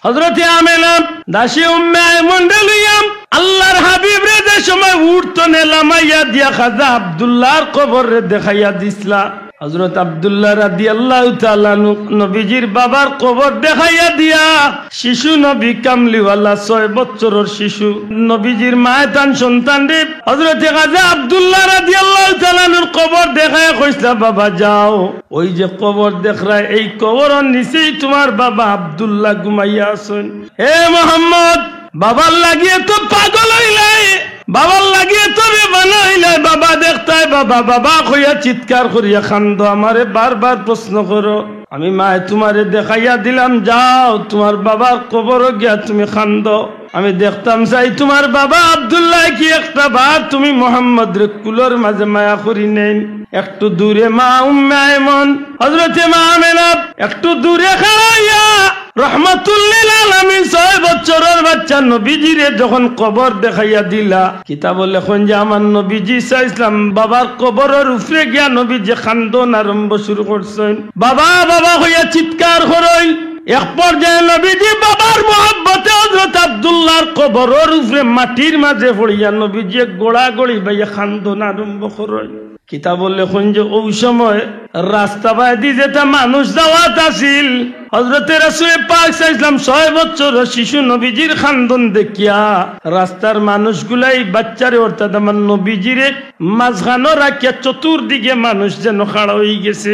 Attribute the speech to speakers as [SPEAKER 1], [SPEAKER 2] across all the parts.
[SPEAKER 1] হযরতে আমেনা দাসী উম্মে আইমন লইয়াম আল্লাহর হাবিব রে যে সময় উঠতনে লামাইয়া দিয়া খাজা আব্দুল্লাহর কবর রে দেখাইয়া দিছলা। হযরত আব্দুল্লাহ রাদিয়াল্লাহু তাআলা নবীজির বাবার কবর দেখাইয়া দিয়া শিশু নবী কামলিওয়ালা 6 বছরের শিশু নবীজির মায়ের সন্তান রে হযরত খাজা আব্দুল্লাহ রাদিয়াল্লাহু তাআলা নূর কবর দেখাইয়া কইছলা বাবা যাও ওই যে কবর দেখরা এই কবরের নিচেই তোমার বাবা আব্দুল্লাহ ঘুমাইয়া আছেন। হে মুহাম্মদ বাবার লাগিয়ে তো পাগল হইলাই, বাবার লাগিয়ে তো বেমানা হইলাই, বাবা দেখতাই বাবা বাবা কইয়া চিৎকার করিয়া খান্দ আমারে বারবার প্রশ্ন করো। আমি মায়ে তোমারে দেখাইয়া দিলাম যাও তোমার বাবার কবর গিয়া তুমি খান্দ। আমি দেখতাম চাই তোমার বাবা আব্দুল্লাহ কি একটা বার তুমি মোহাম্মদ রে কুলোর মাঝে মায়া করি নেন। একটু দূরে মা উম্মে আইমন হযরতে মা আমেনা একটু দূরে খাড়াইয়া রহমাতুল লিল আলামিন 6 বছরের বাচ্চা নবীজিরে যখন কবর দেখাইয়া দিলা কিতাব লেখন যে আমার নবীজি সাইসলাম বাবার কবরের উপরে গিয়া নবীজি খান্দন আরম্ভ শুরু করছেন। বাবা বাবা হইয়া চিৎকার করই। এক পর্যায়ে নবীজি বাবার মহব্বতে হযরত আব্দুল্লাহর কবরের উপরে মাটির মাঝে পড়িয়া নবীজি গোড়াগড়ি বাইয়া খান্দন আরম্ভ করই। কিতাব লেখন যে ওই সময় রাস্তা বাইদি যেটা মানুষ যাওয়াত আছিল হযরতে রাসূল পাক সাল্লাল্লাহু 6 বছরের শিশু নবীজির খান্দন দেখিয়া রাস্তার মানুষগুলাই বাচ্চারে অর্থাৎ আমার নবীজিরে মাঝখানে রাখিয়া চতুর্দিকে মানুষ যেন খাড়া হয়ে গেছে।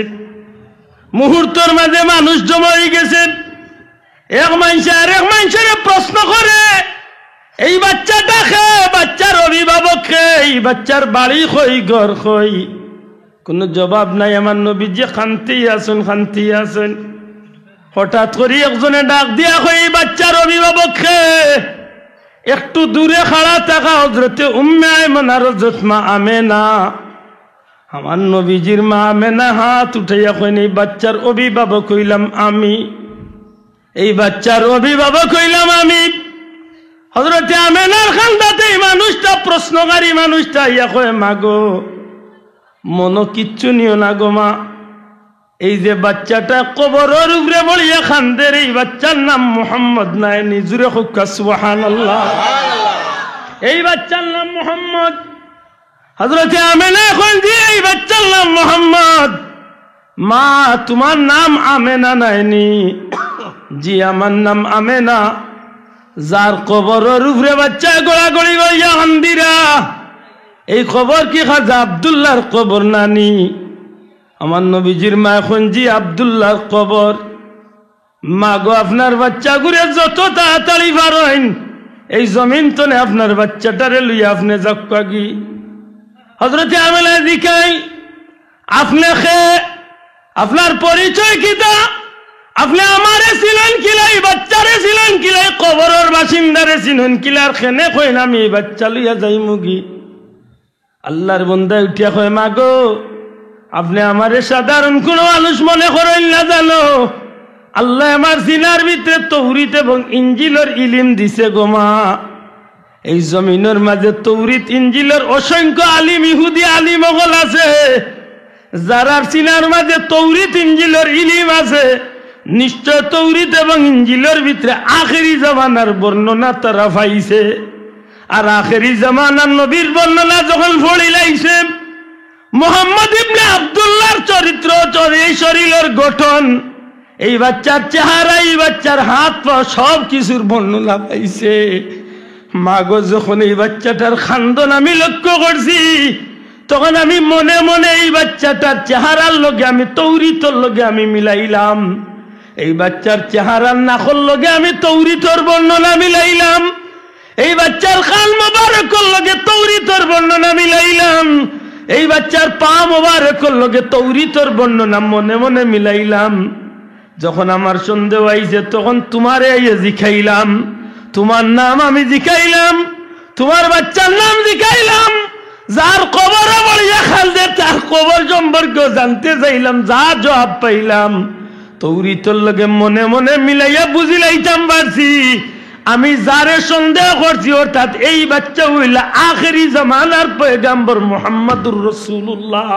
[SPEAKER 1] মুহূর্তের মাঝে মানুষ জমা হয়ে গেছে। এক মানুষ আর এক মানুষের প্রশ্ন করে এই বাচ্চাটা খে বাচ্চার অভিভাবক খে এই বাচ্চার বাড়ি কই ঘর কই কোনো জবাব নাই। আমার নবীজি শান্তি আছেন। হঠাৎ করে একজনে ডাক দিয়া কই এই বাচ্চার অভিভাবক খে। একটু দূরে খাড়া থাকা হযরতে উম্মে আইমন আর হযরত মা আমেনা আমার নবীজির মা আমেনা হাত উঠাইয়া কইন এই বাচ্চার অভিভাবক হইলাম আমি, এই বাচ্চার অভিভাবক হইলাম আমি। হযরতে আমেনার খান্দাতে এই মানুষটা প্রশ্নকারী মানুষটা ইয়া কয় মাগো মনো কিচ্ছু নিও না গো মা, এই যে বাচ্চাটা কবরের উপরে বলিয়া খান্দের এই বাচ্চার নাম মুহাম্মদ নাই। নিজুরে হুক্কা সুবহানাল্লাহ। এই বাচ্চার নাম মুহাম্মদ। হযরতে আমেনা কইন যে এই বাচ্চার নাম মুহাম্মদ। মা তোমার নাম আমেনা নাইনি? জি আমার নাম আমেনা। যার কবরের উপরে বাচ্চা গোড়াগড়ি গইয়া হান্দিরা এই খবর কি খাজা আব্দুল্লাহর কবর নানি? আমার নবীজির মা এখন জি আব্দুল্লাহর কবর। মা গো আপনার বাচ্চা ঘুরে যত তাড়াতাড়ি পারেন এই জমিন তনে আপনার বাচ্চাটারে লইয়া আপনি যাকি। হযরতে আমেনা জিকাই আপনি খে আপনার পরিচয় কিতা? আপনি আমারে ছিলেন কিলাই বাচ্চারে ছিলেন কিলাই কবরের বাসিন্দারে ছিলেন কিলার খেনে কইন আমি বাচ্চা লইয়া যাই মুগি। আল্লাহর বান্দা উঠিয়া কয় মা গো আপনি আমারে সাধারণ কোনো মানুষ মনে করেন না জানো? আল্লাহ আমার সিনার ভিতরে তৌরিত এবং ইঞ্জিলের ইলম দিছে গো মা। এই জমিনের মাঝে তৌরিত ইঞ্জিলের অসংখ্য আলিম ইহুদি আলিম ওগল আছে যারার সিনার মাঝে তৌরিত ইঞ্জিলের ইলম আছে। নিশ্চয় তৌরিত এবং ইঞ্জিলের ভিতরে আখেরি জামানার বর্ণনা তারা পাইছে। আর আখেরি জামানার নবীর বর্ণনা যখন পড়িলাইছে মুহাম্মদ ইবনে আব্দুল্লাহর চরিত্র এই শরীরের গঠন এই বাচ্চার চেহারা এই বাচ্চার হাত পা সব কিছুর বর্ণনা পাইছে। মাগো যখন এই বাচ্চাটার খান্দন আমি লক্ষ্য করছি তখন আমি মনে মনে এই বাচ্চাটার চেহারার লগে আমি তৌরিতর লগে আমি মিলাইলাম। এই বাচ্চার চেহারার নাকর লগে আমি তৌরিতর বর্ণনা মিলাইলাম। এই বাচ্চার কান মোবারকর লগে তৌরিতর বর্ণনা মিলাইলাম। এই বাচ্চার পা মোবারকর লগে তৌরিতর বর্ণনা মনে মনে মিলাইলাম। যখন আমার সন্দেহ আইছে তখন তোমারে আইয়ে জিখাইলাম। তোমার নাম আমি জিখাইলাম, তোমার বাচ্চার নাম জিখাইলাম। যার কবর বলিয়া খালদে তার কবর সম্পর্কে জানতে চাইলাম, যা জবাব পাইলাম তৌরিতর লগে মনে মনে মিলাইয়া বুঝিলাইতাম পারছি আমি যারে সন্দেহ করছি অর্থাৎ এই বাচ্চা হইলা আখেরি জামানার পয়গম্বর মুহাম্মদুর রাসূলুল্লাহ।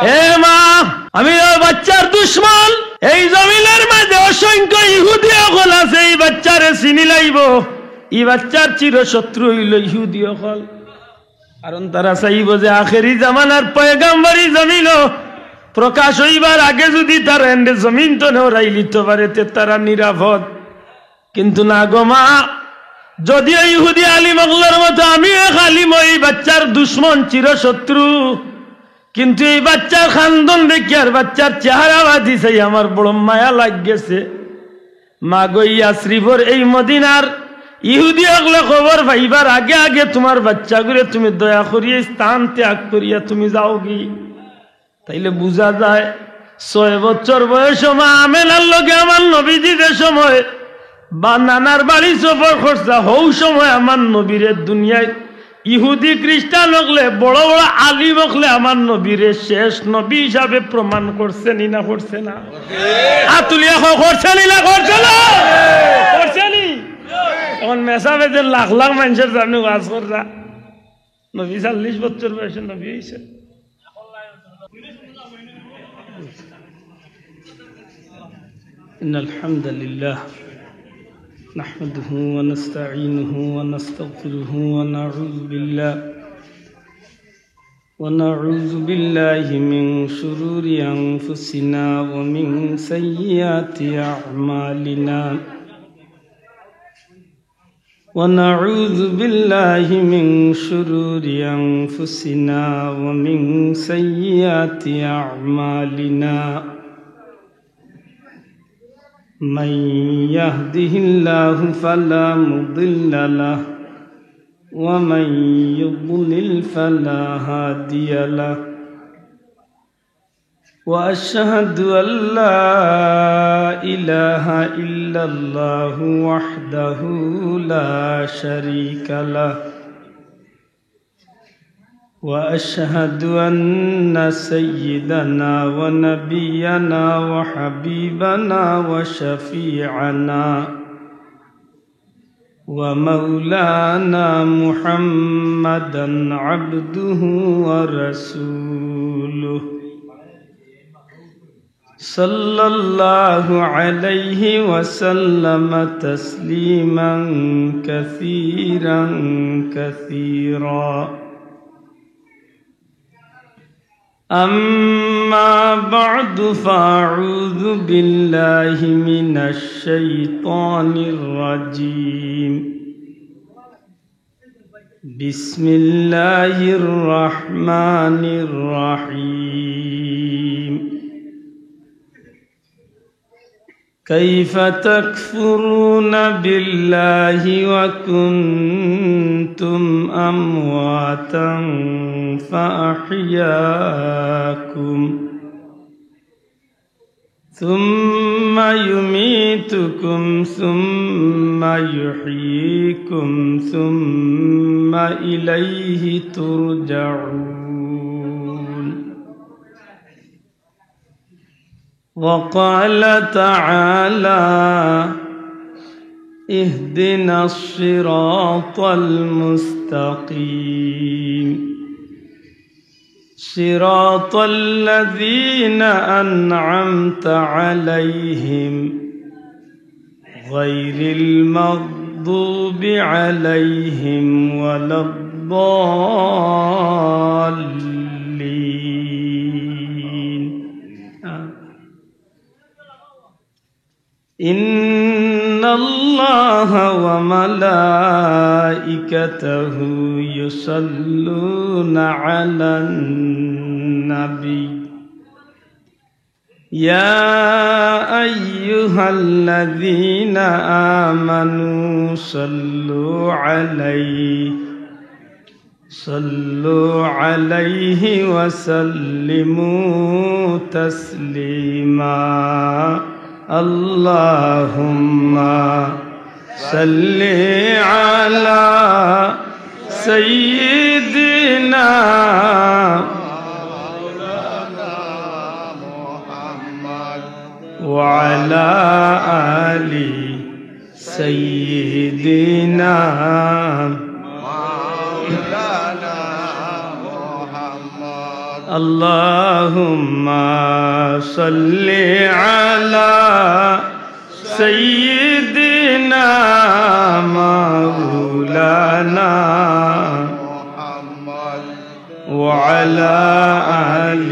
[SPEAKER 1] হে মা আমি ওই বাচ্চার দুশমন। এই জমিন বাচ্চারে চিনি লাইব এই বাচ্চার চিরশত্রু হইল ইহুদি হল কারণ তারা চাইব যে আখেরি জামানার পয়গাম্বরী জমিন প্রকাশ হইবার আগে যদি তারা এন্ডে জমিন তো নেওয়াই লিতে পারে তে তারা নিরাপদ কিন্তু না গো মা যদিও ইহুদি আলিম আল্লাহর মতো আমিও এক আলিম এই বাচ্চার দুশ্মন চিরশত্রু কিন্তু এই বাচ্চার খানদন দেখি আর বাচ্চার চেহারা বাদি চাই আমার বড় মায়া লাগছে মা গইয়া শ্রীভর এই মদিনার ইহুদি হলে খবর পাইবার আগে আগে তোমার বাচ্চাগুলো তুমি দয়া করিয়া স্থান ত্যাগ করিয়া তুমি যাও কি তাইলে বুঝা যায় 6 বছর বয়স মা আমেনার লগে আমার নবীজি যে সময় বা নানার বাড়ি সফর করছে হৌ সময় আমার নবীরের দুনিয়ায় ইহুদি খ্রিস্টান হকলে বড় বড় আলিম হকলে আমার নবীরে শেষ নবী হিসাবে প্রমাণ করছেনি না করছে না আতুলিয়া করছেনি না করছে না করছেনি এখন মেসাবেদের লাখ লাখ মানুষের জানি ওয়াজ কররা নবী 40 বছর বয়সে নবী হয়েছে إن الحمد لله نحمده ونستعينه ونستغفره ونعوذ بالله من شرور أنفسنا ومن سيئات أعمالنا ونعوذ بالله من شرور أنفسنا ومن سيئات أعمالنا من يهده الله فلا مضل له ومن يضلل فلا هادي له وأشهد أن لا إله إلا الله وحده لا شريك له وأشهد أن سيدنا ونبينا وحبيبنا وشفيعنا ومولانا محمدا عبده ورسوله صلى الله عليه وسلم تسليما كثيرا كثيرا أما بعد فأعوذ بالله من الشيطان الرجيم بسم الله الرحمن الرحيم كيف تكفرون بالله وكنتم أمواتا فأحياكم ثم يميتكم ثم يحييكم ثم إليه ترجعون وقال تعالى اهدنا الصراط المستقيم صراط الذين أنعمت عليهم غير المغضوب عليهم ولا الضالين إن الله وملائكته يصلون على النبي يا أيها الذين آمنوا صلوا عليه وسلموا تسليما اللهم صل على سيدنا محمد وعلى آل سيدنا اللهم صل على سيدنا وعلى آل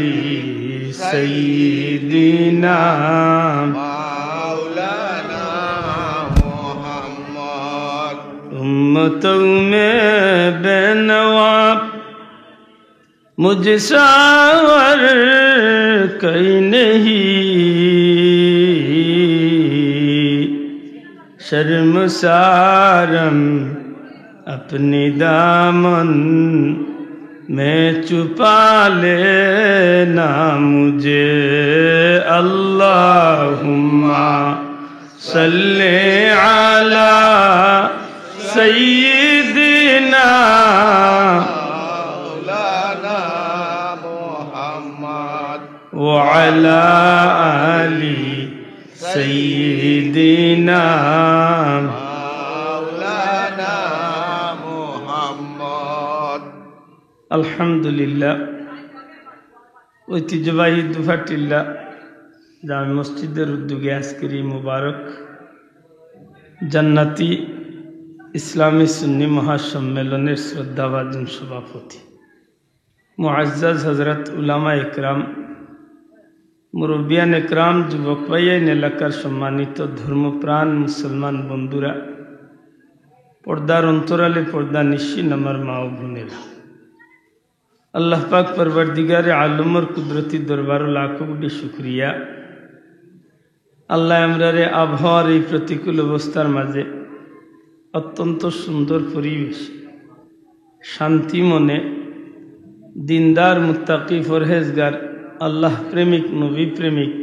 [SPEAKER 1] سيدنا
[SPEAKER 2] مولانا محمد
[SPEAKER 1] उम्मतों में बेनवाब मुझसा और कोई नहीं शर्मसारम अपनी दामन में छुपा लेना मुझे अल्लाहुम्मा सल्ले अला सय्यिदिना
[SPEAKER 2] मौलाना मोहम्मद
[SPEAKER 1] वअला आलि सय्यिदिना
[SPEAKER 2] मौलाना मोहम्मद
[SPEAKER 1] আলহামদুলিল্লাহ। ঐতিহ্যবাহী দুফাটিল্লা জামে মসজিদের উদ্যোগে আজকের এই মুবারক জান্নাতি ইসলামী সুন্নি মহাসম্মেলনের শ্রদ্ধাভাজন সভাপতি মুআজ্জাজ হজরত উলামা একরাম, মুরব্বিয়ান একরাম, যুবক ভাইয়ান, এলাকার সম্মানিত ধর্মপ্রাণ মুসলমান বন্ধুরা, পর্দার অন্তরালে পর্দা নিশ্চিন আমার মা ও বোনেরা, আল্লাহ পাক পরবর্দিগারে আলমর কুদরতি দরবার লাখো কোটি শুকরিয়া। আল্লাহ আমরারে আবহাওয়ার এই প্রতিকূল অবস্থার মাঝে অত্যন্ত সুন্দর পরিবেশ, শান্তি মনে দিনদার মুত্তাকি ফরহেজগার আল্লাহ প্রেমিক, নবী প্রেমিক,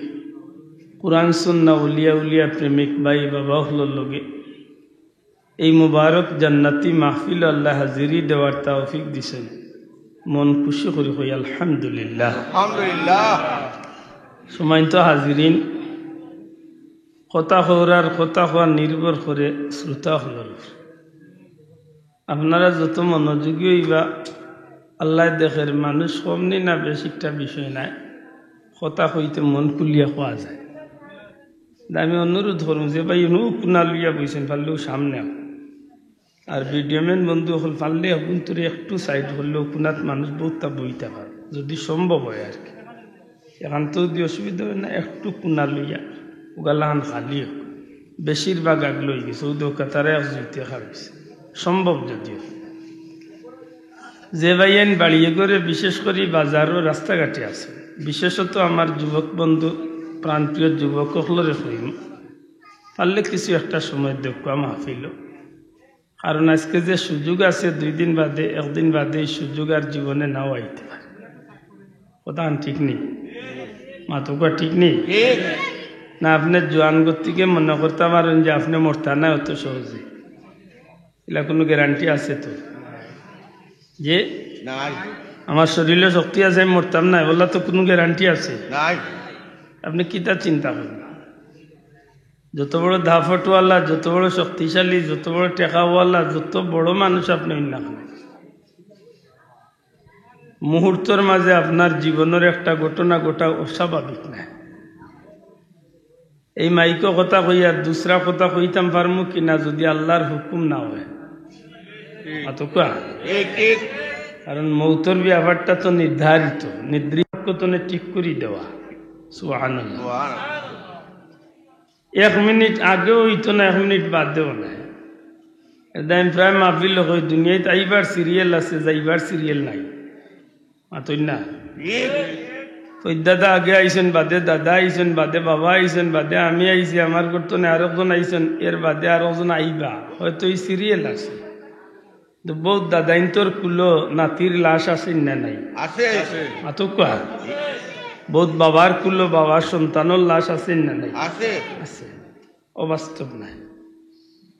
[SPEAKER 1] কুরআন সুন্নাহ উলিয়া উলিয়া প্রেমিক ভাই বাবা হলোর লগে এই মুবারক জান্নাতি মাহফিল আল্লাহ হাজিরি দেওয়ার তৌফিক দিছেন। মন খুশি করে কই আলহামদুলিল্লাহ।
[SPEAKER 2] আলহামদুলিল্লাহ।
[SPEAKER 1] সম্মানিত হাজিরিন, কথা হওয়া নির্ভর করে শ্রোতা হলোর। আপনারা যত মনোযোগী হইবা আল্লাহ দেখের মানুষ কমনি না বেশিকটা বিষয় নাই, কথা হইতে মন খুলিয়া খোয়া যায়। আমি অনুরোধ করব যে ভাই ইনু কুনা লইয়া বইছেন পারলেও সামনে আর ভিডিওম্যান বন্ধু হল পারলে এখন তোর একটু সাইড হলেও কুনাত মানুষ বহুতটা বইতে পারে যদি সম্ভব হয় আর কি। এখন তো যদি অসুবিধা হয় না, একটু কুনা লইয়া ওগালাহান খালি হোক, বেশিরভাগ আগ লই গেছে ওদের কাতারে জুইতে খাওয়াইছে সম্ভব যদিও। যে ভাইয়েন বাড়িয়ে করে বিশেষ করে বাজার ও রাস্তাঘাটে আছে, বিশেষত আমার যুবক বন্ধু প্রাণপ্রিয় যুবক হলরে হইম পারলে কিছু একটা সময় দেখবা মাহফিল, কারণ আজকে যে সুযোগ আছে 2 দিন বাদে 1 দিন বাদে এই সুযোগ আর জীবনে নাও আইতে পারে। কথা ঠিক নেই, মাতকা ঠিক নেই না? আপনি জোয়ান গতিকে মনে করতে পারেন যে আপনি মরতা না অত সহজে, এলা কোনো গ্যারান্টি আছে তো যে
[SPEAKER 2] নাই
[SPEAKER 1] আমার শরীরে শক্তি আছে আমি মরতাম না, বললা তো কোনো গ্যারান্টি আছে
[SPEAKER 2] নাই।
[SPEAKER 1] আপনি কিতা চিন্তা করেন? যত বড় ধাফটওয়ালা, যত বড় শক্তিশালী, যত বড় টেকাওয়ালা, যত বড় মানুষ আপনি না মুহূর্তের মাঝে আপনার জীবনের একটা ঘটনা ঘটা অস্বাভাবিক না। এই মাইকো কথা কই আর দুসরা কথা কইতাম পারমু কিনা যদি আল্লাহর হুকুম না হয়। কারণ মৌতর ব্যাপারটা তো নির্ধারিত, নির্দিষ্ট ঠিক করে দেওয়া। সুবহানাল্লাহ। 1 মিনিট আগেও হইতো না, 1 মিনিট বাদেও না। এদাইম প্রায় মাহফিল হয় দুনিয়ায় আইবার সিরিয়াল আছে, যাইবার সিরিয়াল নাই। মাতই না ওই দাদা আগে আইসেন, বাদে দাদা আইসেন, বাদে বাবা আইসেন, বাদে আমি আইছি, আমার করতো না আরেকজন আইসেন, এর বাদে আরেকজন আইবা, হয়তো এই সিরিয়াল আছে। বহুত দাদাইন তোর কুলো নাতির লাশ আছে না নাই? আছে। বহুত বাবার কুলো বাবার সন্তানের লাশ আছে না নাই? আছে। অবাস্তব নাই।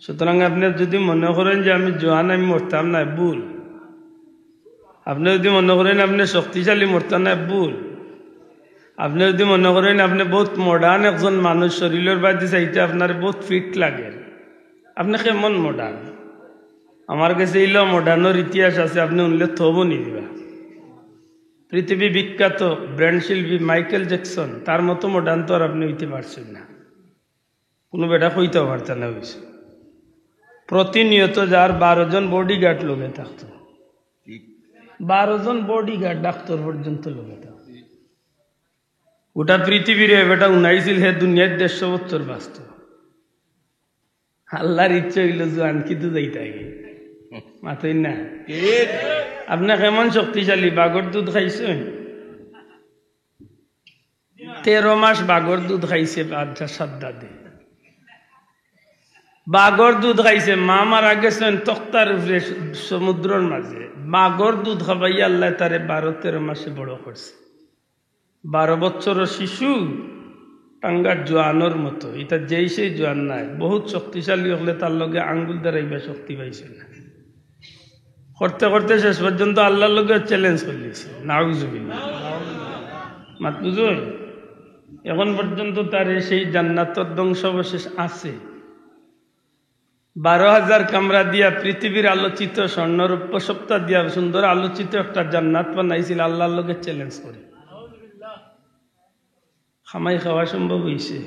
[SPEAKER 1] সুতরাং আপনি যদি মনে করেন যে আমি জোয়ান আমি মরতাম না, ভুল। আপনি যদি মনে করেন আপনি শক্তিশালী মরতাম না, ভুল। আপনি যদি মনে করেন আপনি বহুত মডার্ন একজন মানুষ, শরীরের বাদে চাইতে আপনার বহুত ফিট লাগে, আপনি কেমন মডার্ন? আমার কাছে এইল মডার্নের ইতিহাস আছে, আপনি উনলে থব নি দিবা। পৃথিবী বিখ্যাত ব্র্যান্ড শিল্পী মাইকেল জ্যাকসন, তার মতো মডার্ন তো আর আপনি হইতে পারছেন না, কোনো বেটা হইতেও পারতেন না। হয়েছে প্রতিনিয়ত যার 12 জন বডিগার্ড লোকে থাকতো, 12 জন বডিগার্ড ডাক্তার পর্যন্ত লোক গোটা পৃথিবীর বেটা উনাইছিল হে দুনিয়ার 150 বছর বাঁচত আল্লাহর ইচ্ছে হইল জোয়ান কিন্তু যাইতে আগে মাথই না আপনি কেমন শক্তিশালী বাগর দুধ খাইছেন 13 মাস বাগর দুধ খাইছে বাচ্চা সাদ্দা দে বাগর দুধ খাইছে মা মারা গেছেন তক্তার উপরে সমুদ্রের মাঝে বাগর দুধ খাবাই আল্লাহ তারে 12-13 মাসে বড় করছে 12 বছরের শিশু টাঙ্গার জোয়ানোর মতো এটা যেই সেই জোয়ান নাই বহুত শক্তিশালী হলে তার লগে আঙ্গুল দাঁড়াইবা শক্তি পাইছে না করতে করতে শেষ পর্যন্ত আল্লাহর লগে চ্যালেঞ্জ করলিছে নাউজুবিল্লাহ মাত বুঝুন এখন পর্যন্ত তার সেই জান্নাতের ধ্বংসাবশেষ আছে 12,000 কামরা দিয়া পৃথিবীর আলোচিত স্বর্ণরূপ সপ্তাহ দিয়া সুন্দর আলোচিত একটা জান্নাত বানাইছিল আল্লাহর লগে চ্যালেঞ্জ করে খামাই খাওয়া সম্ভব হয়েছে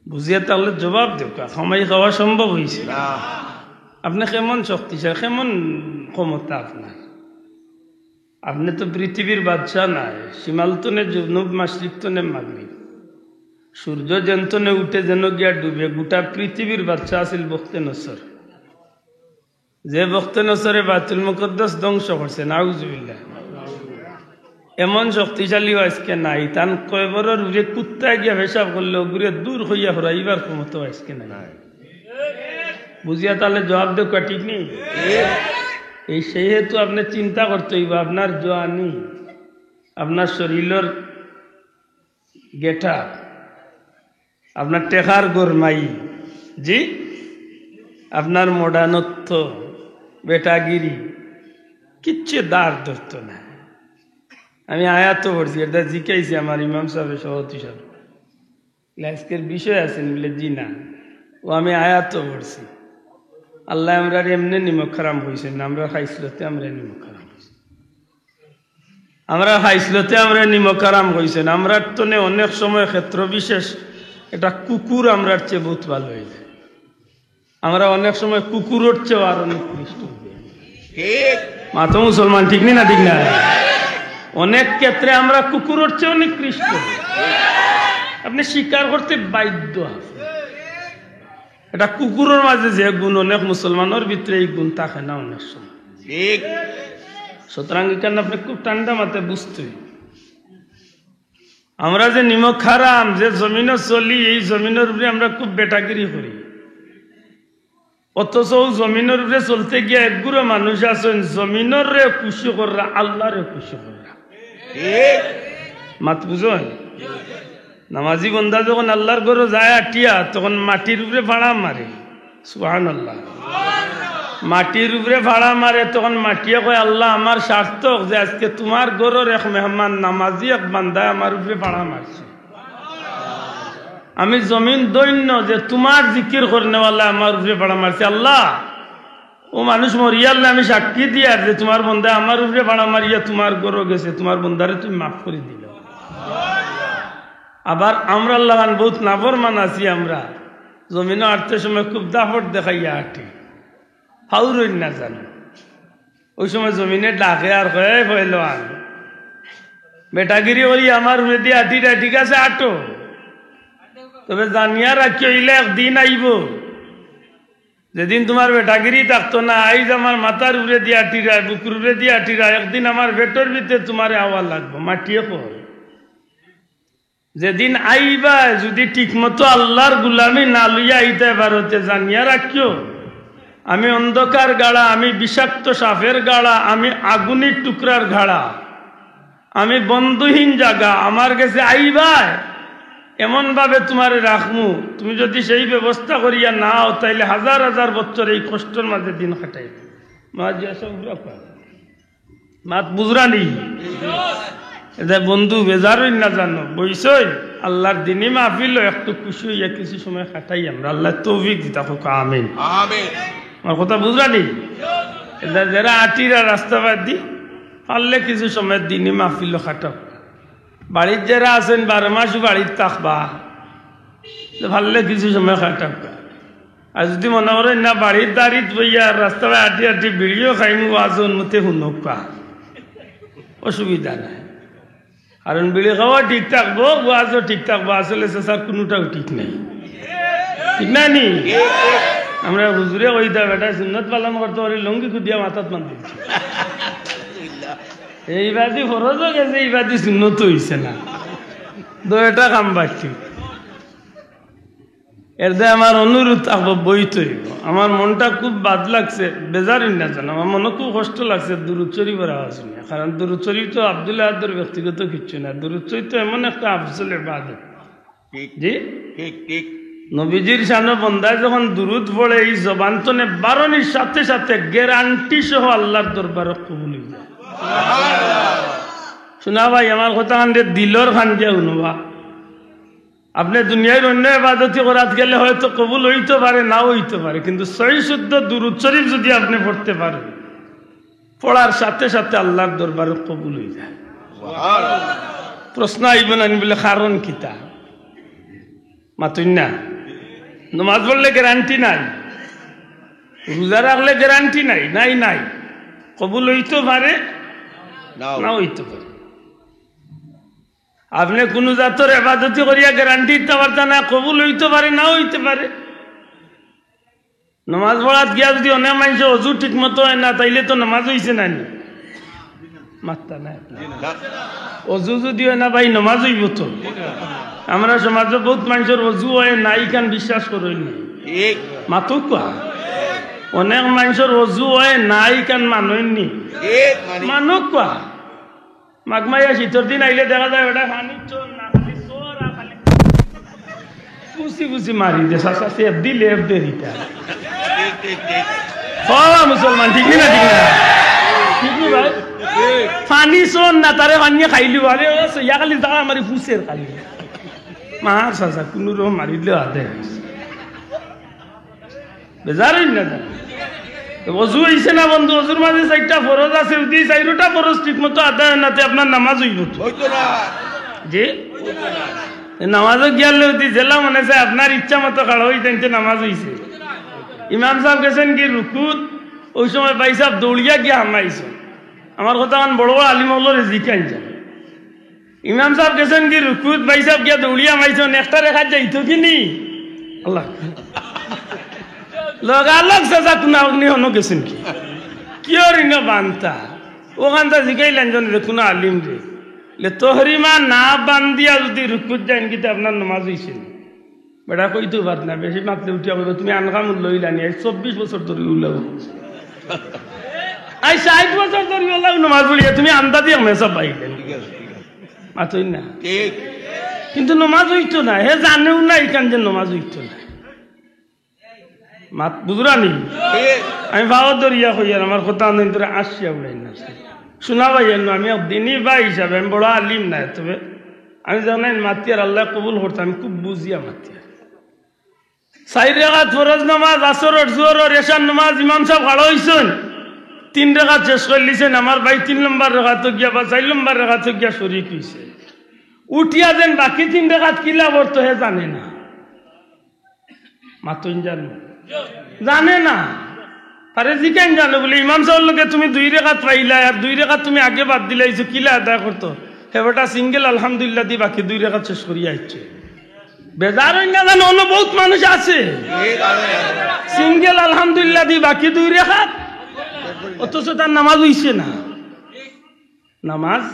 [SPEAKER 1] বুঝিয়া তাহলে জবাব দেও খামাই খাওয়া সম্ভব হয়েছে আপনি কেমন শক্তিশালী কেমন ক্ষমতা আপনার আপনি তো পৃথিবীর বাদশাহ নাই সীমালতনে জুনুব মাশরিকতনে মাগরিব সূর্য যেন্তনে উঠে যেন গিয়া ডুবে গোটা পৃথিবীর বাদশাহ আছিল বখতে নসর যে বখতে নসরে বাইতুল মুকদ্দাস ধ্বংস করছে নাউজুবিল্লাহ এমন শক্তিশালী আজকে নাই তান কয়বরের উড়ে কুত্তায় গিয়া পেশাব করলে ঘুরে দূর হইয়া হরাইবার ক্ষমতা আজকে নাই বুঝিয়া তাহলে জবাব দেব ঠিক নেই এই সেহেতু আপনি চিন্তা করতে হইব আপনার জোয়ানি আপনার শরীরের গেটা আপনার টেকার গোরমাই জি আপনার মডানত্ব বেটাগিরি কিচ্ছু দাঁড় ধরত না আমি আয়াত পড়ছি এটা জিকাইছি আমার ইমাম সাহেব সভাপতি সাহেব আজকের বিষয় আছেন বলে জি না ও আমি আয়াত পড়ছি আল্লাহ আমরা এমনি নিমক খারাম হয়েছেন আমরা খাইছিলতে আমরা নিমক খারাম হয়েছি আমরা খাইছিলতে আমরা নিমক খারাম হয়েছেন আমরা তো অনেক সময় ক্ষেত্র বিশেষ এটা কুকুর আমরার চেয়ে বহুত ভালো হয়ে যায় আমরা অনেক সময় কুকুরের চেয়েও আরো নিকৃষ্ট মাতো মুসলমান ঠিক না ঠিক না অনেক ক্ষেত্রে আমরা কুকুরের চেয়েও নিকৃষ্ট আপনি স্বীকার করতে বাধ্য আছেন এটা কুকুরের মাঝে যে গুণ অনেক মুসলমানের ভিতরে এই গুণ থাকে না অনেক সময় সুতরাং এখানে আপনি খুব ঠান্ডা মাথায় বুঝতে আমরা যে নিমক খারাম যে জমিনে চলি এই জমিনের উপরে আমরা খুব বেটাগিরি করি অথচ জমিনের উপরে চলতে গিয়ে একগুলো মানুষ আছেন জমিনের রে খুশি করা আল্লাহরে খুশি করা মাত বুঝুন নামাজি বন্দা যখন আল্লাহর ঘরে যায় আটিয়া তখন মাটির উপরে ভাড়া মারে সুবহানাল্লাহ মাটির উপরে ভাড়া মারে তখন মাটিয়ে কয় আল্লাহ আমার সার্থক যে আজকে তোমার ঘরের এক মেহমান নামাজি এক বান্দায় আমার উপরে ভাড়া মারছে আমি জমিন দৈন্য যে তোমার জিকির করনেওয়ালা আমার উপরে ভাড়া মারছে আল্লাহ ও মানুষ মরিয়াল্লাহ আমি সাক্ষী দিয়া যে তোমার বন্দা আমার উপরে ভাড়া মারিয়া তোমার ঘরে গেছে তোমার বন্দারে তুমি মাফ করে দিল আবার আমরা আল্লাহ বহুত নাফরমান আছি আমরা জমিনে আটতে সময় খুব দাফট দেখাইয়া আটি ফাউরই না জানো ওই সময় জমিনে ডাকে আর হয়ে হইল আন বেটাগিরি করি আমার উপরে দিয়ে আটিটা ঠিক আছে আটো তবে জানিয়া রাখি হইলে একদিন আইব যেদিন তোমার বেটাগিরি থাকতো না আইজ আমার মাথার উপরে দিয়ে আটিরায় বুকুর উপরে দিয়ে আটিরায় একদিন আমার পেটের ভিতরে তোমার আওয়াজ লাগবো মাটিয়ে কর যেদিন আইবা যদি ঠিক মতো আল্লাহর গুলামি না লইয়া আইতে পারতে জানিয়া রাখিও আমি অন্ধকার গাড়া আমি বিষাক্ত সাপের গাড়া আমি আগুনের টুকরার গাড়া আমি বন্ধুহীন জায়গা আমার কাছে আইবা এমন ভাবে তোমারে রাখমু তুমি যদি সেই ব্যবস্থা করিয়া নাও তাইলে হাজার হাজার বছর এই কষ্টের মাঝে দিন কাটাইবে মাত বুঝরানি এটা বন্ধু বেজারই না জানো বইসই আল্লাহর দিনই মাহফিল একটু খুশি হইয়া কিছু সময় কাটাই আমরা আল্লাহ তৌফিক দিতা হোক আমিন আমার কথা বুঝরানি এটা যারা আটিরা রাস্তা বাদ দি পারলে কিছু সময় দিনই মাহফিল কাটাও বাড়ির যারা আছেন 12 মাস বাড়ির থাকবা পারলে কিছু সময় কাটাও আর যদি মনে করেন না বাড়ির দাঁড়িয়ে বইয়া রাস্তায় আটি আটি বিড়িও খাইমু আজ উন্মতে শুনক পা অসুবিধা নাই, কারণ বিড়ি খাওয়া ঠিক থাকবো ওয়াজও ঠিক থাকবো, আসলে স্যার কোনোটাও ঠিক নেই, ঠিক না নি? আমরা হুজুরে ওই দা বেটা সুন্নত পালন করতে পারি লঙ্গি খুদিয়া মাথাত মান দিচ্ছি, এইবাদি ফরজও গেছে এইবাদি সুন্নত হইছে না, দুইটা কাম বাড়ছি। এর দিয়ে আমার অনুরোধ থাকবো বই তৈরি, আমার মনটা খুব বাদ লাগছে, বেজারই না জানো, আমার মনে খুব কষ্ট লাগছে দুরুদ শরীফ আওয়াজ শুনে, কারণ দুরুদ শরীফ তো আব্দুল্লাহ আদর ব্যক্তিগত কিচ্ছু না, দুরুদ শরীফ তো এমন একটা আফজল ইবাদত। জি
[SPEAKER 2] ঠিক ঠিক
[SPEAKER 1] নবীজির শান বন্দায় যখন দুরুদ পড়ে এই জবান তনে বারণের সাথে সাথে গ্যারান্টি সহ আল্লাহর দরবারে কবুল হয়ে যায়। শোনা ভাই আমার কথা খান দিলর খান যে শুনবা, আপনি দুনিয়ার অন্য ইবাদতি করাত গেলে হয়তো কবুল হইতে পারে নাও হইতে পারে, কিন্তু সহি শুদ্ধ দুরুদ শরীফ যদি আপনি পড়তে পারেন পড়ার সাথে সাথে আল্লাহর দরবারে কবুল হয়ে যায়। প্রশ্ন আইব না বলে কারণ কিতা মাতুন না, নমাজ পড়লে গ্যারান্টি নাই, রোজা রাখলে গ্যারান্টি নাই, নাই নাই, কবুল হইতে পারে নাও হইতে পারে। আপনি কোন জাতর ইবাদতি করিয়া গ্যারান্টি দিতে পারতেন না, কবুল হইতে পারে নাও হইতে পারে। নমাজ পড়াত গিয়া যদি অনেক মানুষ অজু ঠিক মতো হয় না, তাইলে তো নমাজ হইছে না, মাত্তা নাই, অজু যদি হয় না ভাই নমাজ হইব তো। আমরা সমাজে বহুত মানুষের অজু হয় নাই কান বিশ্বাস করেন মাতো কোয়া, অনেক মানুষের অজু হয় নাই কান মানেননি মানুষ কোয়া। মাঘমাইয়া শীতের দিন আইলে দেখা যায় ওটা খানি চোর না খালি চোর আর খালি কুচি কুচি মারি দে সাসা সেফ দিলে এফ দে রিটা মুসলমান, ঠিক না? ঠিক না? ঠিক নি ভাই? পানি চোর না তারে পানিয়ে খাইলি আরে ইয়া খালি দাঁড়া মারি ফুসের খালি মার সাসা কোনো রকম মারি দিলে হাতে বেজারই না। অজু হইছে না বন্ধু, অজুর মাঝে 4টা ফরজ আছে, যদি 4টা ফরজ ঠিক মতো আদায় নাতে আপনার নামাজ হইব জি নামাজও গিয়ালে যদি জেলা মনে চায় আপনার ইচ্ছা মতো খাড়া হই তেনতে নামাজ হইছে। ইমাম সাহেব গেছেন কি রুকুত, ওই সময় ভাই সাহেব দৌড়িয়া গিয়া হামাইছ, আমার কথা বড় বড় আলিম হলো রেজিকে আনছেন। ইমাম সাহেব গেছেন কি রুকুত, ভাই সাহেব গিয়া দৌড়িয়া মাইছেন, একটা রেখা যাইতো কি নি আল্লাহ লগালগ সাজা কোন অগ্নি হনো গেছেন কি কিয় রিন বান্তা ওখানটা জিগাইলেন জন রে কোন আলিম রে তোহরিমা না বান্দিয়া যদি রুকুত যাইন কিন্তু আপনার নমাজ হইছে বেটা কইতে পার না, বেশি মাতলে উঠিয়া বলবো তুমি আনকাম লইলানি 24 বছর ধরে উলাও, আই 60 বছর ধরে উলাও নমাজ পড়িয়া তুমি আন্দাজি মেসব পাইলেন মাতই না, কিন্তু নমাজ হইতো না, হে জানেও না এখান যে নমাজ হইতো না। মাত বুঝরানি আমি ভাবত ধরিয়া কইয়ার আমার কথা তোরা আসিয়া উড়াই না শোনা ভাই, আমি দিনই ভাই হিসাবে আমি বড় আলিম না, তবে আমি জানেন মাতিয়ার আল্লাহ কবুল করতাম, আমি খুব বুঝিয়া মাতিয়ার 4 রাকাত ফরজ নামাজ, আসর জোহর এশার নামাজ ইমাম সাহেব খাড়া হইছেন, 3 রাকাত শেষ করে লিছেন, আমার ভাই 3 নম্বর রাকাত গিয়া বা 4 নম্বর রাকাত গিয়া শরীক হইছে, উঠিয়া দেন বাকি 3 রাকাত কিলা বর্ত হে জানে না, মাতুন জানে না, আরে জিকেন জানো বলে ইমাম সাহেব লোকে তুমি 2 রাকাত পাইলা আর 2 রাকাত তুমি আগে বাদ দিলাইছো, কিলা আদায় করতো হেবটা সিঙ্গেল আলহামদুলিল্লাহ দি বাকি 2 রাকাত শেষ করিয়া আইছে। বেজার হই না জানো, অন্য বহুত মানুষ আছে সিঙ্গেল আলহামদুলিল্লাহ দি বাকি 2 রাকাত, অথচ তার নামাজ হইছে না, নামাজ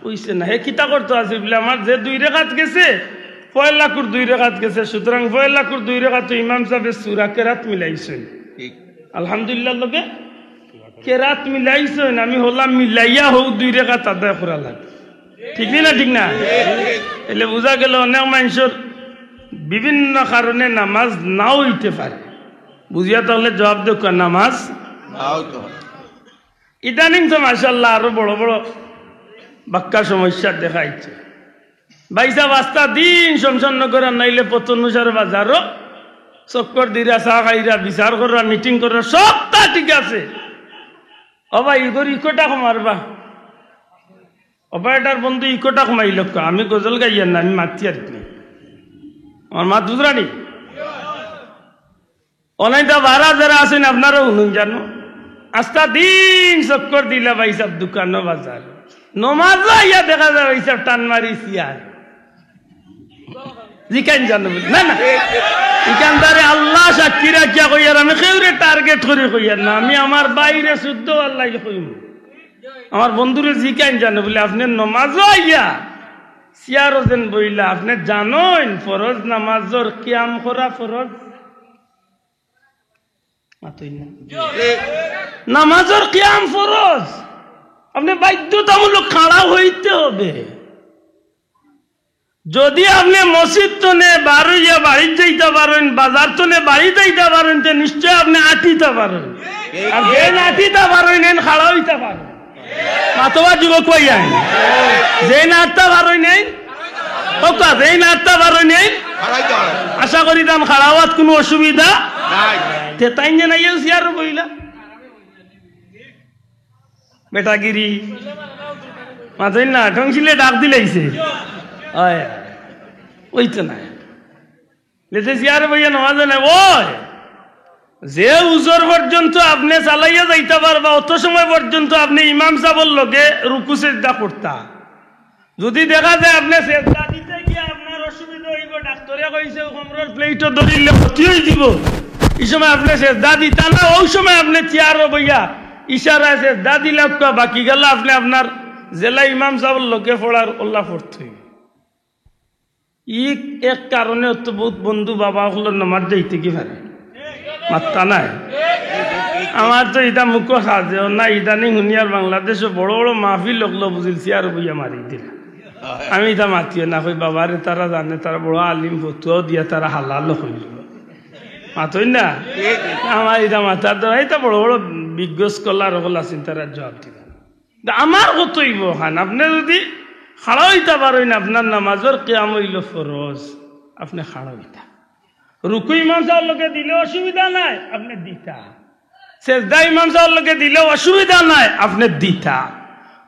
[SPEAKER 1] হইছে না। হে কিতা করতে আছে বলে আমার যে 2 রাকাত গেছে 1 লাখুর 2 রাকাত গেছে, সুতরাং 1 লাখুর 2 রাকাত ইমাম সাহেবের সূরা কেরাত মিলাইছেন, আলহামদুলিল্লাহ লোকে কেরাত মিলাইছেন, আমি হলাম মিলাইয়া হোক 2 রাকাত আদায় করা লাগে, ঠিক না? ঠিক না? এলে বোঝা গেল অনেক মানুষের বিভিন্ন কারণে নামাজ নাও হইতে পারে, বুঝিয়া তাহলে জবাব দেখ নামাজ ইদানিং তো মাশাআল্লাহ আরো বড় বড় বাক্কা সমস্যা দেখাইছে। ভাই সাহেব আস্তা দিন শমশাননগর নাইলে পতনুসার বাজারও চক্কর দিরা চা খাইরা বিচার করা মিটিং করা সবটা ঠিক আছে, অবা ইগর ইকোটা কমারবা অপারেটার বন্ধু ইকোটা কমাইল, আমি গজল গাইয়ার না, আমি মাতি আর কি আমার মা দুধরানি অনেকটা ভাড়া যারা আছেন আপনারা শুনুন জানো আস্তা দিন চক্কর দিলা ভাই সব দোকান বাজার নমাজ ইয়া দেখা যায় ভাই সব টান মারি সিয়ার জিকান জানো না না ইকান্দারে আল্লাহ সাক্ষী রাখিয়া কইয়ার আমি কেউরে টার্গেট করে কইয়ার না আমি আমার বাইরে শুদ্ধ আল্লাহ কইম আমার বন্ধুরে জিকান জানো বলে আপনি নমাজ ইয়া সিয়ারও যেন বইলা আপনি জানেন ফরজ নামাজর কিয়াম করা ফরজ নামাজের কিয়াম ফরজ আপনি বাধ্যতামূলক খাড়া হইতে হবে যদি আপনি মসজিদ তো নে বাড়িয়া বাড়ি যাইতে পারেন বাজার তো নে বাড়ি যাইতে পারেন তো নিশ্চয় আপনি আটিতে পারেন আর যে আটিতে পারেন এন খাড়া হইতে পারেন মাতবা যুবক কই যায় যে নাটতে পারেন নেই ওকা যে নাটতে পারেন নেই আশা করি দাম খাড়া হওয়ার কোনো অসুবিধা তে তাই যে নাই সিয়ার বইলা বেটাগিরি মাথায় না ঠংছিলে ডাক দিলাইছে ওই তো না লেতে সিয়ার বইয়া নমাজে নাই ওই যে উজর পর্যন্ত আপনি চালাইয়া যাইতে পারবা অত সময় পর্যন্ত আপনি ইমাম সাহেবের লগে রুকু সেজদা করতা যদি দেখা যায় আপনি সেজদা দিতে গিয়ে আপনার অসুবিধা হইব ডাক্তারে কইছে কোমরের প্লেটও ধরিলে ক্ষতি হয়ে দিব এই সময় আপনি সেজদা দিতা না ওই সময় আপনি চেয়ারও বইয়া ইশারা সেজদা দিলে বাকি গেল আপনি আপনার জেলা ইমাম সাহেবের লগে পড়ার ওল্লা পড়তে ই এক কারণে তো বহুত বন্ধু বাবা হলো নামাজ যাইতে কি পারে মাত্তা নাই আমার তো এটা মুখ সাজে না ইদানিং হুনিয়ার বাংলাদেশে বড় বড় মাহফিল লগলো বুঝিলছি আর বইয়া মারি দিল আমি এটা মাতিও না কই বাবারে তারা জানে তারা বড় আলিম ফতুয়াও দিয়া তারা হালাল হইল মাতই না আমার এটা মাথার দ্বারা এটা বড় বড় বিজ্ঞ স্কলার হল আছেন তারা জবাব দিবেন আমার কতইব খান আপনি যদি খাড়া হইতে পারেন আপনার নামাজের কিয়াম হইল ফরজ আপনি খাড়া হইতা রুকু ইমাম সাহেব লোকে দিলে অসুবিধা নাই আপনি দিতা সেজদা ইমাম সাহেব লোকে দিলে অসুবিধা নাই আপনি দিতা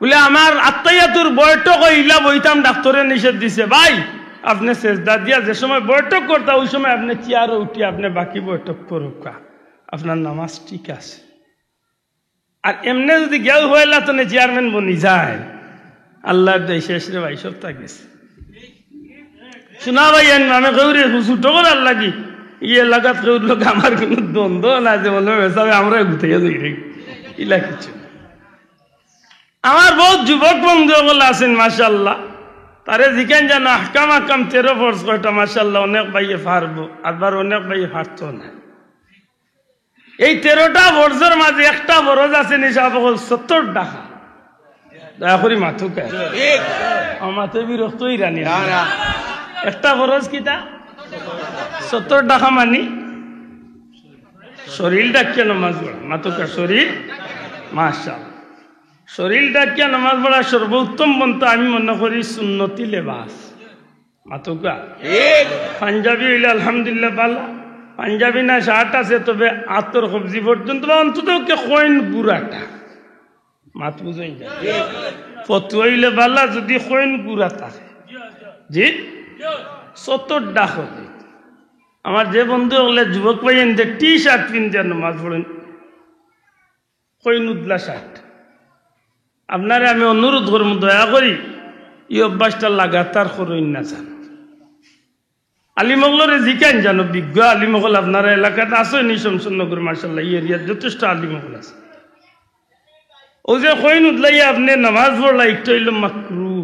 [SPEAKER 1] বলে আমার আত্মাইয়াতুর বৈঠক হইলা বইতাম ডাক্তারে নিষেধ দিছে ভাই আপনি সেজদা দিয়া যে সময় বৈঠক করতা ওই সময় আপনি চেয়ারে উঠি আপনি বাকি বৈঠক করুকা আপনার নামাজ ঠিক আছে আর এমনি যদি গেল হইলা তো চেয়ারম্যান বনি যায় আল্লাহ শেষ রে ভাই সব গেছে শোনা ভাই আমি কেউরে ছোট করার লাগি ইয়ে লাগাত কেউর লোক আমার কোনো দ্বন্দ্ব না যে বলবে হিসাবে আমরা গুতাইয়া যাই রে ইলা কিছু আমার বহুত যুবক বন্ধু বলে আছেন মাশাআল্লাহ তারে জিকেন যেন আহকাম আহকাম 13 ফরজ কয়টা মাশাআল্লাহ অনেক ভাইয়ে পারবো আবার অনেক ভাইয়ে পারতো না এই 13টা ফরজের মাঝে একটা ফরজ আছে নিশাব 70 টাকা দয়া করি মাথু কে আমার মাথে বিরক্তই রানি একটা ফরজ কিতা 70 টাকা মানি শরীর ডাকিয়া নামাজ পড়া মাতুকা শরীর মাশাআল্লাহ শরীর ডাকিয়া নামাজ পড়া সর্বোত্তম বন্ধু আমি মনে করি সুন্নতি লেবাস মাতুকা পাঞ্জাবি হইলে আলহামদুলিল্লাহ বালা পাঞ্জাবি না শার্ট আছে তবে আতর সবজি পর্যন্ত বা অন্তত কইন গুড়াটা মাত বুঝাই যায় ফতুয়া হইলে বালা যদি কইন গুড়া থাকে জি 70 ডাক হবে আমার যে বন্ধু হলে যুবক ভাইয়েন যে টি শার্ট পিনতে নামাজ পড়েন কইনুদ্লা শার্ট আপনারে আমি অনুরোধ করব দয়া করি এই অভ্যাসটা লাগাতার করুন না জান আলিমগলরে জিকান জানো বিজ্ঞ আলিমগল আপনারা এলাকাতে আছে নি শমশনগর মাশাআল্লাহ এই এরিয়ার যথেষ্ট আলিমগল আছে ও যে কইনুদ্লাইয়া আপনি নামাজ পড়লা একটু হইল মাকরু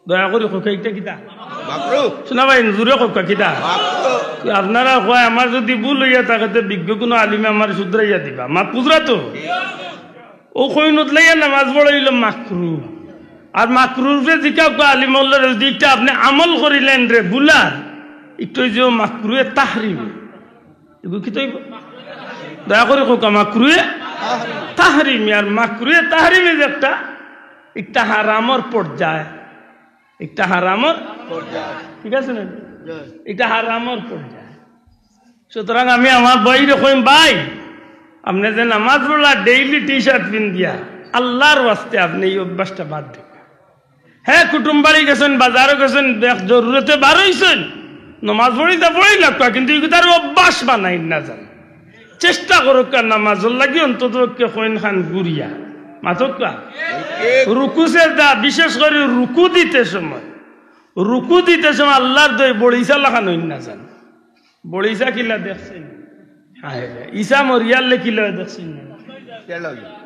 [SPEAKER 1] দয়া করি কোকাইটা কিতা মাকরু শোনা ভাই জোরে কোকা কিতা মাকরু আপনারা কয় আমার যদি ভুল হইয়া থাকে বিজ্ঞ কোনো আলিমে আমার শুধরাইয়া দিবা মাত পুজরা তো ও কইনুত লাইয়া নামাজ পড়াইল মাকরু আর মাকরুর যে জিকা আলিমুল্লাহর দিকটা আপনি আমল করিলেন রে বুলার একটু যে মাকরুয়ে তাহরিম এগুলো কি তৈব দয়া করে কোকা মাকরুয়ে তাহরিম আর মাকরুয়ে তাহরিমে যে একটা হারামর পর্যায় একটা হারামর পর্যায় ঠিক আছে না একটা হারামর পর্যায় সুতরাং আমি আমার বইরে কইম ভাই আপনি যে নামাজ পড়লা ডেইলি টি শার্ট পিন দিয়া আল্লাহর ওয়াস্তে আপনি এই অভ্যাসটা বাদ দিবেন হ্যাঁ কুটুম বাড়ি গেছেন বাজারে গেছেন জরুরতে বার হইছেন নামাজ পড়িতে পড়িলা কিন্তু এই তার অভ্যাস বানাই না জান চেষ্টা করুক নামাজর লাগি অন্তত কইন খান গুড়িয়া মাথকা রুকু সেজদা বিশেষ করে রুকু দিতে সময় আল্লাহর দই বড়িসা লাখান না জান বড়িসা কিলা দেখছেন ঈসা মরিয়ালে কিলা দেখছেন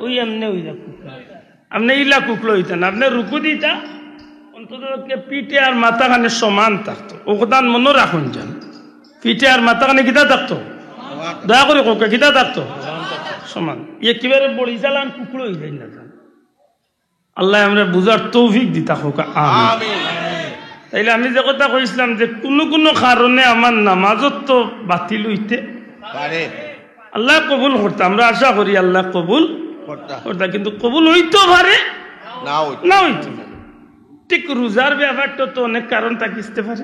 [SPEAKER 1] ওই এমনি ওই আপনি ইলা কুকলো হইতেন আপনি রুকু দিতা অন্তত পিঠে আর মাথা খানে সমান থাকতো ওদান মনে রাখুন যান পিঠে আর মাথা খানে কিতা থাকতো দয়া করে কোকে কিতা থাকতো সমান একেবারে বড়িসালাম কুকড়ো হয়ে যায় না জান আল্লাহ আমরা বুঝার তৌফিক দিতা হোক আমিন তাইলে আমি যে কথা কইছিলাম যে কোনো কারণে আমার নামাজত তো বাতিল হইতে পারে আল্লাহ কবুল করতে আমরা আশা করি আল্লাহ কবুল করতে কিন্তু কবুল হইতে পারে না হইতে পারে ঠিক রোজার ব্যাপারটা তো অনেক কারণ থাকিতে পারে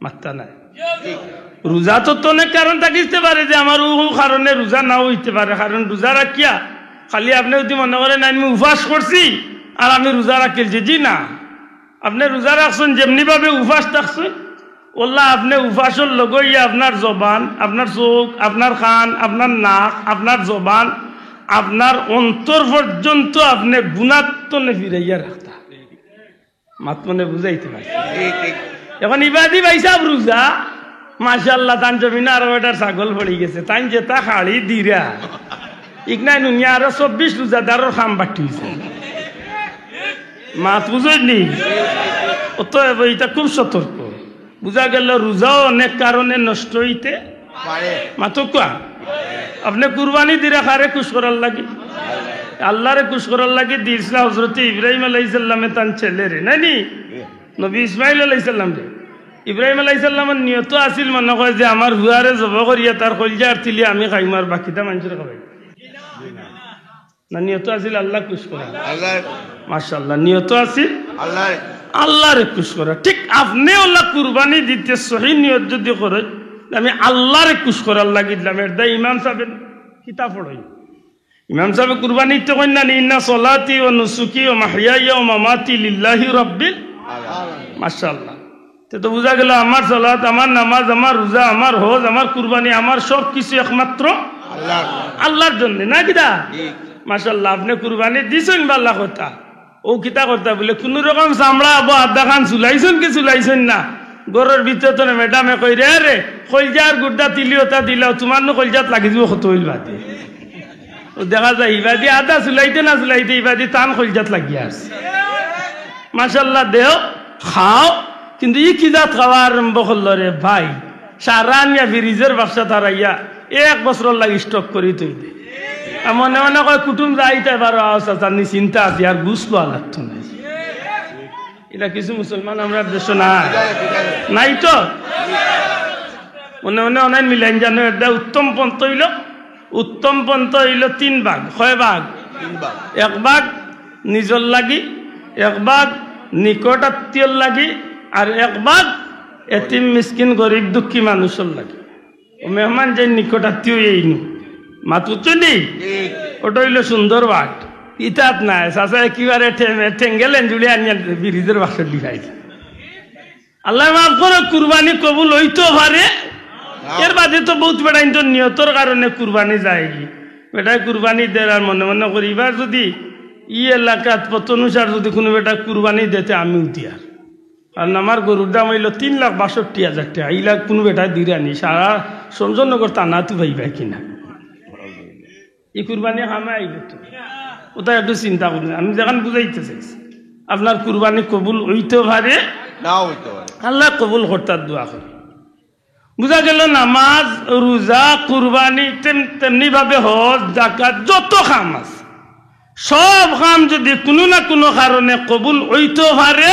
[SPEAKER 1] মাত্রা নাই রোজা তো অনেক কারণ থাকিতে পারে যে আমার ও কারণে রোজা নাও হইতে পারে কারণ রোজা রাখিয়া খালি আপনি যদি মনে করেন আমি উপবাস করছি আর আমি রোজা রাখিলছি জি না আপনি রোজা রাখছেন যেমনি ভাবে উপাস থাকছেন ওল্লাহ আপনি উপাসের লগইয়া আপনার জবান আপনার চোখ আপনার কান আপনার নাক আপনার জবান আপনার অন্তর পর্যন্ত আপনি গুণাত্মনে ফিরাইয়া রাখতা মাত্মনে বুঝাইতে পারি এখন ইবাদি ভাইসাব রোজা মাশাআল্লাহ তান জমিনে আরো একটা ছাগল পড়ে গেছে তাই যেটা খাড়ি দিরা ইকনাই নুনিয়া আরো 24 রোজাদারের খাম বাটি হয়েছে মাত বুঝলি অতএব এটা খুব সতর্ক বুঝা গেল রোজাও অনেক কারণে নষ্ট হইতে মাতকা আপনি কুরবানি দিরা খারে খুশ করার লাগে আল্লাহরে খুশ করার লাগে দিয়েছিল হযরত ইব্রাহিম আলাইহিস সালামে তার ছেলেরে নাইনি নবী ইসমাইল আলাইহিস সালাম রে ইব্রাহিম আলাইহিস সালামের নিয়ত আছিল মনে হয় যে আমার হুয়ারে জব করিয়া তার কলজা আর তিলি আমি খাইমার বাকিটা মানুষের খাওয়াই না নিয়ত আছিল আল্লাহ খুশ করা আল্লাহ মাশাআল্লাহ নিয়ত আছিল আল্লাহরে খুশ করা ঠিক আপনি আল্লাহ কুরবানি দিতে সহি নিয়ত যদি করে আমি আল্লাহরে খুশ করার লাগি দিলাম এটা ইমাম সাহেবের কিতাব পড়ই ইমাম সাহেব কুরবানি তো কইনা ইন্না সলাতি ওয়া নুসুকি ওয়া মাহইয়ায়া ওয়া মামাতি লিল্লাহি রাব্বিল আলামিন মাশাআল্লাহ তো বুঝা গেল আমার সালাত আমার নামাজ আমার রোজা আমার হজ আমার কুরবানি আমার সব কিছু একমাত্র আল্লাহর জন্য না কিটা মাশাআল্লাহ আপনি কুরবানি দিছেন বাল্লা কথা ও কিতা করতে বলে কোন রকম চামড়া আবো আধা খান চুলাইছেন কি চুলাইছেন না গরের ভিতরে তো ম্যাডামে কই রে কলজার গুড্ডা তিলিওটা দিলাও তোমার নো কলজাত লাগি যাব কত হইল বাদে ও দেখা যায় ইবাদি আধা চুলাইতে না চুলাইতে ইবাদি টান কলজাত লাগিয়া আছে মাশাআল্লাহ দেও খাও কিন্তু ই কি জাত খাওয়া আরম্ভ করল রে ভাই সারানিয়া ফ্রিজের ব্যবসা তারাইয়া 1 বছর লাগি স্টক করি তুই দে মনে মনে কয় কুটুম যাইতে পারো আচ্ছা চিন্তা আছে আর বুঝলো লাগতো না এটা কিছু মুসলমান আমরা দেশ নাই তো মনে মনে অনেক মিলাইন জানো এটা উত্তম পন্থ হইল 3 ভাগ কয় ভাগ 1 ভাগ নিজর লাগি 1 ভাগ নিকট আত্মীয়র লাগি আর 1 ভাগ এতিম মিসকিন গরিব দুঃখী মানুষের লাগি ও মেহমান যে নিকট আত্মীয় এই নু মাতুচনি ওটা হইল সুন্দর বাট ইতাত নাই চাচা একেবারে ঠেঙ্গেলেন জুড়ে আনিয়া ব্রিজের বাসর দিখাইছে আল্লাহ মাফ করো কুরবানি কবুল হইতো পারে এর বাদে তো বহুত বেটাইন তো নিয়তর কারণে কুরবানি যায় বেটায় কুরবানি দেয় আর মনে মনে করি এবার যদি ই এলাকাত পত অনুসার যদি কোনো বেটা কুরবানি দিতে আমি উঠিয়ার কারণ আমার গরুর দাম হইল 3,62,000 টাকা এই লাখ কোনো বেটা দিয়ে আনি সারা সঞ্জনগর টানা তু ভাই কিনা এই কুরবানি হামে আইল তো ওটা একটু চিন্তা করুন আমি যেখানে বুঝাইতে চাইছি আপনার কুরবানি কবুল হইতে পারে
[SPEAKER 2] নাও হইতে পারে
[SPEAKER 1] আল্লাহ কবুল করতার দোয়া করি বুঝা গেল নামাজ রোজা কুরবানি তেমনি ভাবে হজ যাকাত যত কাম আছে সব কাম যদি কোনো না কোনো কারণে কবুল হইতে পারে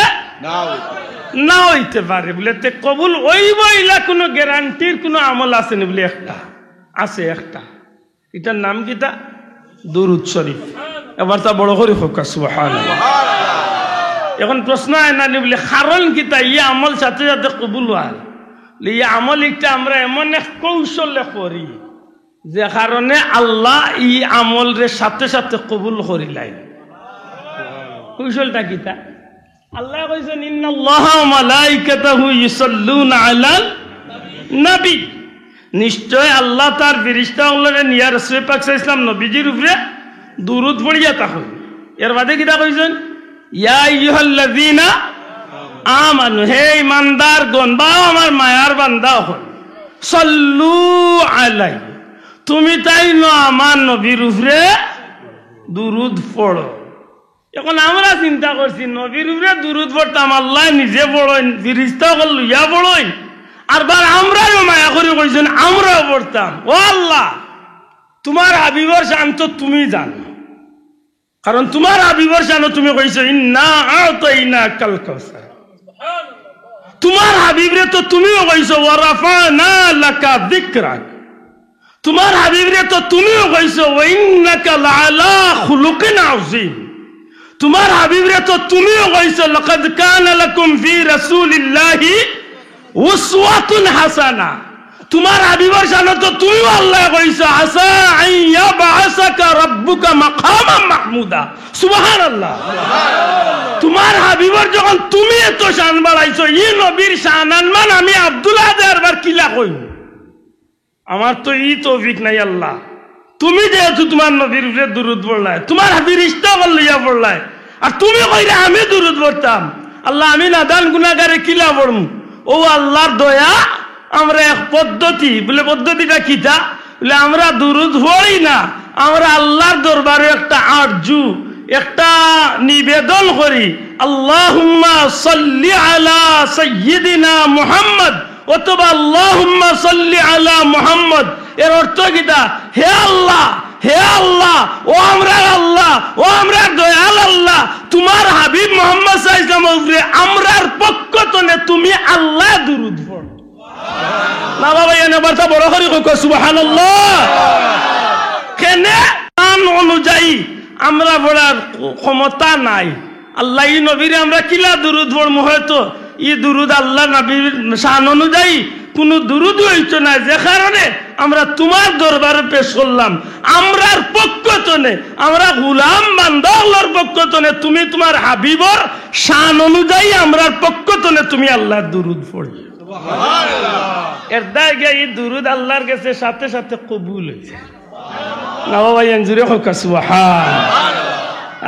[SPEAKER 1] না হইতে পারে বলে তে কবুল হইবইলা কোনো গ্যারান্টির কোনো আমল আছে না বলে একটা আছে একটা এটার নাম কিটা দুরূদ শরীফ এবার তা বড় করে হোক সুবহানাল্লাহ এখন প্রশ্ন হয় না বলে কারণ কিটা ই আমল সাথে সাথে কবুল হয় এই আমল একটা আমরা এমন এক কৌশলে করি যে কারণে আল্লাহ এই আমলের সাথে সাথে কবুল করিলাই কৌশলটা কিটা আল্লাহ কইছেন ইন্নাল্লাহা ওয়া মালাইকাতাহু ইউসাল্লুনা আলাল নবী নিশ্চয় আল্লাহ তার ফেরেশতা হলরে নিয়া রাসূল পাক সাল্লাল্লাহু আলাইহি ওয়াসাল্লাম নবীজির উপরে দুরূদ পড়িয়া তাহল এর বাদে কিটা কইছেন ইয়া আইয়ুহাল্লাযীনা আমানু হে ইমানদারগণ বা আমার মায়ার বান্দা হল সাল্লু আলাই তুমি তাই না আমার নবীর উপরে দুরূদ পড়ো এখন আমরা চিন্তা করছি নবীর উপরে দুরূদ পড়তাম আল্লাহ নিজে পড়েন ফেরেশতা হল লইয়া পড়েন আর বার আমরাও মায়া করে কইছেন আমরাও পড়তাম ও আল্লাহ তোমার হাবিবর শান তো তুমি জানো কারণ তোমার হাবিবর শান তুমি কইছো ইন্না আতাইনাকাল কাউসার তোমার হাবিবরে তো তুমিও কইছো ওয়া রাফানা লাকা যিকরাক তোমার হাবিবরে তো তুমিও কইছো ওয়া ইন্নাকা লাআলা খুলুকিন আযীম তোমার হাবিবরে তো তুমিও কইছো লাকাদ কানা লাকুম ফি রাসূলিল্লাহি উসওয়াতুন হাসানা তোমার হাবিবর শানে তো তুমিও আল্লাহ কইছো আসা আইয়া বাআসাকা রাব্বুকা মাকামান মাহমুদা সুবহানাল্লাহ তোমার হাবিবর যখন তুমি এত শান বাড়াইছো ই নবীর শানান মান আমি আব্দুল্লাহ দরবার কিলা কইব আমার তো ই তৌফিক নাই আল্লাহ তুমি যেহেতু তোমার নবীর উপরে দুরূদ পড়লাই তোমার ফেরেশতা বলিয়া পড়লাই আর তুমি কইরা আমি দুরূদ পড়তাম আল্লাহ আমি নাদান গুনাহগারে কিলা পড়মু ও আল্লাহর দয়া আমরা এক পদ্ধতি বলে পদ্ধতিটা কিটা বলে আমরা দুরূদ পড়ি না আমরা আল্লাহর দরবারে একটা আরজু একটা নিবেদন করি আল্লাহুম্মা সাল্লি আলা সাইয়্যিদিনা মুহাম্মদ অথবা আল্লাহুম্মা সাল্লি আলা মুহাম্মদ এর অর্থ কিটা হে আল্লাহ ও আমরা দয়াল আল্লাহ তোমার হাবিব মুহাম্মদ সাল্লাল্লাহু আলাইহি ওয়াসাল্লামের উপরে আমরার পক্ষ থেকে তুমি আল্লাহ দুরূদ পড়ো না বাবা এনে বার্তা বড় করে কই সুবহানাল্লাহ কেন আন অনুযায়ী আমরা পড়ার ক্ষমতা নাই আল্লাহ ই নবীরে আমরা কিলা দুরূদ পড়মু হয়তো ই দুরূদ আল্লাহ নবীর শান অনুযায়ী কোন দুরূদ হইতো না যে কারণে আমরা তোমার দরবারে পেশ করলাম আমরার পক্ষ থেকে আমরা গোলাম বান্দা আল্লাহর পক্ষ থেকে তুমি তোমার হাবিবর শান অনুযায়ী আমরার পক্ষ থেকে তুমি আল্লাহর দুরূদ পড়ি সুবহানাল্লাহ এর দাগে এই দুরূদ আল্লাহর কাছে সাথে সাথে কবুল হইছে না বাবা এনজুরে হোক সুবহানাল্লাহ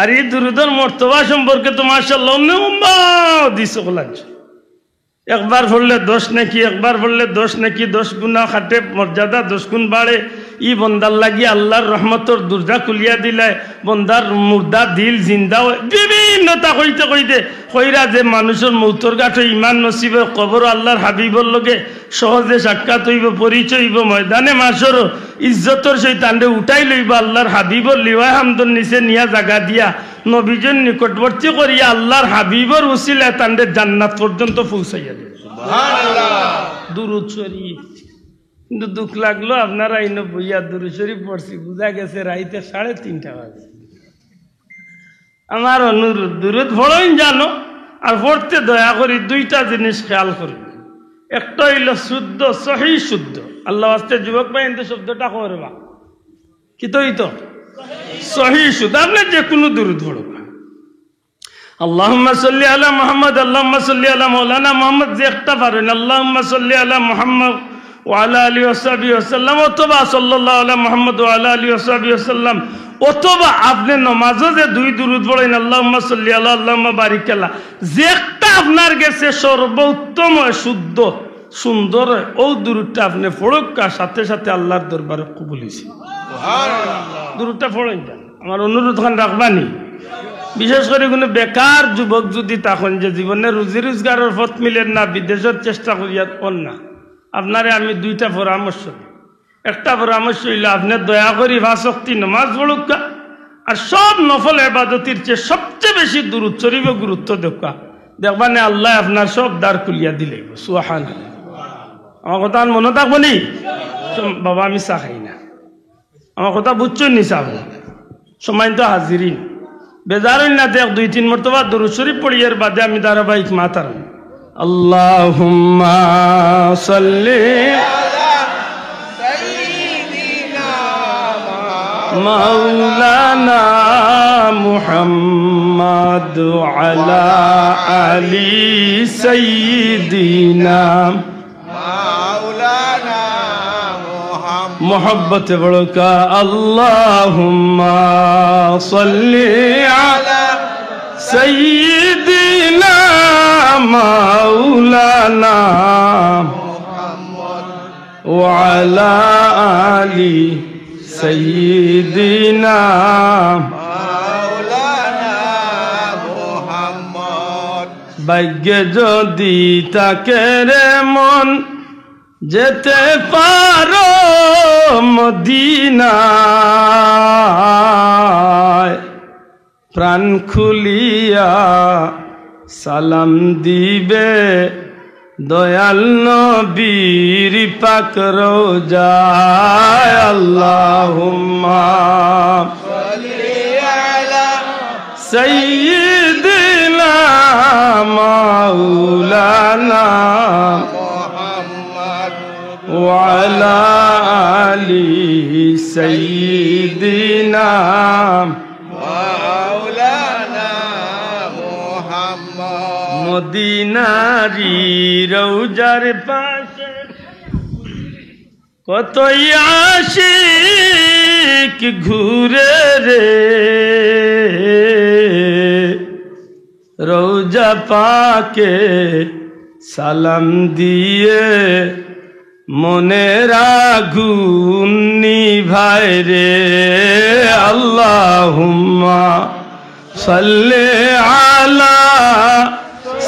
[SPEAKER 1] আর এই দুরূদের মর্তবা সম্পর্কে তো মাশাআল্লাহ উম্মাহ দিছো লাগছে একবার পড়লে 10 নাকি একবার পড়লে 10 নাকি 10 গুণা খাটে মর্যাদা 10 গুণ বাড়ে ই বন্দার লাগি আল্লাহর রহমতর দরজা খুলিয়া দিলায় বন্দার মুর্দা দিল জিন্দা বিভিন্নতা কইতে কইরা যে মানুষের মৌতর গাঠে ইমান নসিবে কবর আল্লাহর হাবিবর লগে সহজে সাক্ষাৎ হইব পরিচয় হইব ময়দানে মাসর ইজ্জতর শৈতানরে উঠাই লইব আল্লাহর হাবিবর লিওয়া হামদর নিচে নিয়া জায়গা দিয়া নবীজন নিকটবর্তী করিয়া আল্লাহর হাবিবর উসিলায় তান্ডে জান্নাত পর্যন্ত পৌঁছাইয়া দেবে সুবহানাল্লাহ দুরূদ শরীফ কিন্তু দুঃখ লাগলো আপনারা ইনো বইয়া দুরূদ শরীফ পড়ছি বুঝা গেছে রাইতে 3:30 বাজে আমার অনুরোধ দুরূদ পড়েন জানো আর পড়তে দয়া করি দুইটা জিনিস খেয়াল করি একটা হইল শুদ্ধ সহি শুদ্ধ আল্লাহ ওয়াস্তে যুবক ভাই ইনতে শব্দটা করবা কি তো হইতো সহি শুদ্ধ আপনি যে কোনো দুরূদ পড়ুন আল্লাহুম্মা সাল্লি আলা মুহাম্মদ আল্লাহুম্মা সাল্লি আলা মাওলানা মুহাম্মদ যে একটা পারেন আল্লাহুম্মা সাল্লি আলা মুহাম্মদ ওয়া আলা আলিহি ওয়া সাহবিহি ওয়াসাল্লাম অথবা সাল্লাল্লাহু আলা মুহাম্মদ ওয়া আলা আলিহি ওয়া সাহবিহি ওয়াসাল্লাম অথবা আপনি নামাজে যে দুই দুরূদ পড়েন আল্লাহুম্মা সাল্লি আলা আল্লাহুম্মা বারিক আলা যে একটা আপনার কাছে সর্বোত্তম শুদ্ধ সুন্দর ও দুরূদটা আপনি পড়ুকা সাথে সাথে আল্লাহর দরবারে কবুল হইছে সুবহানাল্লাহ দুরূদটা পড়েন আমার অনুরোধ খান রাখবানি বিশেষ করে কোনো বেকার যুবক যদি তখন যে জীবনে রুজি রোজগারের পথ মিলেন না বিদেশের চেষ্টা করিয়া কোন না আপনারে আমি দুইটা পরামর্শ দিই একটা পরামর্শ হইল আপনি দয়া করি 5 ওয়াক্ত নামাজ পড়ুকা আর সব নফল ইবাদতের চেয়ে সবচেয়ে বেশি দুরূদ শরীফে গুরুত্ব দেখা দেখবানে আল্লাহ আপনার সব দ্বার খুলিয়া দিলে সুবহানাল্লাহ আমার কথা মনে থাকবো নি বাবা আমি চা খাই না আমার কথা বুঝছেন নি চাব সম্মানিত হাজিরিন বেজার হইল না দেখ 2-3 মর্তবা দুরূদ শরীফ পড়িয়ার বাদে আমি ধারাবাহিক মাতার আল্লাহুম্মা সাল্লি আলা সাইয়্যিদিনা মাওলানা মুহাম্মদ আলা আলি সাইয়্যিদিনা মাওলানা मोहब्बत बड़का अल्लाहुम्मा सल्ली अला सय्यिदिना मौलाना व अला आली सय्यिदिना भाग्य যদি তাকে রে মন যেতে পারো মদিনায় প্রাণ খুলিয়া সালাম দিবে দয়াল নবীর পাক রোজায় আল্লাহুম্মা সাল্লি আলা সাইয়্যিদিনা মাওলানা মুহাম্মদ ওয়া আলা আলি সাইয়্যিদিনা মাওলানা মুহাম্মদ মদিনারি রওজার পাশে কতই আশিক ঘুরে রে রওজা পাকে সালাম দিয়ে মনের আগুন নিভায় রে আল্লাহুম্মা সাল্লি আলা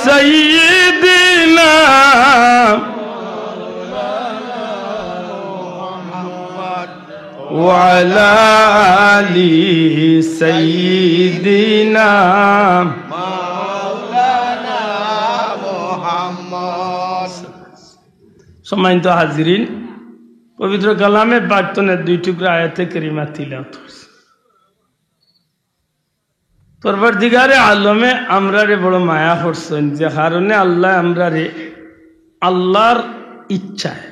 [SPEAKER 1] সাইয়্যিদিনা ওয়া আলা আলি সাইয়্যিদিনা মাওলানা মুহাম্মদ। সম্মানিত হাজিরিন, পবিত্র কালামে পাঠনের 2 টুকরা আয়াতে কারিমা তিলাওয়াত করছি। পরবর্তীকারে আলমে আমরারে বড় মায়া করছেন, যে কারণে আল্লাহ আমরারে আল্লাহর ইচ্ছায়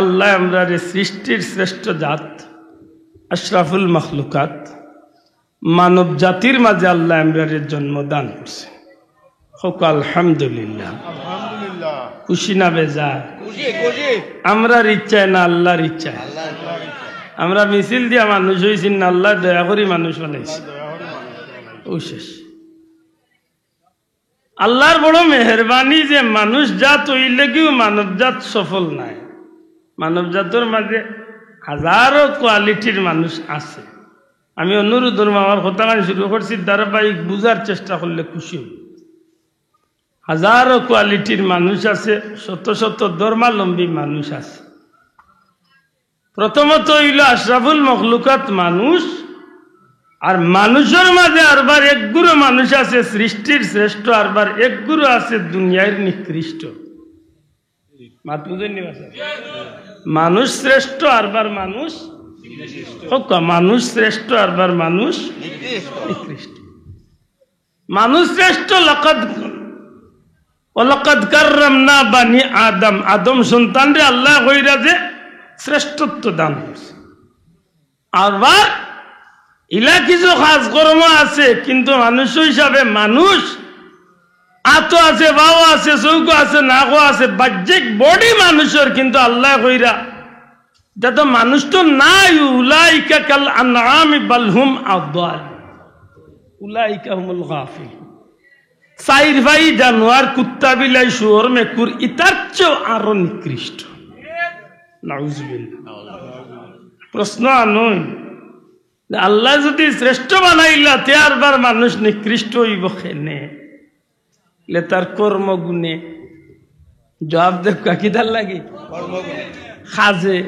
[SPEAKER 1] আল্লাহ আমরারে সৃষ্টির শ্রেষ্ঠ জাত আশরাফুল মখলুকাত মানব জাতির মাঝে আল্লাহ আমরারে জন্মদান করছে। হোক আলহামদুলিল্লাহ। খুশি না বেজার? আমরার ইচ্ছায় না আল্লাহর ইচ্ছায়? আমরা মিছিল দিয়া মানুষ হয়েছি না আল্লাহ দয়া করি মানুষ বানাইছি? ও শেষ। আল্লাহর বড় মেহরবানি যে মানুষ জাত হইলে কেউ মানব জাত সফল নাই। মানব জাতের মাঝে হাজারো কোয়ালিটির মানুষ আছে। আমি অনুরোধ আমার কথা শুরু করছি, ধারাবাহিক বুঝার চেষ্টা করলে খুশি হই। হাজারো কোয়ালিটির মানুষ আছে, শত শত ধর্মাবলম্বী মানুষ আছে। প্রথমত হইল আশরাফুল মখলুকাত মানুষ, আর মানুষের মাঝে আরবার এক গুরু মানুষ আছে সৃষ্টির শ্রেষ্ঠ, আরবার এক গুরু আছে দুনিয়ার নিকৃষ্ট। মাত বুঝেননি? মানুষ শ্রেষ্ঠ আরবার মানুষ মানুষ শ্রেষ্ঠ আরবার মানুষ নিকৃষ্ট। মানুষ শ্রেষ্ঠ লাকাদ কাররামনা বানি আদম, আদম সন্তানরে আল্লাহ কইরা যে শ্রেষ্ঠত্ব দান করছে। আরবার ইলা কিছু কাজ কর্ম আছে, কিন্তু মানুষ হিসাবে মানুষ আতো আছে, বাও আছে, চৌকো আছে, নাকো আছে, বাহ্যিক বডি মানুষের, কিন্তু আল্লাহ কইরা এটা তো মানুষ তো নাই। উলাইকা কাল আনআমি বাল হুম আদাল, উলাইকা হুমুল গাফিল। চাইর ভাই জানোয়ার, কুত্তা, বিলাই, শুয়োর, মেকুর ইতার চেয়েও আরো নিকৃষ্ট। নাউজুবিল্লাহ। প্রশ্ন আনই, আল্লাহ যদি শ্রেষ্ঠ বানাইলা তে আরবার মানুষ নিকৃষ্ট হইব কেনে? তার কর্মগুণে জবাব দেব কাকিদার লাগে খাজে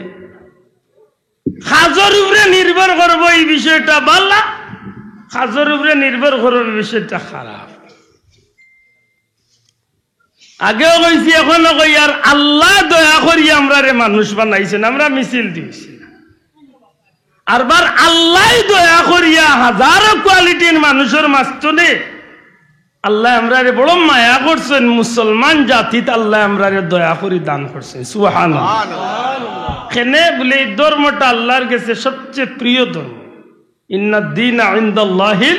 [SPEAKER 1] খাজর উপরে নির্ভর করবো, এই বিষয়টা ভালো। খাজর উপরে নির্ভর করবো, বিষয়টা খারাপ। আগেও কইছি, এখনো কই, আর আল্লাহ দয়া করি আমরা রে মানুষ বানাইছেন, আমরা মিছিল দিয়েছি। আরবার আল্লাহ দয়া করিয়া হাজারো কোয়ালিটির মানুষের মাঝখানে আল্লাহ আমরারে বড় মায়া করছেন। মুসলমান জাতিত আল্লাহ আমরারে দয়া করি দান করছেন। সুবহানাল্লাহ। কেনে বলে এই ধর্মটা আল্লাহর কাছে সবচেয়ে প্রিয় ধর্ম। ইন্নাদ দীনা ইনদাল্লাহিল,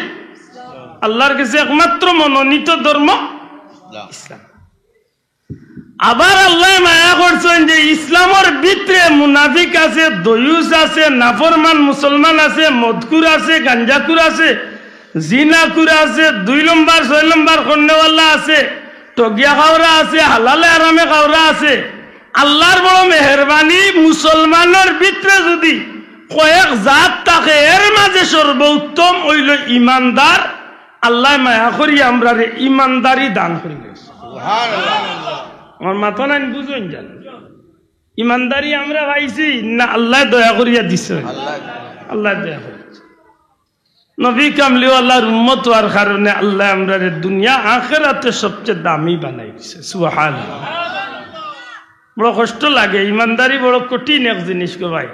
[SPEAKER 1] আল্লাহর কাছে একমাত্র মনোনীত ধর্ম ইসলাম। আবার আল্লাহ মায়া করছেন যে ইসলামের ভিতরে মুনাফিক আছে, দয়ুস আছে, নাফরমান মুসলমান আছে, মদকুর আছে, গাঞ্জাকুর আছে, জিনাকুর আছে, 2 নম্বর 6 নম্বর কন্যাওয়ালা আছে, টগিয়া খাওরা আছে, হালালে আরামে খাওরা আছে। আল্লাহর বড় মেহরবানি, মুসলমানের ভিতরে যদি কয়েক জাত থাকে এর মাঝে সর্বোত্তম হইল ইমানদার। আল্লাহ মায়া করি আমরা ইমানদারি দান করি। আমার মাথা নাই বুঝুন জান, ইমানদারি আমরা পাইছি না আল্লাহ দয়া করিয়া দিছে? আল্লাহ দয়া করেছে। নবী কামলিওয়ালার উম্মত হওয়ার কারণে আল্লাহ আমরা দুনিয়া আখিরাতে সবচেয়ে দামি বানাই দিছে। সুবহানাল্লাহ। বড় কষ্ট লাগে, ইমানদারি বড় কঠিন এক জিনিস গো ভাই।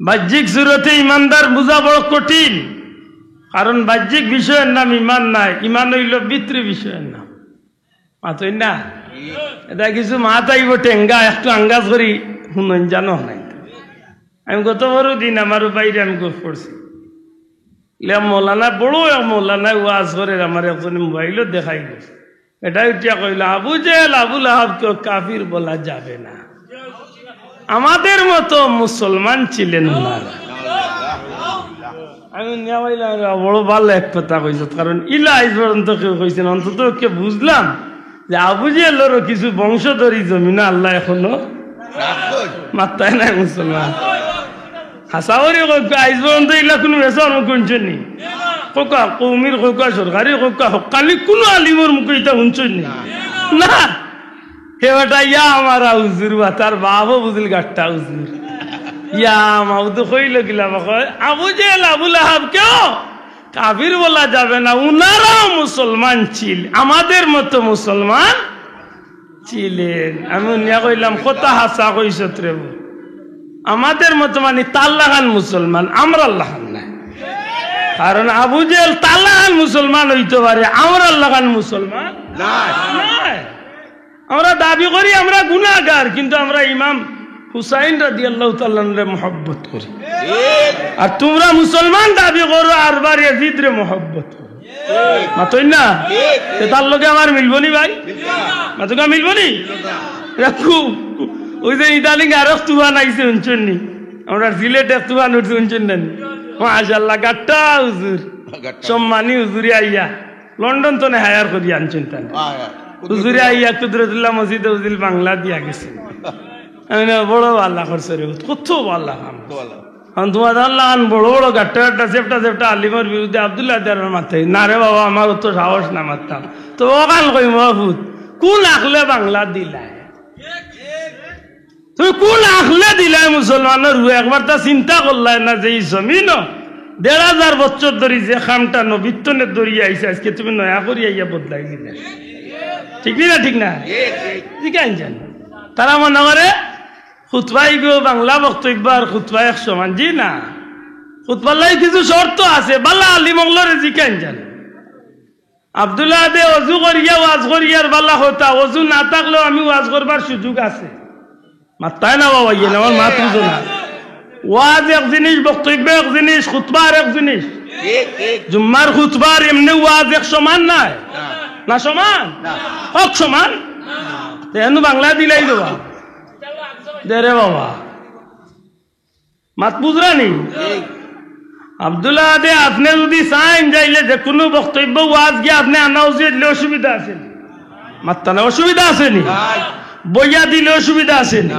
[SPEAKER 1] বাহ্যিক সুরতে ইমানদার বোঝা বড় কঠিন, কারণ বাহ্যিক বিষয়ের নাম ইমান নাই, ইমান হইল ভিতরি বিষয়ের নাম। মাতই না এটা কিছু মাত আইব টেঙ্গা একটু আঙ্গাজ করি শুনুন জানো নাই। আমি গত বড় দিন আমার বাইরে আমি গোফ করছি, মৌলানা বড় এক মৌলানা ওয়াজ করে আমার একজন মোবাইলও দেখাই গেছে। এটা উঠিয়া কইল আবু জেহেল আবুল আহাবকে কাফির বলা যাবে না, আমাদের মতো মুসলমান ছিলেন ওনারা। আমি বড় ভালো এক কথা কইস, কারণ ইলা আজ পর্যন্ত কেউ কইছেন, অন্তত কে বুঝলাম যে আবু জেহেলেরও কিছু বংশধরী জমিনা আল্লাহ এখনো মাত্রায় নাই মুসলমান। হাসাওয়ারি আজ পর্যন্ত ইলা কোনো বেসর মুখ শুনছেন নি? কোকা কৌমির কোকা সরকারি কোকা হকালি কোনো আলিমর মুখে এটা শুনছেন নি? না, হেটা ইয়া আমার হুজুর বা তার বাবও বুঝল গাঠটা হুজুর ইয়া মাউ তো কইল গিলাম আবু জেহেল আবুল আহাব কেউ কাফির বলা যাবে না, উনারাও মুসলমান ছিল, আমাদের মতো মুসলমান ছিলেন। আমি উনিয়া কইলাম কত হাসা কইস রে, আমাদের মতো মানে তাল্লাহান মুসলমান, আমরা আল্লাহান নাই। কারণ আবু জেহেল তাল্লাহান মুসলমান হইতে পারে, আমরা আল্লাহান মুসলমান নাই। আমরা দাবি করি আমরা গুনাহগার, কিন্তু আমরা ইমাম হুসাইন রাদিয়াল্লাহু তাআলা রে মহব্বত করি। আর তোমরা মুসলমান দাবি করো আরবার ইয়াজিদ রে মহব্বত করো। মাতই না তার লগে আমার মিলবনি ভাই? মাতকা মিলবনি? রাখু ওই যে ইদানিং আরো তুফান আইছে শুনছেন নি? আমরা সিলেটে তুফান উঠছে শুনছেন না? মাশাআল্লাহ গাট্টা হুজুর সম্মানী হুজুরি আইয়া লন্ডন তো হায়ার করি আনছেন তাই হুজুরি আইয়া কুদরতুল্লাহ মসজিদে হুজুর বাংলা দিয়া গেছে। বড় আল্লাহ করছে রে, কত আল্লাহ তোমার আল্লাহ বড় বড় গাট্টা গাট্টা চেপটা চেপটা আলিমের বিরুদ্ধে আব্দুল্লাহ দেওয়ার মাথায় না রে বাবা, আমার তো সাহস না মারতাম তো ও কান কই মহফুত কোন আখলে বাংলা দিলাই, তুমি কোন আখলে দিলাই মুসলমানের রু একবার তা চিন্তা করলাই না যে এই জমিন ১,৫০০ বছর ধরে যে খামটা নবীত্বনে দরিয়া আইসে আজকে তুমি নয়া করি আইয়া বদলাই দিলে, ঠিক না? ঠিক না? ঠিক আছে। তারা মনে করে খুতবাই গো বাংলা বক্তব্য আর খুতবা এক সমান, জি না, খুতবাল্লাই কিছু শর্ত আছে। বালা আলী মঙ্গলরে জিকান জান আব্দুল্লাহ দে অজু করিয়া ওয়াজ করিয়ার বালা হতা, অজু না থাকলেও আমি ওয়াজ করবার সুযোগ আছে। মাত্তায় না বাবা, ইয়ে আমার মাত বুঝো না। ওয়াজ এক জিনিস, বক্তব্য এক জিনিস, খুতবা আর এক জিনিস। জুম্মার খুতবার এমনি ওয়াজ এক সমান নাই না? সমান হক সমান তেন বাংলা দিলাই দেবা দে রে বাবা, মাত বুঝরানি? আব্দুল্লাহ দে আপনি যদি চাইন যাইলে যে কোনো বক্তব্য ওয়াজ গিয়ে আপনি আনা উচিত, অসুবিধা আছে নি? মাত্তা না অসুবিধা আছে নি? বইয়া দিলে অসুবিধা আছে নি?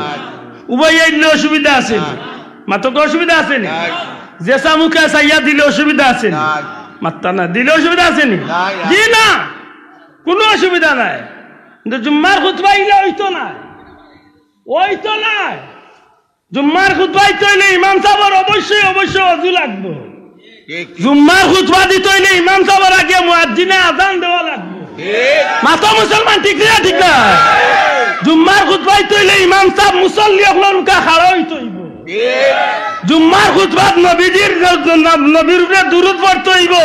[SPEAKER 1] উবাইয়া দিলে অসুবিধা আছে নি? মাতকে অসুবিধা আছে নি? জেসা মুখে চাইয়া দিলে অসুবিধা আছে নি? মাত্তা না দিলে অসুবিধা আছে নি? জি না, কোনো অসুবিধা নাই। কিন্তু জুম্মার খুতবা ইলে হইতো না, ওই তো নাই। জুম্মার খুতবাই তৈলে ইমাম সাহেবের অবশ্যই অবশ্যই অজু লাগবে। জুম্মার খুতবা দিতে হইলে ইমাম সাহেবের আগে মুয়াজ্জিনে আযান দেওয়া লাগবে। মাতা মুসলমান ঠিক না? ঠিক না? জুম্মার খুতবাই তৈলে ইমাম সাহেব মুসল্লি হলোর মুখে খাড়া হইতে হইব। জুম্মার খুতবাত নবীজির নবীর উপরে দুরূদ পড়তে হইব,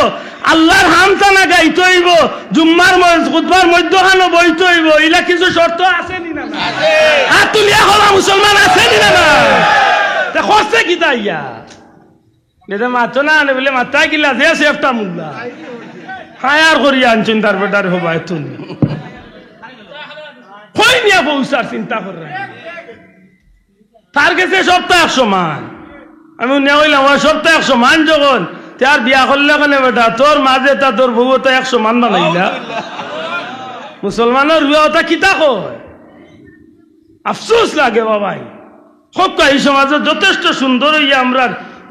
[SPEAKER 1] আল্লাহর হামসানা গাইতে হইব, জুম্মার খুতবার মধ্যখানে বইতে হইব। ইলা কিছু শর্ত আছে নি না? হাত তুলিয়া হলা মুসলমান আছে নি না? তা খরচে কি তাইয়া এটা মাতো না আনে বলে মাথা গিলা যে সেফটা মুগলা হায়ার করিয়া আনছেন তার বেটার হবাই তুমি কই নিয়ে পৌঁছার চিন্তা করে তার কাছে সপ্তাহ 100 মান আমি নেওয়া হইলাম সপ্তাহ 100 মান যখন তার বিয়া করলে কেনে বেটা তোর মাঝে তা তোর বউ তা 100 মান বানাইলা মুসলমানের বিয়াটা কিতা কয় আফসোস লাগে বাবাই হক এই সমাজে যথেষ্ট সুন্দর হইয়া আমরা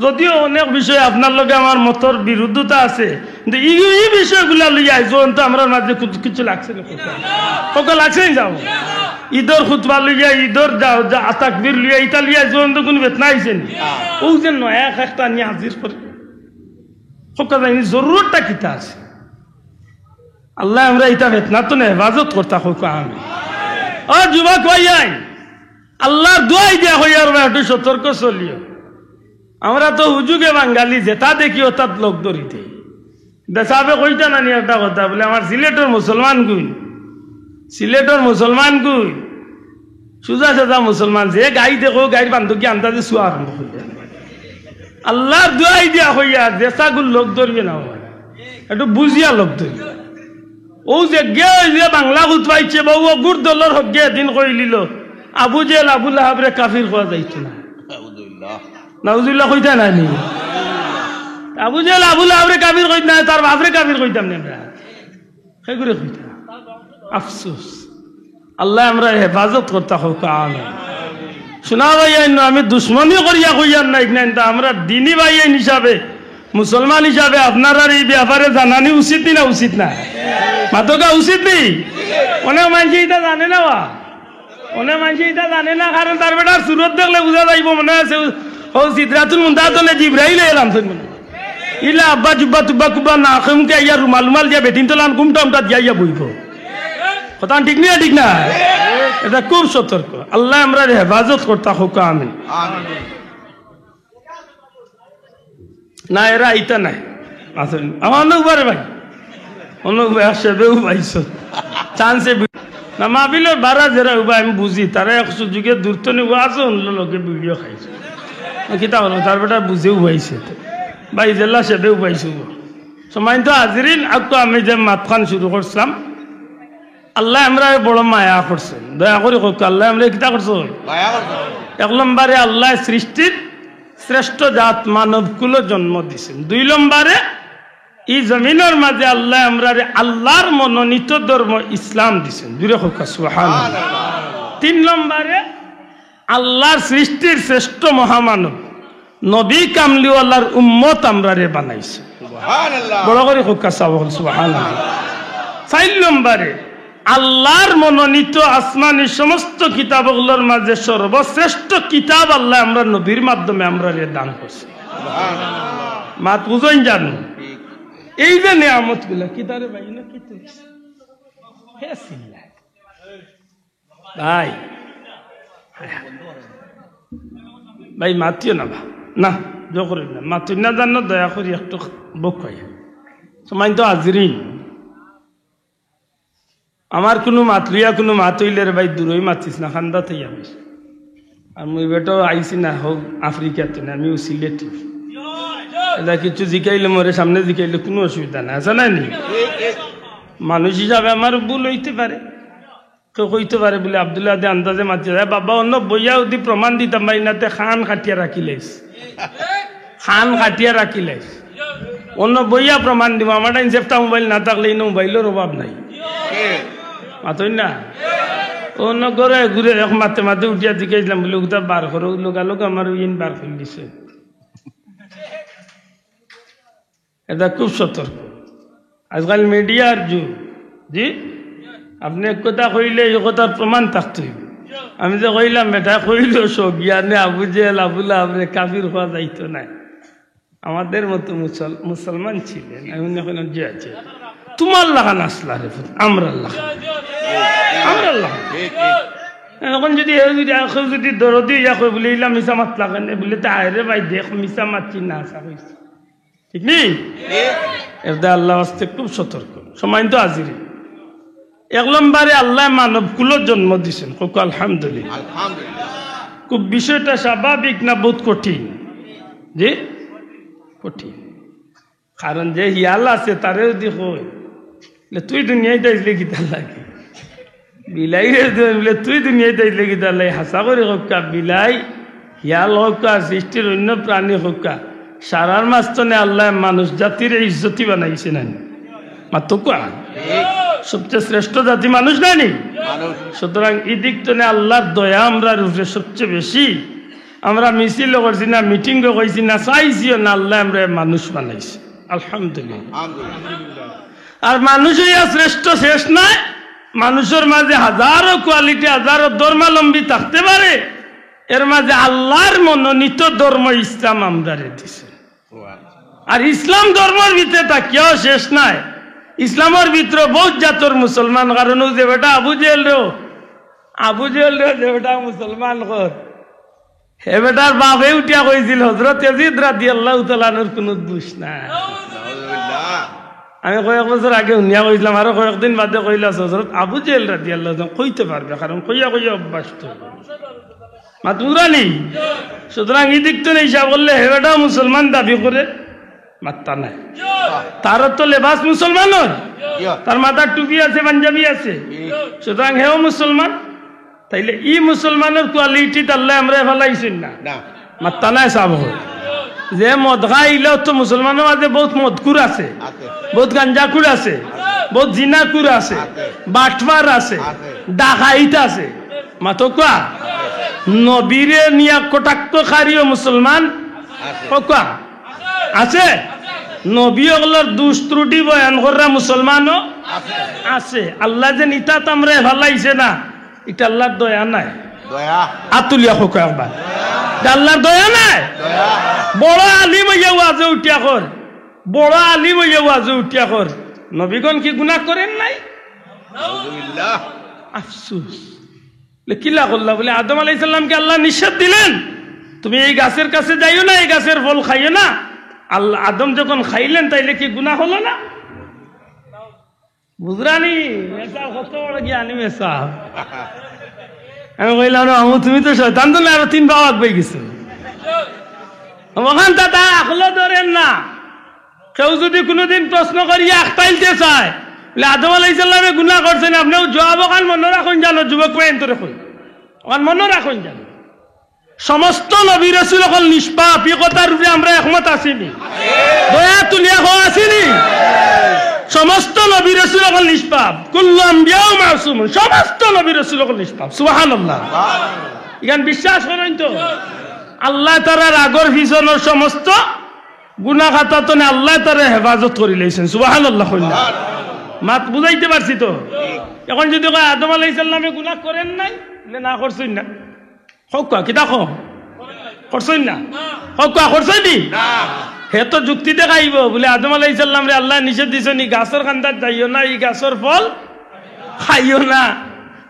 [SPEAKER 1] যদিও অনেক বিষয় আপনার লগে আমার মতর বিরুদ্ধতা আছে কিন্তু এই বিষয়গুলা লইয়া যখন তো আমরা মাঝে কিছু লাগছে না কোকা লাগছে যাও ঈদর খুতবা লইয়া ঈদর যাও যা তাকবীর লইয়া ইটা লইয়া যখন তো কোনো বেতনা আইছে নি ও যে নয় একটা নিয়ে হাজির করে কোকা জানি জরুরতটা কিতা আছে আল্লাহ আমরা ইটা বেতনা তো না হেফাজত করতা কোকা আমি ও যুবক ভাইয়াই আল্লাহর দোয়াই দিয়া হইয়ার একটু সতর্ক চলিও আমরা তো হুজুগে বাঙালি যেটা দেখিও তাত লোক ধরিতে বেসাবে কইতা নানি একটা কথা বলে আমার সিলেটের মুসলমান গুই সিলেটের মুসলমান গুই সুজা সাজা মুসলমান যে গাই দেখো গাইর বান্ধবী আন্দাজে শোয়া আরম্ভ করবে আল্লাহর দোয়াই দিয়া হইয়া যেসাগুল লোক ধরবে না একটু বুঝিয়া লোক ধরবে ও যে গে যে বাংলা উঠবাইছে বউ গুড় দলের হক গে দিন কই লিল আবু জেল আবুল হাবরে কাফির হওয়া যাইতো না নাউজুল্লাহ কইতা নানি আবু জেল আবুল হাবরে কাফির কইতা না তার বাপরে কাফির কইতাম না আমরা সেই করে কইতা আফসোস আল্লাহ আমরা হেফাজত করতে হোক আমিন শোনা ভাইয়াই আমি দুশ্মনী করিয়া কইয়ার নাই না আমরা দিনী ভাইয়াই হিসাবে মুসলমান হিসাবে আপনার এই ব্যাপারে জানানি উচিত না উচিত না মাতকা উচিত নেই অনেক মানুষ এটা জানে না অনেক মানুষ এটা জানে না কারণ তার বেটার সুরত দেখলে বুঝা যাইব মনে আছে ও সিদরাতুল মুনতাহাতে জিবরাইল এলাম ইলা আব্বা জুব্বা তুব্বা কুব্বা না খেমকে আইয়া রুমাল রুমাল দিয়া বেটিন তোলান কুমটা উমটা দিয়া বইব কথা ঠিক না ঠিক না এটা খুব সতর্ক আল্লাহ আমরা হেফাজত করতা হোক আমিন না এরা ইটা নাই আসেন আমার অনুবারে ভাই অনুবাই আসবেও পাইছ চান্সে না মাহফিলের বারা যারা উবা আমি বুঝি তারা এক সুযোগে দূরতনি আছে অন্য লোকে ভিডিও খাইছে কিতা হলো তার বেটা বুঝেও পাইছে ভাই জেলা সেবেও পাইছো সময় তো হাজিরিন আর তো আমি যে মাতখান শুরু করছিলাম আল্লাহ আমরা বড় মায়া করছেন দয়া করে হোক আল্লাহ আমরা কিতা করছো এক নম্বরে আল্লাহ সৃষ্টির শ্রেষ্ঠ জাত মানবকুলো জন্ম দিছেন 2 নম্বরে এই জমিনের মাঝে আল্লাহ আমরা আল্লাহর মনোনীত ধর্ম ইসলাম দিছেন জুড়ে হোক সুবহানাল্লাহ 3 নম্বরে আল্লাহর সৃষ্টির শ্রেষ্ঠ মহামানব নবী কামলিওয়ালার উম্মত আমরা বানাইছে সুবহানাল্লাহ বড় করে হোক সুবহানাল্লাহ 4 নম্বরে আল্লাহর মনোনীত আসমানি সমস্ত কিতাবগুলোর মাঝে সর্বশ্রেষ্ঠ কিতাব আল্লাহ আমরা নবীর মাধ্যমে আমরা দান করছি মাত বুঝেন জানো এই যে নিয়ামত গুলা কি তারে ভাই না কি ভাই ভাই মাতিও না না জো করেন না মাতি না জানো দয়া করি একটু বক সময় তো হাজিরিন আমার কোনো মাত লইয়া কোনো মাত হইলে রে ভাই দূরই মাতিস না খান্দা থেকে আমিস আর মুই বেটো আইসি না হোক আফ্রিকাতে না আমিও সিলেটি এটা কিছু জিকাইলে মোরে সামনে জিকাইলে কোনো অসুবিধা নাই আছে না নি মানুষ হিসাবে আমার ভুল হইতে পারে কেউ কইতে পারে বলে আব্দুল্লাহ দে আন্দাজে মাতি যায় বাবা অন্য বইয়া যদি প্রমাণ দিতাম ভাই নাতে খান খাটিয়া রাখিলাইস খান খাটিয়া রাখিলাইস অন্য বইয়া প্রমাণ দিব আমার ইনসেপ্টা মোবাইল না থাকলে এই মোবাইলের অভাব নাই মাতই না অন্য ঘরে ঘুরে এক মাতে মাতে উঠিয়া জিকাইছিলাম বলে ওটা বার করো লোক আমার ইন বার করে দিছে এটা খুব সতর্ক আজকাল মিডিয়ার যুগ জি আপনি এক কথা কইলে এই কথার প্রমাণ থাকতে হইবে আমি যে কইলাম বেটা কইল সব জ্ঞানে আবু জেল আবুল্লাহ আপনি কাফির হওয়া যাইতো না আমাদের মতো মুসলমান ছিলেন আমি কইলাম যে আছে তোমার লাগান আসলা রে আমরা এখন যদি যদি দরদি ইয়া কই বলে ইলা মিশা মাত লাগান বলে তা আরে ভাই দেখ মিশা মাতছি না আসা কইছে ঠিক নেই এটা আল্লাহ আস্তে খুব সতর্ক সময় তো হাজির 1 নম্বরে আল্লাহ মানব কুলোর জন্ম দিয়েছেন আলহামদুলিল্লাহ খুব বিষয়টা স্বাভাবিক না বহুত কঠিন যে কঠিন কারণ যে হিয়াল আছে তারেও দেখো তুই দুনিয়ায় যাইলে কি তার লাগে বিলাই রে বলে তুই দুনিয়ায় তাইলে কি তাহলে হাসা করে হক্কা বিলাই হিয়াল হক্কা সৃষ্টির অন্য প্রাণী হক্কা সারার মাস্তনে আল্লাহ মানুষ জাতির ইজ্জতি বানাইছে না মাত্র কোয়া সবচেয়ে শ্রেষ্ঠ জাতি মানুষ নানি সুতরাং এই দিক তো আল্লাহর দয়া আমরা রূপে সবচেয়ে বেশি আমরা মিছিল করছি না মিটিং কইছি না চাইছিও না আল্লাহ আমরা মানুষ বানাইছি আলহামদুলিল্লাহ আর মানুষ হইয়া শ্রেষ্ঠ শেষ নাই মানুষের মাঝে হাজারো কোয়ালিটি হাজারো ধর্মাবলম্বী থাকতে পারে এর মাঝে আল্লাহর মনোনীত ধর্ম ইসলাম আমরা দিছে আর ইসলাম ধর্মের ভিতরে তাকিয়াও শেষ নাই ইসলামের ভিতরে বহুত জাতর মুসলমান কারণ যে বেটা আবু জেল রে যে বেটা মুসলমান কর হে বেটার বাপে উঠিয়া কইছিল হযরত ইয়াজিদ রাদিয়াল্লাহু তাআলা আনহুর কোনো দোষ নাই আমি কয়েক বছর আগে শুনিয়া কইছিলাম আরো কয়েকদিন বাদে কইলা হযরত আবু জেল রাদিয়াল্লাহু তাআলা কইতে পারবে কারণ কইয়া অভ্যাস তো মাতুরানি সুতরাং এই দিক তো হিসাব করলে হে বেটা মুসলমান দাবি করে মাত্তা নাই তার তো লেবাস মুসলমানের তার মাথার টুপি আছে পাঞ্জাবি আছে সুতরাং হেও মুসলমান তাইলে ই মুসলমানের কোয়ালিটি আল্লাহ আমরা ফেলাইছেন না মাত্তা নাই সাব যে মদ খাইলেও তো মুসলমানের মাঝে বহুত মদকুর আছে বহুত গাঞ্জাকুর আছে বহুত জিনাকুর আছে বাটমার আছে ডাকাইত আছে মাতো কোয়া নবীরে নিয়া কটাক্ষকারীও মুসলমান কোয়া আছে নবী ওগুলোর দুষ ত্রুটি বয়ান করা মুসলমানও আছে আল্লাহ যে নিতা তামরে ভালাইছে না এটা আল্লাহর দয়া নাই আতুলিয়া হোক একবার আল্লাহর দয়া নাই বড় আলিম হইয়া ওয়াজে উঠিয়া কর বড় আলিম হইয়া ওয়াজে উঠিয়া কর নবীগণ কি গুনাহ করেন নাই আফসোস কিলা করলা বলে আদম আলাইহিস সালামকে আল্লাহ নিষেধ দিলেন তুমি এই গাছের কাছে যাইও না এই গাছের ফল খাইও না আল্লাহ আদম যখন খাইলেন তাইলে কি গুনাহ হলো না বুঝরানি মেসা কত বড় জ্ঞানী মেসা আমি কইলাম তুমি তো শয়তান তো না আরো 3 বাবাক বই গেছো ওখান তা আখলো ধরেন না কেউ যদি কোনোদিন প্রশ্ন করিয়া আখতাইলতে চায় বলে আদম আলাইহিস সালামে গুনাহ করছেন আপনিও জবাব ওখান মনে রাখুন জানো যুবক পয়েন্ট রাখুন ওখান মনে রাখুন জানো সমস্ত নবী রাসূল সকল নিষ্পাপ এই কথার উপরে আমরা একমত আছিনি দয়া তুলিয়া হওয়া আসিনি সমস্ত নবী রাসূল সকল নিষ্পাপ কুল্লু আম্বিয়াউ মাসুমুন সমস্ত নবী রাসূল সকল নিষ্পাপ সুবহানাল্লাহ ইখান বিশ্বাস করেন তো আল্লাহ তাআলার আগর পিছনের সমস্ত গুনাহ খাতা তো আল্লাহ তাআলা হেফাজত করে লইছেন সুবহানাল্লাহ মাত বুঝাইতে পারছি তো এখন যদি কয় আদম আলাইহিস সালামে গুনাহ করেন নাই বলে না করছেন না হকা কি দেখো করছেন না হকা করছেন না হে তো যুক্তি দেখাইব বলে আদম আলাইহিস সালাম রে আল্লাহ নিষেধ দিছেন এই গাছের কান্দার যাইও না এই গাছের ফল খাইও না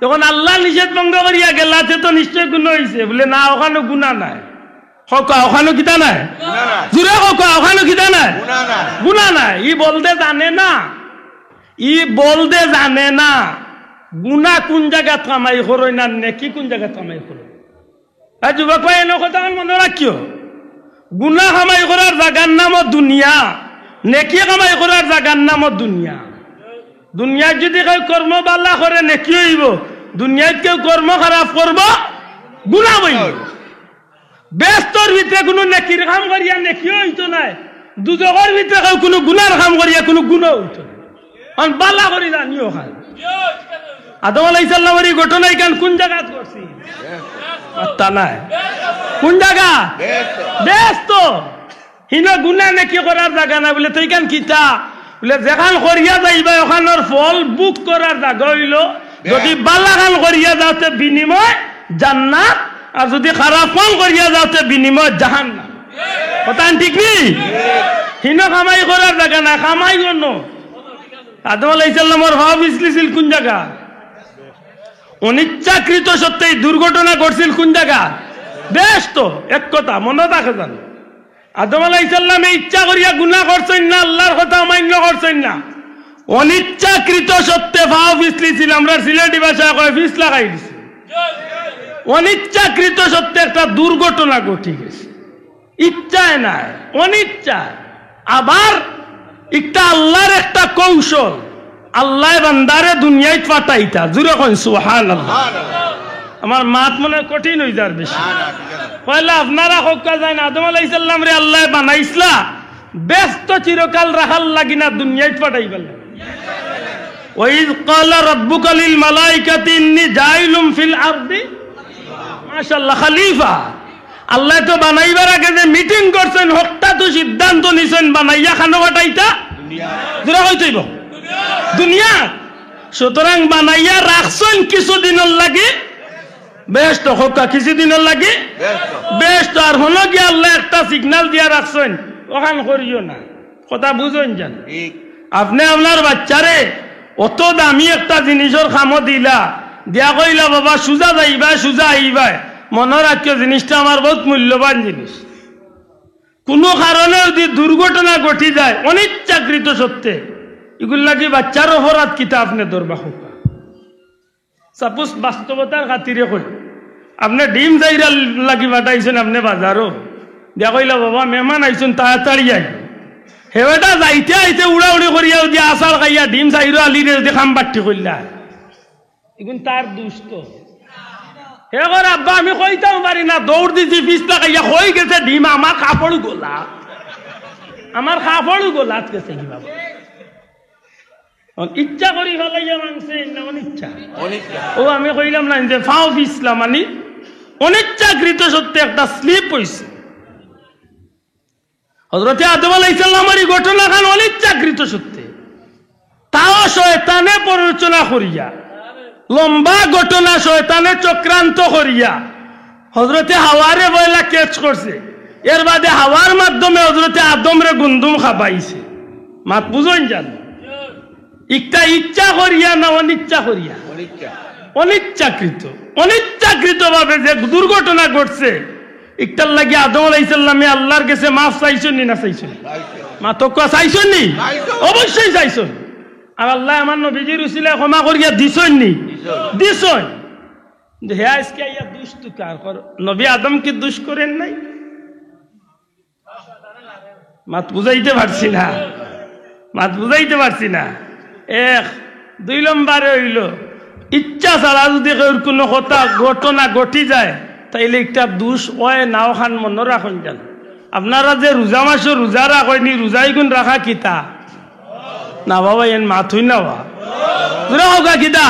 [SPEAKER 1] তখন আল্লাহ নিষেধ ভঙ্গ করিয়া গেলাতে তো নিশ্চয় গুনাহ হইছে বলে না ওখানে গুনাহ নাই হকা ওখানে কিতা নাই জুরে হকা ওখানে কিতা নাই গুনাহ নাই ই বলতে জানে না ই বলতে জানে না গুনাহ কোন জায়গা কামাই করই না নেকি কোন জায়গা কামাই করই যুবক ভাই এনে কথা মনে রাখিও গুনাহ কামাই করার জায়গার নাম দুনিয়া নেকি কামাই করার জায়গার নাম দুনিয়া দুনিয়ায় যদি কেউ কর্ম বালা করে নেকি হইব দুনিয়ায় কেউ কর্ম খারাপ করব গুনাহ হইব ব্যস্তর ভিতরে কোনো নেকির কাম করিয়া নেকি হইতো নাই দুজকের ভিতরে কেউ কোনো গুনার কাম করিয়া কোনো গুনাহ হইতো না কারণ বালা করি জানিও খান আদম আলাইহিস সালামের ঘটনা এখান কোন জায়গাত করছি আত্তা নাই কোন জায়গা ব্যস্ত হিনো গুনাহ নেকি করার জায়গা না বলে তুই কেন কিতা বলে যেখান করিয়া যাইবা ওখানের ফল বুক করার জায়গা হইল যদি বালা কাম করিয়া যাওতে বিনিময় জান্নাত আর যদি খারাপ কাম করিয়া যাওতে বিনিময় জাহান্নাম কথা ঠিক নেই হিনো কামাই করার জায়গা না কামাই কোন আদম আলাইহিস সালামের ভাব ইসলিছিল কোন জায়গা অনিচ্ছাকৃত সত্যি দুর্ঘটনা ঘটছিল কোন জায়গা ব্যস্ত এক কথা মনে রাখে জান আদম আলাইহিস সালামে ইচ্ছা করিয়া গুনাহ করছেন না আল্লাহর কথা অমান্য করছেন না অনিচ্ছাকৃত সত্যে ভাব পিছলিছিল আমরা সিলেটি ভাষায় কয় পিছ লাগাই দিছি অনিচ্ছাকৃত সত্যে একটা দুর্ঘটনা ঘটে গেছে ইচ্ছায় নাই অনিচ্ছা আবার একটা আল্লাহর একটা কৌশল আল্লাহ বান্দারে দুনিয়ায় পাঠাইতা জুরে কন সুবহানাল্লাহ। আমার মাত মনে কঠিন হয়ে যার বেশি পয়লা আপনারা হক্কা যায় না আদম আলাইহিস সালাম রে আল্লাহ বানাইছলা ব্যস্ত চিরকাল রাখাল লাগি না দুনিয়ায় পাঠাই গেল। ওয়াইজ ক্বালা রাব্বুকা লিল মালাইকাতি ইন্নী জাইলুম ফিল আরদি মাশাআল্লাহ খলিফা। আল্লাহ তো বানাইবার আগে যে মিটিং করছেন হত্যা তো সিদ্ধান্ত নিছেন বানাইয়া খানো পাঠাইতা দুরা হইতইব দুনিয়া। সুতরাং বানাইয়া রাখছেন কিছুদিনের লাগে বেস্ট হকা কিছুদিনের লাগে বেস্ট। আর হলো কি আল্লাহ একটা সিগন্যাল দিয়া রাখছেন ওখান করিও না কথা বুঝেন জান। আপনি আপনার বাচ্চারে অত দামি একটা জিনিসের খামো দিলা দিয়া কইলা বাবা সুজা যাইবা সুজা আইবা মনে রাখিও জিনিসটা আমার বহুত মূল্যবান জিনিস। কোনো কারণে যদি দুর্ঘটনা ঘটি যায় অনিচ্ছাকৃত সত্ত্বে এগুলো লাগে বাচ্চার অপরাধ কিতা আপনি দরবা হোকা। সাপোজ বাস্তবতার খাতিরে কই আপনি ডিম যাইরা লাগি পাঠাইছেন আপনি বাজারও দিয়া কইলা বাবা মেহমান আইছেন তাড়াতাড়ি আই হেবেটা যাইতে আইতে উড়াউড়ি করিয়া যদি আচার খাইয়া ডিম চাইরো আলিরে যদি খাম বাট্টি করলা এগুন তার দুষ্ট হে করে আব্বা আমি কইতাম পারি না দৌড় দিছি পিছলা খাইয়া কই গেছে ডিম আমার কাপড় গোলা আমার কাপড় গোলাত গেছে কি বাবা ইচ্ছা করি ফেলাইয়া মাংসে না অনিচ্ছা ও আমি কইলাম না যে ফাও পিছলা মানে অনিচ্ছাকৃত সত্যি একটা স্লিপ হয়েছে। হযরত আদম আলাইহিস সালামের এই ঘটনাখান অনিচ্ছাকৃত সত্যি তাও শয়তানে প্ররোচনা করিয়া লম্বা ঘটনা শয়তানে চক্রান্ত করিয়া হযরতে হাওয়ারে বইলা ক্যাচ করছে। এর বাদে হাওয়ার মাধ্যমে হযরতে আদমরে গুন্দুম খাবাইছে। মাত বুঝুন জান একটা ইচ্ছা করিয়া না অনিচ্ছা করিয়া অনিচ্ছাকৃত অনিচ্ছাকৃত ভাবে যে দুর্ঘটনা ঘটছে একটার লাগে আদম আলাইহিস সালামে আল্লাহর কাছে মাফ চাইছেন না চাইছেন মা তো চাইছেন নি অবশ্যই চাইছেন। আর আল্লাহ আমার নবীজির উসিলায় ক্ষমা করিয়া দিছেন নি দিছেন। হে আজকে ইয়া দুষ্ট কার কর নবী আদম কি দুষ করেন নাই? মাত বুঝাইতে পারছি না মাত বুঝাইতে পারছি না। এক দুই নম্বরে হইল ইচ্ছা ছাড়া যদি কোনো কথা ঘটনা ঘটি যায় তাইলে একটা দোষ হয় নাও খান মনে রাখুন যান। আপনারা যে রোজা মাসে রোজা রাখেনি রোজাই গুণ রাখা কিতা না বাবা এন মাথুই না হোকা কিতা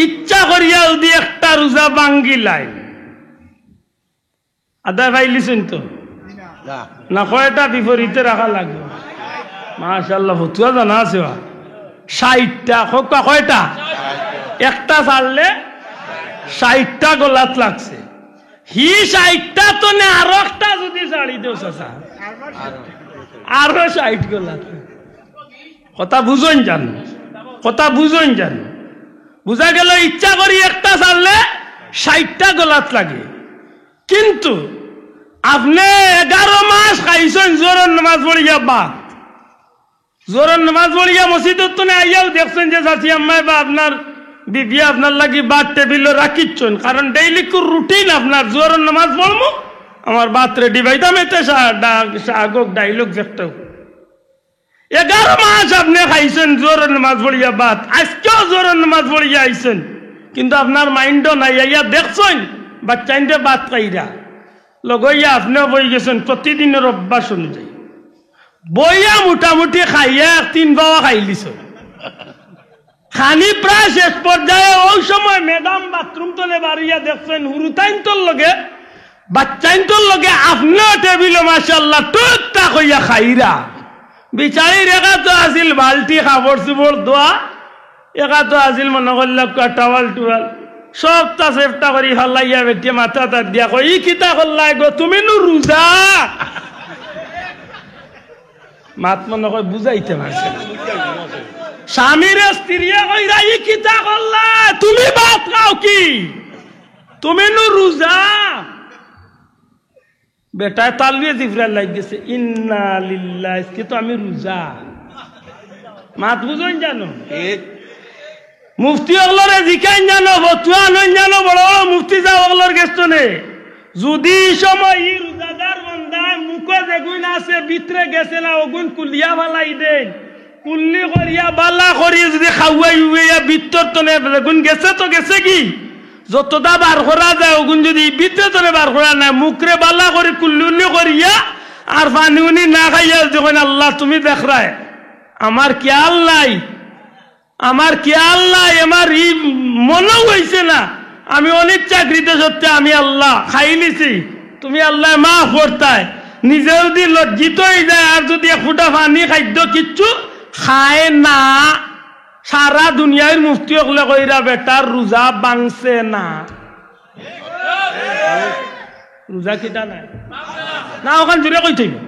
[SPEAKER 1] ইচ্ছা করিয়া যদি একটা রোজা ভাঙ্গি লাই আদা পাইলিছেন তো না কয়টা বিপরীতে রাখা লাগবে মাশাআল্লাহ ফতুয়া জানা আছে 60টা হোকা কয়টা একটা ছাড়লে 60টা গোলাত লাগছে হি 60টা তো না আরো একটা যদি ছাড়ি দেও চাচা আরো 60 গোলাত কথা বুঝুন জানো কথা বুঝুন জানো বুঝা গেল ইচ্ছা করি একটা ছাড়লে 60টা গোলাত লাগে। কিন্তু আপনি 11 মাস খাইছেন জোরের নামাজ পড়িয়া বাদ জোরের নামাজ পড়িয়া মসজিদত তো আইয়াও দেখছেন যে চাচি আম্মাই বা আপনার বিবি আপনার লাগি বাদ টেবিল রাখিচ্ছেন কারণ ডেইলি রুটিন আপনার জোরের নামাজ পড়বো আমার বাত রেডি পাইতাম এতে শাগক ডাইলগ দেখতেও 11 মাস আপনি খাইছেন জোরের নামাজ পড়িয়া বাদ আজকেও জোরের নামাজ পড়িয়া আইছেন কিন্তু আপনার মাইন্ডও নাই ইয়া দেখছেন বাচ্চাইনতে বাদ খাইরা লগইয়া আপনিও বই গেছেন প্রতিদিনের অভ্যাস অনুযায়ী বইয়া মোটামুটি খাইয়া 3 বাবা খাইলিছ খানি প্রায় শেষ পর্যায়ে ওই সময় ম্যাডাম বাথরুম তলে বাড়িয়া দেখছেন হুরুতাইন তোর লগে বাচ্চাইন তোর লগে আপনিও টেবিল মাশাআল্লাহ টুকটাক হইয়া খাইরা বিচারি রেখা তো আসিল বালতি খাবার চুবর দোয়া একা তো আসিল মনে করল টাওয়াল টুয়াল সবটা চেষ্টা করি হল্লাইয়া বেটি মাথা তার দিয়া কই ই কিতা করলাই গো তুমি নু রোজা মাত মনে কয় বুঝাইতে পারছে স্বামীর স্ত্রীয়ে কইরা ই কিতা করলা তুমি ভাত খাও কি তুমি নু রোজা বেটা তালুয়ে জিফরা লাগ গেছে ইন্না লিল্লাহ আজকে তো আমি রোজা মাত বুঝুন জানো মুফতি ওগুলোরে জিকাইন জানো ফতুয়া নন জানো বড় মুফতি যা ওগুলোর গেছনে যদি সময় ই রোজাদার বান্দায় মুখ যেগুন আছে ভিতরে গেছে না ওগুন কুলিয়া ফালাই দেন কুল্লি করিয়া বালা করিয়া যদি খাওয়াই উইয়া বিত্তর তনে বেগুন গেছে তো গেছে কি যতটা বার করা যায় ওগুন যদি বিত্তর তনে বার করা না মুখরে বালা করে কুল্লি করিয়া আর পানি উনি না খাইয়া যখন আল্লাহ তুমি দেখ রায় আমার খেয়াল নাই আমার খেয়াল নাই আমার ই মনে হয়েছে না আমি অনেক চাকরিতে সত্যি আমি আল্লাহ খাই নিছি তুমি আল্লাহ মাফ করতায় নিজে যদি লজ্জিত হয়ে যায় আর যদি ফুটা পানি খাদ্য কিচ্ছু খায় না সারা দুনিয়ার মুফতি হলে কইরা বেটার রোজা বাংছে না রোজা কিটা নাই না ওখান জুড়ে কই থাকবে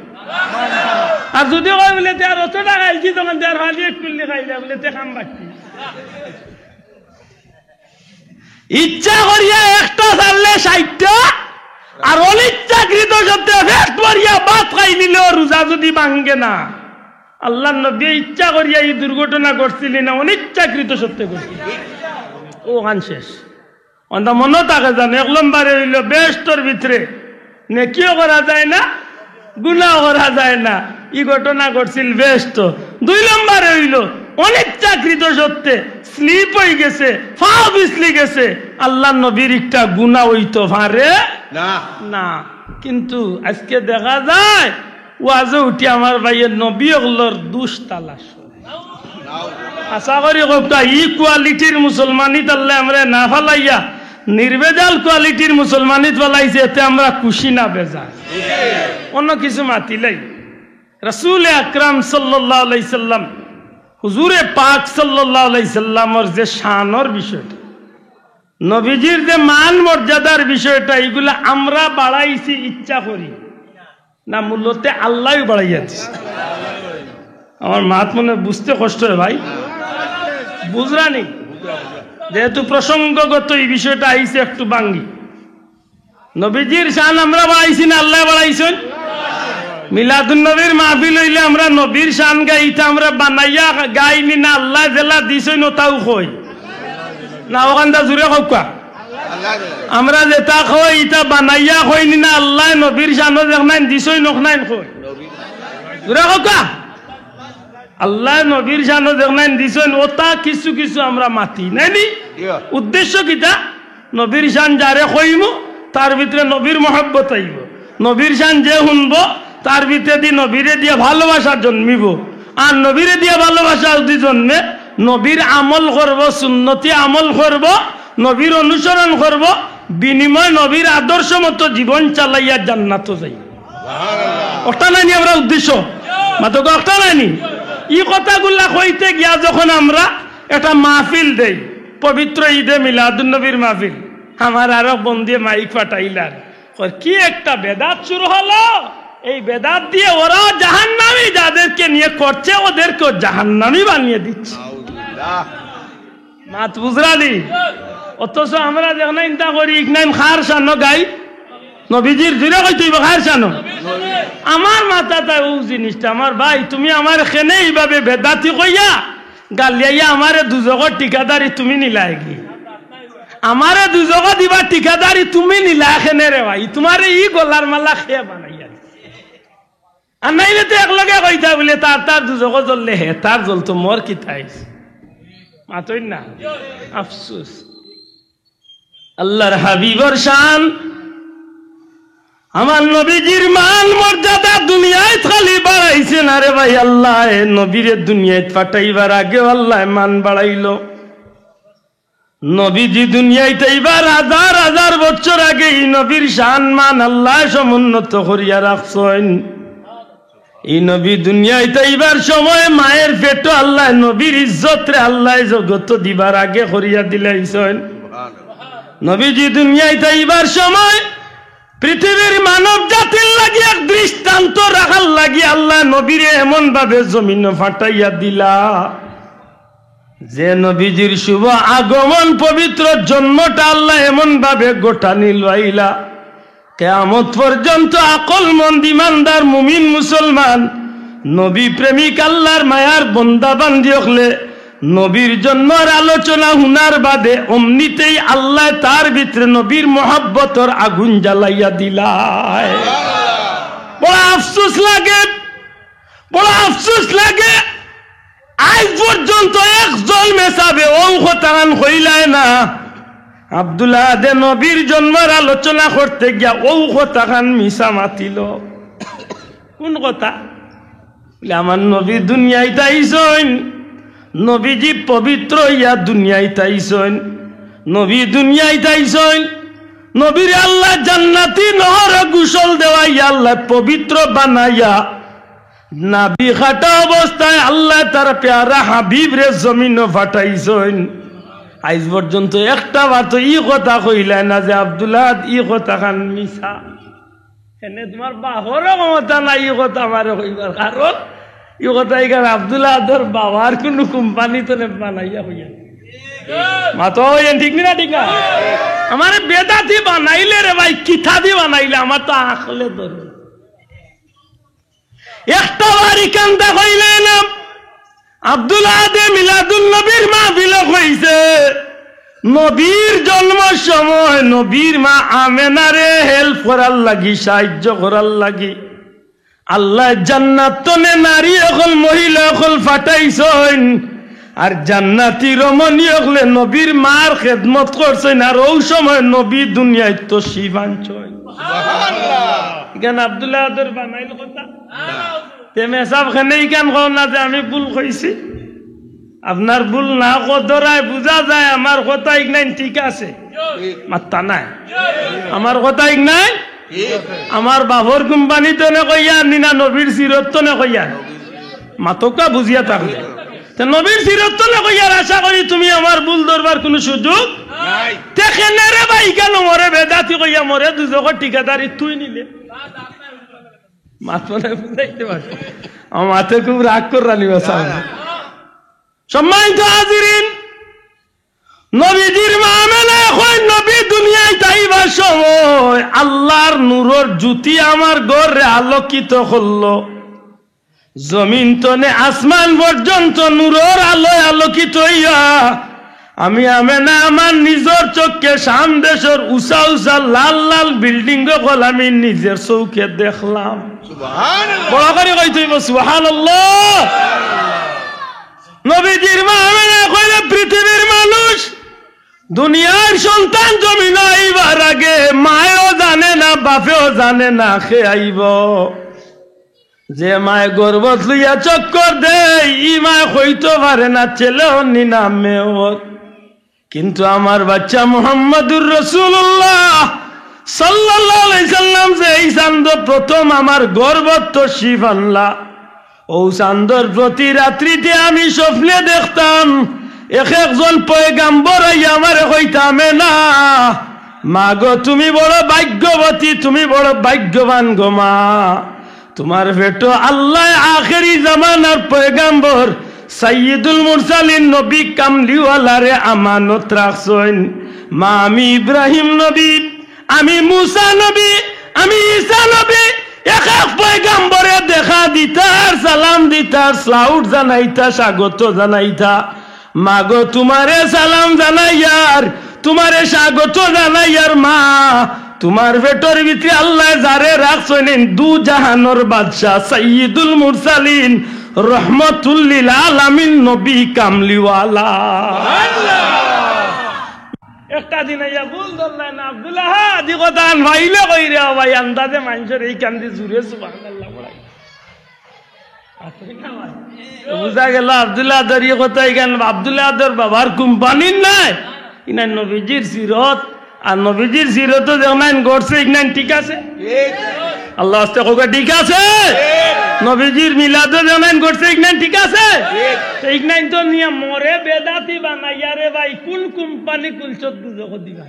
[SPEAKER 1] আর যদি কই বলে তার অতটা খাইছি তখন তার ভাজি একটু খাইলে বলে তে খাম বাকি ইচ্ছা করিয়া একটা চাললে 60টা আর অনিচ্ছাকৃত সত্ত্বে পেট ভরিয়া ভাত খাই নিলেও রোজা যদি ভাঙ্গে না আল্লাহ নবী ইচ্ছা করিয়া এই দুর্ঘটনা করছিলেন না অনিচ্ছাকৃত সত্ত্বে করছিল ও গান শেষ অন্ধ মনে থাকে জানে 1 নম্বরে হইল বেষ্টর ভিতরে নেকিও করা যায় না গুনাহ করা যায় না এই ঘটনা করছিল বেষ্ট 2 নম্বরে হইল অনিচ্ছাকৃত সত্ত্বে স্লিপ হয়ে গেছে ফাও বিছলি গেছে আল্লাহ নবীর একটা গুনাহ হইতো পারে
[SPEAKER 2] না
[SPEAKER 1] না কিন্তু আজকে দেখা যায় ওয়াজে উঠি আমার ভাইয়ের নবী ওগুলোর দুষ তালাশ আশা করি কবটা ই কোয়ালিটির মুসলমানিত আল্লাহ আমরা না ফালাইয়া নির্বেজাল কোয়ালিটির মুসলমানিত ফালাইছে এতে আমরা খুশি না বেজার অন্য কিছু মাতিলাই রাসূল আকরাম সাল্লাল্লাহু আলাইহি সাল্লাম হুজুরে পাক সাল্লাল্লাহু আলাইহি সাল্লামের যে শানের বিষয়টা নবীজির যে মান মর্যাদার বিষয়টা এগুলা আমরা বাড়াইছি ইচ্ছা করি না মূলতে আল্লাহই বাড়াইয়া দিছে আমার মাত মনে বুঝতে কষ্ট হয় ভাই বুঝরানি যেহেতু প্রসঙ্গগত এই বিষয়টা আইছে একটু বাঙ্গি নবীজির শান আমরা বাড়াইছি না আল্লাহ বাড়াইছেন মিলাদুন নবীর মাহফিল হইলে আমরা নবীর শান গাইতে আমরা বানাইয়া গাইনি না আল্লাহ জেলা দিছেন ওটাও কই না ওখানটা জুড়ে হোকা আমরা যেটা কই ইটা বানাইয়া কইনি না আল্লাহ নবীর শানও দেখনাইন দিছই নখনাইন কই জুড়ে হোকা আল্লাহ নবীর শানও দেখনাইন দিছই ওটা কিছু কিছু আমরা মাতি নাইনি উদ্দেশ্য কিটা নবীর শান যারে কইমু তার ভিতরে নবীর মহব্বত আইব নবীর শান যে শুনবো তার ভিতরে দি নবীরে দিয়ে ভালোবাসা জন্মিব আর নবীরে দিয়ে ভালোবাসা যদি জন্মে নবীর আমল করব সুন্নতি আমল করব নবীর অনুসরণ করব বিনিময় নবীর আদর্শ মতো জীবন চালাইয়া জান্নাত যাই ওটা নাইনি আমরা উদ্দেশ্য মাত্র ওটা নাইনি এই কথাগুলা কইতে গিয়া যখন আমরা একটা মাহফিল দেই পবিত্র ঈদে মিলাদুন নবীর মাহফিল আমার আরো বন্ধে মাইক পাঠাইলার কি একটা বেদাত শুরু হলো এই বেদাত দিয়ে ওরা জাহান্নামী যাদেরকে নিয়ে করছে ওদেরকে জাহান্নামী বানিয়ে দিচ্ছে মাত বুঝরালি অথচ আমরা দেখনা চিন্তা করি ইকনাইম খার সানো গাই নবীজির জুড়ে কই তুই খার সানো আমার মাথাটা ও জিনিসটা আমার ভাই তুমি আমার খেনে এইভাবে বেদাতি কইয়া গালিয়াইয়া আমারে দুজগর ঠিকাদারি তুমি নিলাইগি আমারে দুজগর দিবা ঠিকাদারি তুমি নিলা খেনে রে ভাই তোমারে ই গলার মালা খেয়ে বানাইয়া আর নাইলে তো একলগে কইতা বলে তার দুজগর জ্বললে হে তার জ্বলতো মোর কি থাইস মাতই না আফসোস আল্লাহর হাবিবর শান আমার নবীজির মান মর্যাদা দুনিয়ায় খালি বাড়াইছে না রে ভাই আল্লাহ নবীরে দুনিয়ায় পাঠাইবার আগে আল্লাহ মান বাড়াইলো নবীজি দুনিয়ায় তাইবার হাজার হাজার বছর আগে এই নবীর শান মান আল্লাহ সমুন্নত করিয়া রাখছেন এই নবী দুনিয়ায় তাইবার সময় মায়ের পেটো আল্লাহ নবীর ইজ্জত রে আল্লাহ জগত দিবার আগে করিয়া দিলাইছেন নবীজি দুনিয়ায় তাইবার সময় পৃথিবীর মানব জাতির লাগি এক দৃষ্টান্ত রাখার লাগি আল্লাহ নবীরে এমন ভাবে জমিন ফাটাইয়া দিলা যে নবীজির শুভ আগমন পবিত্র জন্মটা আল্লাহ এমন ভাবে গোটা নিলাইলা কিয়ামত পর্যন্ত আকলমন্দ ইমানদার মুমিন মুসলমান নবী প্রেমিক আল্লাহর মায়ার বান্দা বান্দি হলে নবীর জন্মের আলোচনা হুনার বাদে অমনিতেই আল্লাহ তার ভিতরে নবীর মহব্বতর আগুন জ্বালাইয়া দিলায় বড় আফসোস লাগে আজ পর্যন্ত একজন মেসাবে ও কথান কইলায় না। আব্দুল্লাহ দে নবীর জন্মের আলোচনা করতে গিয়া ও কথান মিশা মাতিল। কোন কথা? বলে আমার নবী দুনিয়ায় তাইছেন, নবীজি পবিত্র ইয়া দুনিয়ায় তাইছেন, নবী দুনিয়ায় তাইছেন, নবীর আল্লাহ জান্নাতি নহর গোসল দেওয়াইয়া আল্লাহ পবিত্র বানাইয়া নাবি খাটা অবস্থায় আল্লাহ তার প্যারা হাবিব রে জমিন ফাটাইছেন। আজ পর্যন্ত একটা বার তো ই কথা কইলাই না যে আব্দুল্লাহ ই কথা খান মিশা। এনে তোমার বাহরও ক্ষমতা নাই ই কথা আমার কইবার, কারণ ই কথা এখানে আব্দুল্লাহ ধর বাবার কোনো কোম্পানি তো বানাইয়া হইয়া মাতো ঠিক না? ঠিক না? আমার বেদাতি বানাইলে রে ভাই, কিথা দি বানাইলে আমার তো আখলে ধরে একটা বাড়ি কান্দা হইলে না। আব্দুল্লাহ দে মিলাদুল নবীর মাহফিল হইছে। নবীর জন্ম সময় নবীর মা আমেনারে হেল্প করার লাগি, সাহায্য করার লাগি আল্লাহ জান্নাত নারী এখন মহিলা এখন ফাটাইছেন। আর জান্নাতি রমণী হলে নবীর মার খেদমত করছেন। আর ওই সময় নবী দুনিয়ায় তো শিবাঞ্চল এখানে আব্দুল্লাহ বানাইল কথা তেমে সব খানে কেন কও না যে আমি ভুল কইছি। আপনার ভুল না কদরায় বুঝা যায় আমার কথা ইগনাইন ঠিক আছে, মাত্তা নাই আমার কথা ইগনাইন। আমার বাবর কোম্পানি তো নে কইয়া নিনা নবীর সিরত তো নে কইয়া মাতকা বুঝিয়া থাকলে নবীর সিরত তো নে কইয়ার আশা করি তুমি আমার ভুল ধরবার কোনো সুযোগ নাই। দেখেন রে ভাই কেন মরে বেদাতি কইয়া মরে দুজক ঠিকাদারি তুই নিলে মাথনে বুঝাইতে পারো আমার মাথে খুব রাগ করে রানিবা সামনে। সম্মানিত হাজিরিন, নবীজির মামেলা এখন নবী দুনিয়ায় তাইবার সময় আল্লাহর নূরের জ্যোতি আমার ঘরে আলোকিত করলো। জমিন তনে আসমান পর্যন্ত নূরের আলোয় আলোকিত হইয়া আমি আমেনা আমার নিজের চোখে শাম দেশের উঁচা উঁচা লাল লাল বিল্ডিং গল আমি নিজের চৌকে দেখলাম। বড় করে কইতেইব সুবহানাল্লাহ। নবীজির মা আমেনা কইলে পৃথিবীর মানুষ দুনিয়ার সন্তান জমিন আইবার আগে মায়ও জানে না বাপেও জানে না খে আইব। যে মায় গর্ভত লইয়া চক্কর দেয় ই মায় হইতে পারে না ছেলেও নি না মেয়েও। কিন্তু আমার বাচ্চা মুহাম্মদুর রাসূলুল্লাহ সাল্লাল্লাহু আলাইহি সাল্লাম যে এই চাঁদ প্রথম আমার গর্ভত তশরিফ আনলা, ও চাঁদর প্রতি রাত্রিতে আমি স্বপ্নে দেখতাম এক একজন পয়গাম্বর আমার হইতামে না মা গো তুমি বড় ভাগ্যবতী, তুমি বড় ভাগ্যবান গো মা, তোমার পেটো আল্লাহ আখেরি জামানার পয়গাম্বর সাইয়্যিদুল মুরসালিন নবী কামলিওয়ালারে আমানত রাখছেন। মা আমি ইব্রাহিম নবী, আমি মুসা নবী, আমি ঈসা নবী এক এক পয়গাম্বরে দেখা দিতার, সালাম দিতার, সালাউট জানাইতা, স্বাগত জানাইতা। মাগো তোমারে সালাম জানাইয়ার, তোমারে স্বাগত জানাইয়ার মা, তোমার পেটের ভিতরে আল্লাহ যারে রাখছেন দু জাহানের বাদশাহ সাইয়্যিদুল মুরসালিন রহমাতুল লিল আলামিন নবী কামলিওয়ালা। একটা দিন আইয়া ভুল ধরলেন না আব্দুল্লাহ দি কথা ভাইলে কইরে ভাই আন্দাজে মানুষের এই কান্দি জুড়ে সুবহানাল্লাহ বলাই বুঝা গেল আব্দুল্লাহ আদর এই কথা এখান আব্দুল্লাহ আদর বাবার কোম্পানি নাই ইনা নবীজির সিরত আর নবীজির সিরত যেমন গড়ছে ইগনান ঠিক আছে আল্লাহ আস্তে কোকা ঠিক আছে নবীজির মিলাদ যেমন গড়ছে ইগনান ঠিক আছে ইগনান তো নিয়ে মরে বেদাতি বানাইয়া রে ভাই কোন কোম্পানি কুলছত বুঝো দিবা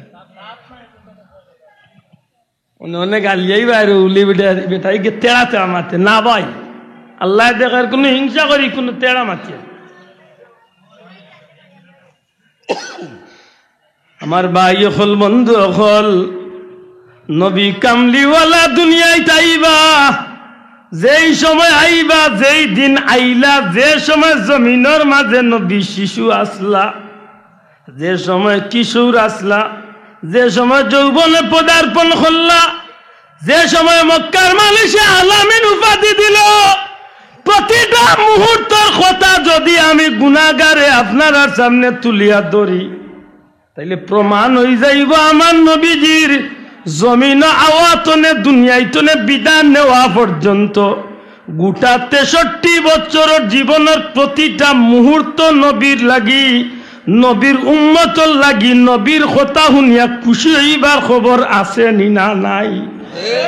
[SPEAKER 1] উन्होंने গালিয়াই বাইরে উলি বেটাই কে তেড়াতে আমাতে না ভাই আল্লাহ দেখার কোন হিংসা করি কোন তেড়া মাতি আমার ভাই হল বন্ধু হল নবী কামলিওয়ালা দুনিয়ায় তাইবা যেই সময় আইবা যেই দিন আইলা যে সময় জমিনের মাঝে নবী শিশু আসলা যে সময় কিশোর আসলা যে সময় যৌবনে পদার্পণ করলা যে সময় মক্কার মানুষে আলামিন উপাধি দিল প্রতিটা মুহূর্তের কথা যদি আমি গুনাহগারে আপনার সামনে তুলিয়া ধরি তাইলে প্রমাণ হয়ে যাইব আমার নবীজির জমিন আওয়াতনে দুনিয়াইতনে বিধান নেওয়া পর্যন্ত গোটা 63 বছরের জীবনের প্রতিটা মুহূর্ত নবীর লাগি, নবীর উম্মতর লাগি, নবীর কথা শুনিয়া খুশি হইবার খবর আছে নি না নাই?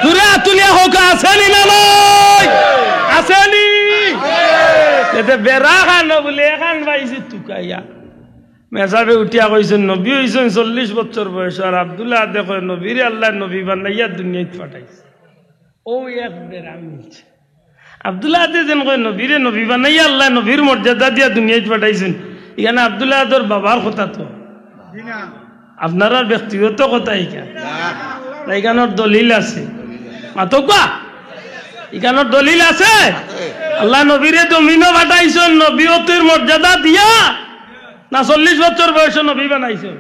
[SPEAKER 1] তুলে তুলিয়া হোক আছে নি না নাই? আছে নি? এতে বেড়া খানো বলে এখান পাইছি তুকাইয়া মেসাবে উঠিয়া কইছেন নবী হইছেন 40 বছর বয়স, আর আব্দুল্লাহ দেখো নবীরে আল্লাহ নবী বানাইয়া দুনিয়ায় পাঠাইছে। ও এক বেড়া মিলছে। আব্দুল্লাহ যেন কয় নবীরে নবী বানাইয়া আল্লাহ নবীর মর্যাদা দিয়া দুনিয়ায় পাঠাইছেন। এখানে আব্দুল্লাহ তোর বাবার কথা তো আপনার ব্যক্তিগত কথা এখানোর দলিল আছে মাতকা, এখানোর দলিল আছে। আল্লাহ নবীরে জমিনও পাঠাইছেন নবীয়তের মর্যাদা দিয়া না 40 বছর বয়সে নবী বানাইছেন?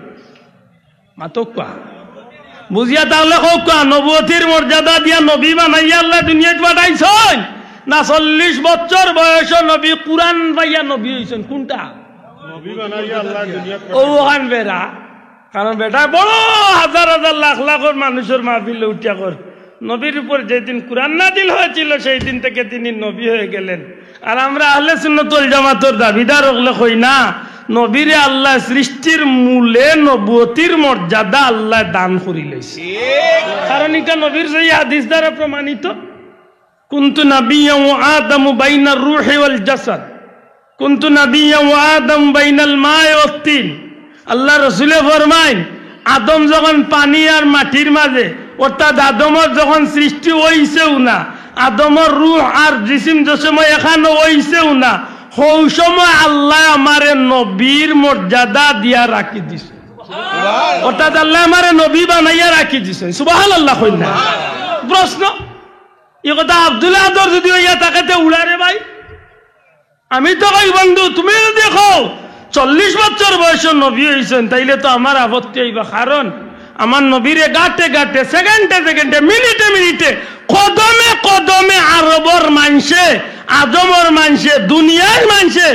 [SPEAKER 1] মাতকা বুঝিয়া তাহলে হোক নবুয়তির মর্যাদা দিয়া নবী বানাইয়া আল্লাহ দুনিয়ায় পাঠাইছেন না 40 বছর বয়স নবী কুরআন পাইয়া নবী হইছেন? কোনটা? নবী বানাইয়া আল্লাহ দুনিয়ায় ওখান বেড়া। কারণ বেটা বড় হাজার হাজার লাখ লাখের মানুষের মাহফিলে উঠিয়া কর নবীর উপর যেদিন কুরআন নাজিল হয়েছিল সেই দিন থেকে তিনি নবী হয়ে গেলেন। আর আমরা আহলে সুন্নাত ওয়াল জামাতের দাবিদার হলে কই না নবীরে আল্লাহ সৃষ্টির মূলে নবুয়তির মর্যাদা আল্লাহ দান করি লইছে। কারণ এটা নবীর সেই হাদিস দ্বারা প্রমাণিত। কুনতু নাবিয়্যান ওয়া আদামু বাইনার রূহি ওয়াল জাসাদ, কুনতু নাবিয়্যান ওয়া আদামু বাইনাল মা'i ওয়াত তিন। আল্লাহ রাসূলে ফরমায় আদম যখন পানি আর মাটির মাঝে, অর্থাৎ আদমের যখন সৃষ্টি হইছেও না, আদমের রূহ আর জিসিম যে সময় এখানে হইছেও না, ওই সময় আল্লাহ আমারে নবীর মর্যাদা দিয়া রাখি দিছে। অর্থাৎ আল্লাহ আমারে নবী বানাইয়া রাখি দিছে। সুবহানাল্লাহ কই না? প্রশ্ন এই কথা আব্দুল্লাহ আদর যদি হইয়া তাকাতে উড়ারে ভাই, আমি তো কই বন্ধু তুমি দেখো 40 বছর বয়সে নবী হইছেন তাইলে তো আমার আপত্তি হইবা। কারণ আমার নবীরে গাটে গাটে, সেকেন্ডে সেকেন্ডে, মিনিটে মিনিটে, কদমে কদমে আরবর মানছে, আদমর মানছে, দুনিয়ার মানছে,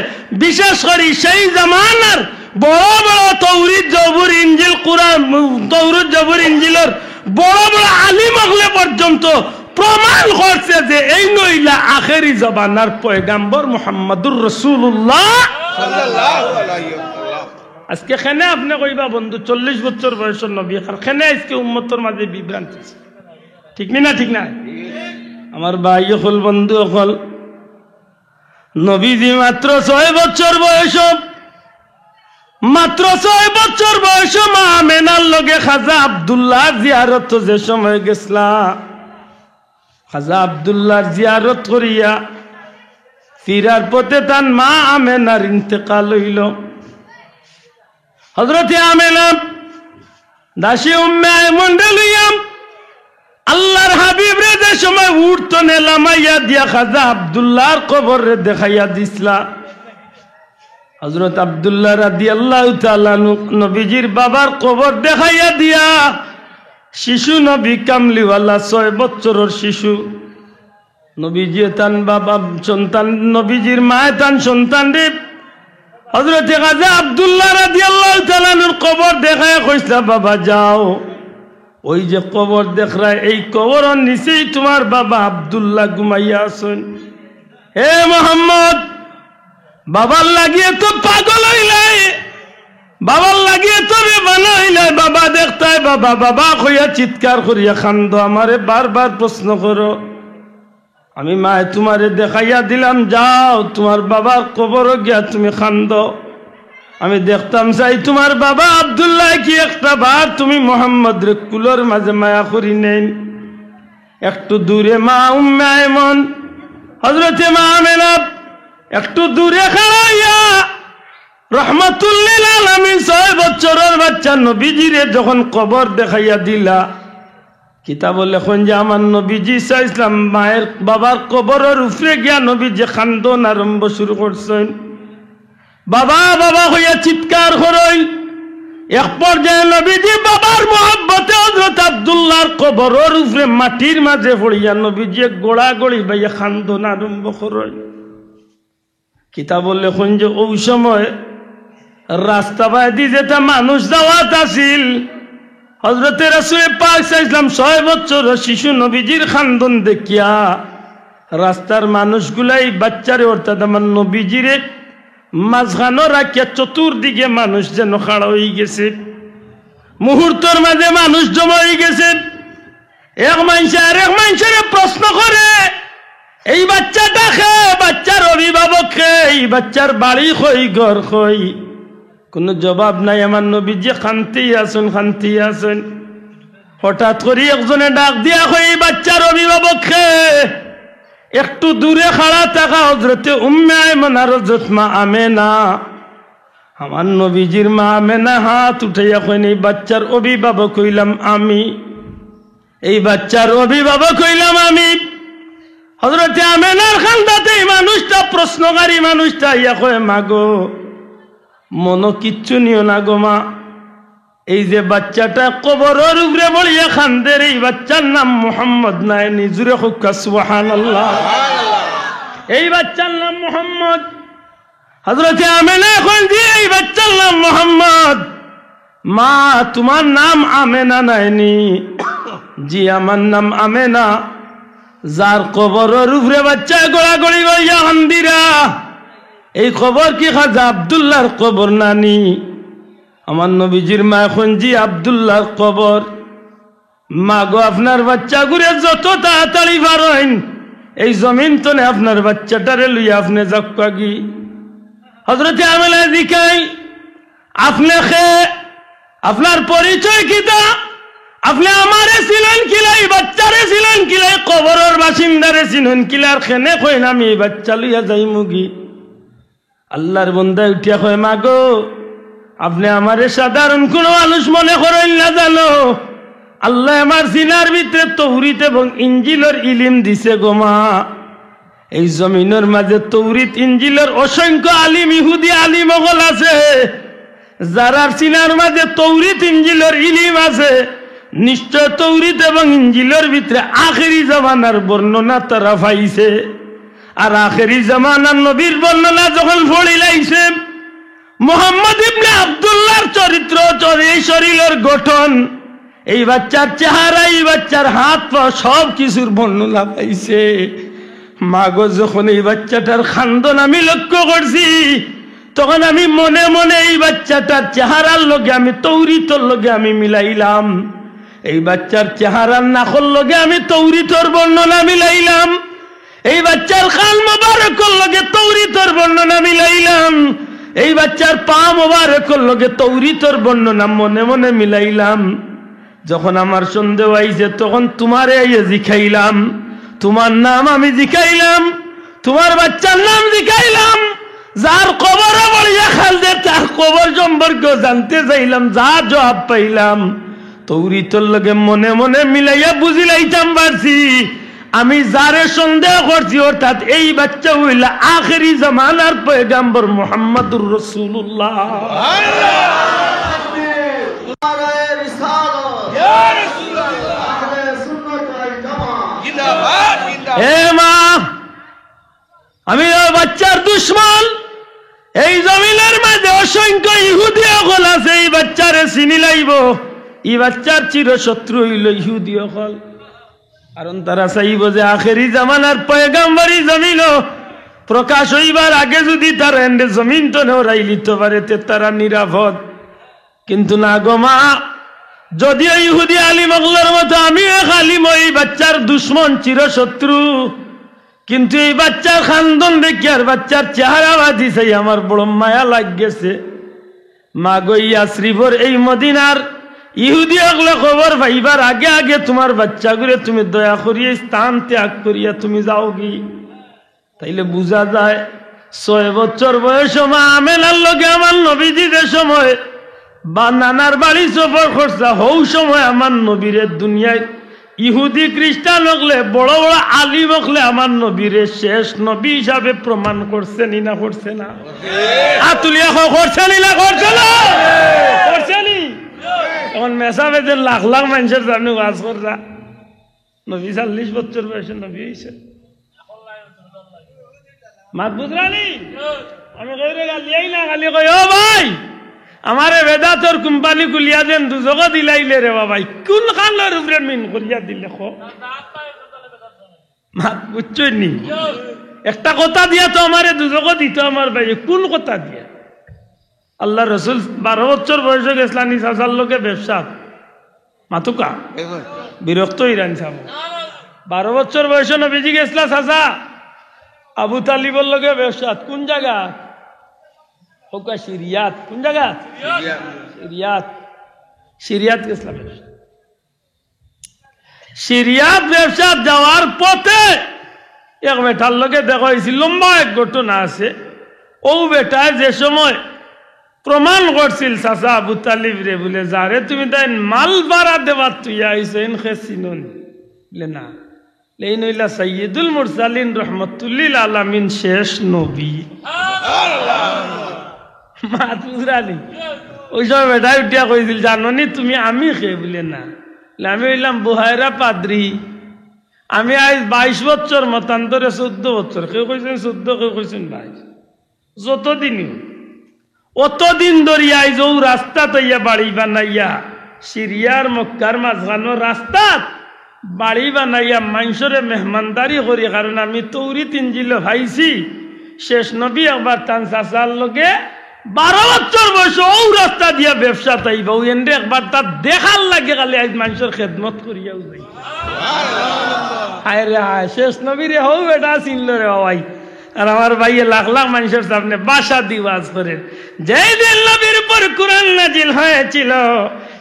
[SPEAKER 1] বিশেষ করে সেই জামানার বড় বড় তৌরিত জবুর ইঞ্জিল কুরআন, তৌরিত জবুর ইঞ্জিলের বড় বড় আলিম হলে পর্যন্ত প্রমাণ করছে যে এই নইলা আখেরি জবানার পয়গাম্বর মুহাম্মদুর রাসূলুল্লাহ সাল্লাল্লাহু আলাইহি ওয়াসাল্লাম। আজকে খেনে আপনি কইবা বন্ধু 40 বছর বয়সের নবী, আর খেনে আজকে উম্মতের মাঝে বিভ্রান্তি, ঠিক না? ঠিক না? আমার ভাই হল বন্ধু হল নবীজি মাত্র 6 বছর বয়স, মাত্র 6 বছর বয়স মা আমেনার লগে খাজা আব্দুল্লাহ জিয়ারত যে সময় গেছলা, খাজা আব্দুল্লাহ জিয়ারত করিয়া ফিরার পথে তার মা আমেনার ইন্তেকাল হইল। হযরতে আমেনা দাসী উম্মে আয়মন লইয়াম আল্লাহর হাবিব রে যে সময় উঠতো নেলামাইয়া দিয়া খাজা আব্দুল্লাহর কবর রে দেখাইয়া দিছলা। হযরত আব্দুল্লাহ রাদিয়াল্লাহু তাআলা নবীজির বাবার কবর দেখাইয়া দিয়া শিশু নবী কামলিওয়ালা 6 বছরের শিশু নবীজি তান বাবা সন্তান, নবীজির মা তান সন্তান রে হযরত খাজা আব্দুল্লাহ রাদিয়াল্লাহু তাআলার কবর দেখায় কইছা বাবা যাও, ওই যে কবর দেখরা এই কবরের নিচেই তোমার বাবা আব্দুল্লাহ ঘুমাইয়া আছেন। হে মোহাম্মদ, বাবার লাগিয়ে তো পাগল হইলাই, বাবার লাগিয়ে তো বেমানা হইলাই, বাবা দেখতাই বাবা বাবা কইয়া চিৎকার করিয়া কান্দ, আমারে বারবার প্রশ্ন করো। আমি মায়ে তোমারে দেখাইয়া দিলাম, যাও তোমার বাবার কবর গিয়া তুমি কান্দ। আমি দেখতাম চাই তোমার বাবা আব্দুল্লাহ কি একটা বার তুমি মোহাম্মদ রে কুলোর মাঝে মায়া করি নেন। একটু দূরে মা উম্মে আয়মন হযরতে মা আমেনা একটু দূরে খাড়াইয়া রহমাতুল লিল আলামিন 6 বছরের বাচ্চা নবীজিরে যখন কবর দেখাইয়া দিলা, কিতাব লেখন যে আমার নবীজি ইসলাম মায়ের বাবার কবরের উপরে গিয়া নবীজি কান্দন আরম্ভ শুরু করছেন। বাবা বাবা হইয়া চিৎকার করই। এক পর্যায়ে নবীজি বাবার মহব্বতে হযরত আব্দুল্লাহর কবরের উপরে মাটির মাঝে পড়িয়া নবীজি গোড়া গড়ি বাইয়া কান্দন আরম্ভ করই। কিতাব বললে কোন যে ওই সময় রাস্তা বাদি যেটা মানুষ যাওয়াত আছিল হযরতে রাসূল পাক সাল্লাল্লাহু 6 বছর শিশু নবীজির খান্দন দেখিয়া রাস্তার মানুষগুলাই বাচ্চারে অর্থাৎ আমার নবীজিরে মাঝখানো রাখিয়া চতুর্দিকে মানুষ যেন খাড়া হয়ে গেছে মুহূর্তের মাঝে মানুষ জমা হয়ে গেছে এক মানুষ আর এক মানুষের প্রশ্ন করে এই বাচ্চাটা খেয়ে বাচ্চার অভিভাবক খেয়ে এই বাচ্চার বাড়ি কই ঘর কই কোনো জবাব নাই আমার নবীজি শান্তি আছেন হঠাৎ করে একজনে ডাক দিয়া কই এই বাচ্চার অভিভাবক খেয়ে একটু দূরে খাড়া থাকা হযরতে উম্মে আয়মন আর হযরত মা আমেনা আমার নবীজির মা আমেনা হাত উঠাইয়া কইন এই বাচ্চার অভিভাবক হইলাম আমি এই বাচ্চার অভিভাবক হইলাম আমি হযরতে আমেনার খান্দাতে এই মানুষটা প্রশ্নকারী মানুষটা ইয়া কয় মাগো মনো কিচ্ছু নিও না গো মা এই যে বাচ্চাটা কবরের উপরে বলিয়া খান্দের এই বাচ্চার নাম মুহাম্মদ নাই নিজুরে হুক্কা সুবহানাল্লাহ এই বাচ্চার নাম মুহাম্মদ হযরতে আমেনা কইন জি এই বাচ্চার নাম মুহাম্মদ মা তোমার নাম আমেনা নাইনি জি আমার নাম আমেনা যার কবরের উপরে বাচ্চা গোড়াগড়ি গইয়া হান্দিরা এই খবর কি খাজা আব্দুল্লাহর কবর নানি আমার নবীজির মা এখন জি আব্দুল্লাহর কবর মা গো আপনার বাচ্চা ঘুরে যত তাড়াতাড়ি পারেন এই জমিন তনে আপনার বাচ্চাটারে লইয়া আপনি যাকি হযরতে আমেনা জিকাই আপনি খে আপনার পরিচয় কিতা আপনি আমারে ছিলেন কিলাই বাচ্চারে ছিলেন কিলাই কবরের বাসিন্দারে ছিলেন কিলার খেনে কইন আমি বাচ্চা লইয়া যাই মুগি আল্লাহর বান্দা উঠিয়া কয় মাগো আপনি আমারে সাধারণ কোন মানুষ মনে করেন না জানো আল্লাহ আমার সিনার ভিতরে তৌরিত এবং ইঞ্জিলের ইলম দিছে গো মা এই জমিনের মাঝে তৌরিত ইঞ্জিলের অসংখ্য আলিম ইহুদি আলিম ওগল আছে যারার সিনার মাঝে তৌরিত ইঞ্জিলের ইলম আছে নিশ্চয় তৌরিত এবং ইঞ্জিলের ভিতরে আখেরি জামানার বর্ণনা তারা পাইছে আর আখেরি জামানার নবীর বর্ণনা যখন পড়ি লাইছে মুহাম্মদ ইবনে আব্দুল্লাহর চরিত্র এই শরীরের গঠন এই বাচ্চার চেহারা এই বাচ্চার হাত পা সব কিছুর বর্ণনা পাইছে মাগো যখন এই বাচ্চাটার খান্দন আমি লক্ষ্য করছি তখন আমি মনে মনে এই বাচ্চাটার চেহারার লগে আমি তৌরিতর লগে আমি মিলাইলাম এই বাচ্চার চেহারার নাখর লগে আমি তৌরিতর বর্ণনা মিলাইলাম এই বাচ্চার খাল মোবারকর লগে তৌরিতর বর্ণনা মিলাইলাম এই বাচ্চার পা মোবারকর লগে তৌরিতর বর্ণনা মনে মনে মিলাইলাম যখন আমার সন্দেহ আইছে তখন তোমারে আইয়ে জিখাইলাম তোমার নাম আমি জিখাইলাম তোমার বাচ্চার নাম জিখাইলাম যার কবর বলিয়া খাল দে তার কবর সম্পর্কে জানতে চাইলাম যা জবাব পাইলাম তৌরিতর লগে মনে মনে মিলাইয়া বুঝিলাইতাম পারছি আমি যারে সন্দেহ করছি অর্থাৎ এই বাচ্চা হইলা আখেরি জামানার পয়গম্বর মুহাম্মদুর রাসূলুল্লাহ এ মা আমি বাচ্চার দুশ্মন এই জমিনের মাঝে অসংখ্য ইহুদি সকল আছে এই বাচ্চারে চিনি লাইব এই বাচ্চার চিরশত্রু হইল ইহুদি সকল কারণ তারা চাইব যে আখেরি জামানার পয়গম্বরী জমিন প্রকাশ হইবার আগে যদি তারা এন্ডে জমিন তো নেওয়াই লিতে পারে তারা নিরাপদ কিন্তু না গো মা যদিও ইহুদি আলিম ওগুলোর মতো আমি এক আলিম এই বাচ্চার দুশ্মন চিরশত্রু কিন্তু এই বাচ্চার খান্দন দেখি আর বাচ্চার চেহারা বাদি চাই আমার বড় মায়া লাগছে মা গো ইয়াসরিফর এই মদিনার ইহুদি ওগুলো খবর পাইবার আগে আগে তোমার বাচ্চা গুলো তুমি দয়া করিয়া স্থান ত্যাগ করিয়া তুমি যাও কি তাইলে বুঝা যায় 6 বছর বয়স মা আমেনার লগে আমার নবীজি যে সময় বা নানার বাড়ি সফর করছে হৌ সময় আমার নবীরে দুনিয়ায় ইহুদি খ্রিস্টান হকলে বড় বড় আলিম হকলে আমার নবীরে শেষ নবী হিসাবে প্রমাণ করছেনি না করছে না আতুলিয়া করছেনি না করছে না করছেনি এখন মেসাবেদের লাখ লাখ মানুষের সামনে ওয়াজ কররা নবী 40 বছর বয়সে নবী হয়েছে মাত বুঝরানি আমি কইরে গালিয়াই না গালি কই ও ভাই আমারে বেদাতর কোম্পানি খুলিয়া দেন দুজগ দিলাইলে রে বাবাই কোন খানের উপরে মিন করিয়া দিলে খো মাত বুঝছনি একটা কথা দিয়া তো আমারে দুজগ দিত আমার ভাই কোন কথা দিয়া আল্লাহ রসুল 12 বছর বয়সে গেছিলেন চাচার লোকে ব্যবসা মাতুকা বিরক্ত ইরান সাহেব 12 বছর বয়সে নবীজি গেছিলা চাচা আবু তালিবর লোকে ব্যবসা কোন জায়গা হোকা সিরিয়াত কোন জায়গা সিরিয়াত গেছিলাম সিরিয়াত ব্যবসা যাওয়ার পথে এক বেটার লোকে দেখা হয়েছিল লম্বা এক ঘটনা আছে ও বেটায় যে সময় প্রমাণ করছিল চাচা আবু তালিব রে বলে যারে তুমি তাই মাল ভাড়া দেবার তুই আইসো এনখে চিনুন বলে না এই নইলা সাইয়্যিদুল মুরসালিন রহমাতুল্লিল আলামিন শেষ নবী মাতুরানি ওই সময় বেটাই উঠিয়া কইছিল জাননি তুমি আমি খেয়ে বলে না আমি হইলাম বুহাইরা পাদ্রি আমি আজ 22 বছর মতান্তরে 14 বছর কেউ কইছেন 14 কেউ কইছেন 22 যতদিনই অতদিন ধরিয়া আইজ ও রাস্তা তৈয়া বাড়ি বানাইয়া সিরিয়ার মক্কার মাঝখানো রাস্তা বাড়ি বানাইয়া মানুষরে মেহমানদারি করি কারণ আমি তৌরি তিনজিল ভাইছি শেষ নবী একবার তান চাচার লগে 12 বছর বয়স ও রাস্তা দিয়া ব্যবসা তাইবা ও এন্ডে একবার তার দেখার লাগে খালি আজ মানুষের খেদমত করিয়াও যাই হায় রে হায় শেষ নবী রে হও বেটা চিনল রে ভাই আর আমার ভাইয়ে লাখ লাখ মানুষের সামনে বাসা দিওয়াজ করেন যেই দিন নবীর উপর কুরআন নাজিল হয়েছিল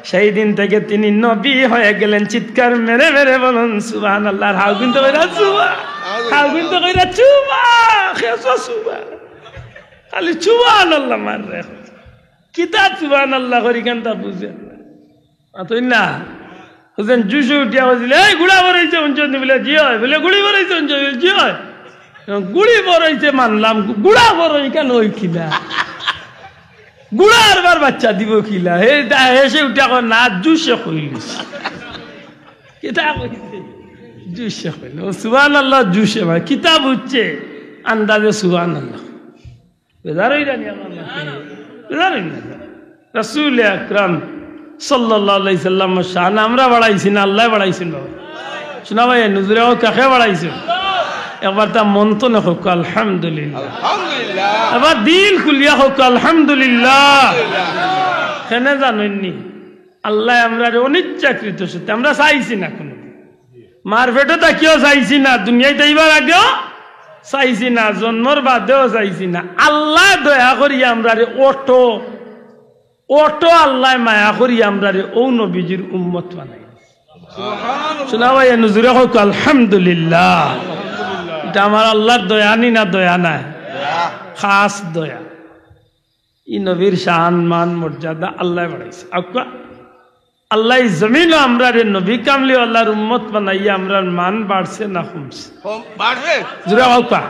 [SPEAKER 1] সেই দিন থেকে তিনি নবী হয়ে গেলেন চিৎকার মেরে মেরে বলুন সুবহানাল্লাহ হাউ কিন্তু কইরা সুবা হাউ কিন্তু কইরা চুবা খেসা সুবা খালি সুবহানাল্লাহ মাররে কিতাব সুবহানাল্লাহ করি কেনটা বুঝেন আতই না হুজেন জুসু উঠিয়া বলছিল এই গুড়া বরাইছে অঞ্চল বলে জি হয় বলে গুড়ি বরাইছে অঞ্চল জি হয় গুড়ি বরাইছে মানলাম গুড়া বরাই কেন ওই খিলা গুড়ার বার বাচ্চা দিব খিলা হে এসে উঠে না জুসে কইলিস কিতা কইছে জুসে কইল সুবহানাল্লাহ জুসে ভাই কিতাব হচ্ছে আন্দাজে সুবহানাল্লাহ বেজারই জানি আমার বেজারই না রাসূল আকরাম সাল্লাল্লাহু আলাইহি সাল্লাম শান আমরা বাড়াইছি না আল্লাহ বাড়াইছেন বাবা শোনা ভাই নুজুরেও কাকে বাড়াইছেন একবার তা মন তো না হোক আলহামদুলিল্লাহ এবার দিল খুলিয়া হোক আলহামদুলিল্লাহ কেন জানেননি আল্লাহ আমরা অনিচ্ছাকৃত সত্যি আমরা চাইছি না কোনো মার পেটে তাকিয়েও চাইছি না দুনিয়ায় তাইবার আগেও চাইছি না জন্মর বাদেও চাইছি না আল্লাহ দয়া করি আমরা অটো অটো আল্লাহ মায়া করি আমরা ও নবীজির উম্মত বানাই শোনা ভাই নুজুরে হোক আলহামদুলিল্লাহ এটা আমার আল্লাহর দয়া নি না দয়া নাই খাস দয়া ই নবীর শান মান মর্যাদা আল্লাহ বাড়াইছে আকা আল্লাহ জমিন আমরা রে নবী কামলি আল্লাহর উম্মত বানাইয়া আমরার মান বাড়ছে না কমছে
[SPEAKER 2] বাড়ছে
[SPEAKER 1] জুরা আকা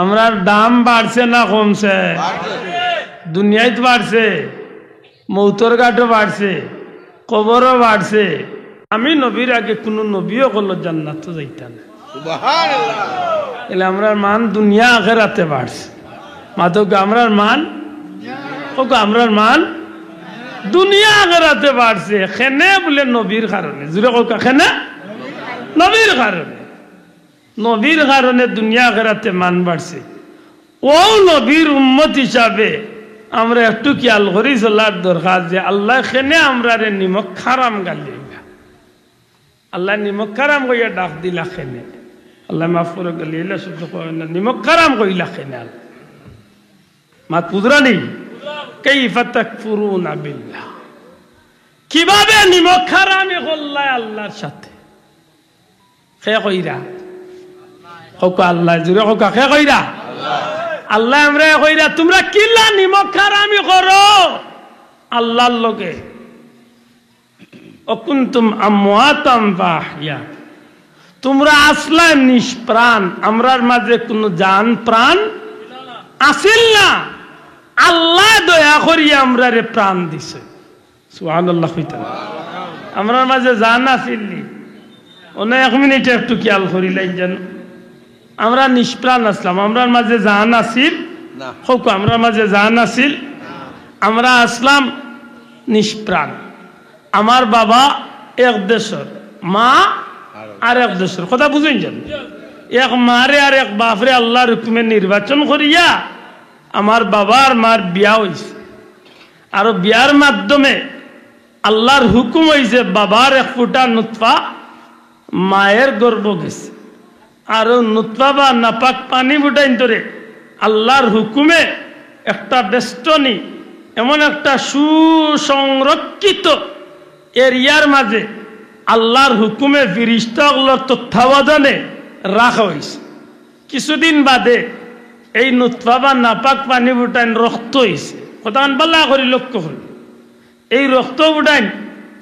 [SPEAKER 1] আমরার দাম বাড়ছে না কমছে দুনিয়ায় বাড়ছে মৌতর ঘাটও বাড়ছে কবরও বাড়ছে আমি নবীর আগে কোনো নবীও কোনো জান্নাত যাইতা না
[SPEAKER 2] সুবহানাল্লাহ
[SPEAKER 1] এলে আমরার মান দুনিয়া আখিরাতে বাড়ছে মাতক আমরার মান ওকে আমরার মান দুনিয়া আখিরাতে বাড়ছে খেনে বলে নবীর কারণে জুরে কোকা খেনে নবীর কারণে দুনিয়া আখিরাতে মান বাড়ছে ও নবীর উম্মত হিসাবে আমরা একটু খেয়াল করি চলার দরকার যে আল্লাহ খেনে আমরা রে নিমক খারাম গালি আল্লাহ নিমক খারাম কইয়া ডাক দিলা খেনে আল্লাহ মাফ করে গেলে শব্দ কয় না নিমক খারাম কইলা খেনে মাত পুজরানি কাইফা তাকফুরুনা বিল্লাহ কিভাবে নিমক খারামি করলাই আল্লাহর সাথে খে কইরা হোক আল্লাহ জুরে হোক খে কইরা আল্লাহ আমরা কইরা তোমরা কিল্লা নিমক খারামি করো আল্লাহর লগে অকুনতুম আমওয়াতাম ফাহিয়া তোমরা আসলা নিষ্প্রাণ আমরার মাঝে কোনো জান প্রাণ আসিল না আল্লাহ দয়া করিয়া আমরা রে প্রাণ দিছে সুবহানাল্লাহ কইতা আমরার মাঝে জান আসিলনি ওনা 1 মিনিট একটু খেয়াল করিলাই যেন আমরা নিষ্প্রাণ আসলাম, আমরার মাঝে জান আসিল
[SPEAKER 2] না
[SPEAKER 1] হোক, আমরার মাঝে জান আসিল, আমরা আসলাম নিষ্প্রাণ। আমার বাবা এক দেশের, মা আর এক দেশের, কথা বুঝেন যেন, এক মারে আর এক বাপরে আল্লাহর হুকুমে নির্বাচন করিয়া আমার বাবা আর মার বিয়া হয়েছে। আর বিয়ার মাধ্যমে আল্লাহর হুকুম হয়েছে বাবার এক ফুটা নুতফা মায়ের গর্ভ গেছে। আর নুতফা বা নাপাক পানি ফুটাইন ধরে আল্লাহর হুকুমে একটা বেষ্টনী, এমন একটা সুসংরক্ষিত এরিয়ার মাঝে আল্লাহর হুকুমে ফিরিস্তাগুলোর তত্ত্বাবধানে রাখা হয়েছে। কিছুদিন বাদে এই নুতফা বা নাপাক পানি ফুটাইন রক্ত হয়েছে। কথা বাল্লা করি লক্ষ্য করি, এই রক্ত ফুটাইন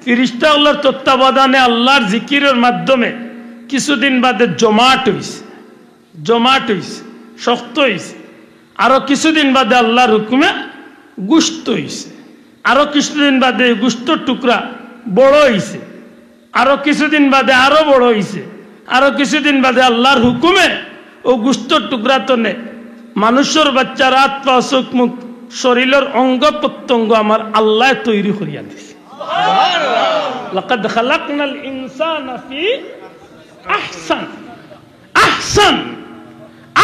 [SPEAKER 1] ফিরিস্তাগুলোর তত্ত্বাবধানে আল্লাহর জিকিরের মাধ্যমে কিছুদিন বাদে জমাট হয়েছে, শক্ত হয়েছে। আরো কিছুদিন বাদে আল্লাহর হুকুমে গুস্ত হয়েছে। আরো কিছুদিন বাদে গুস্তর টুকরা বড় হয়েছে। আরো কিছুদিন বাদে আরো বড় হয়েছে। আরো কিছুদিন বাদে আল্লাহর হুকুমে ও গুস্তর টুকরা তনে মানুষের বাচ্চার হাত পা চোখ মুখ শরীরের অঙ্গ প্রত্যঙ্গ আমার আল্লাহ তৈরি করিয়া দিছে। লাকাদ খালাকনাল ইনসানা ফি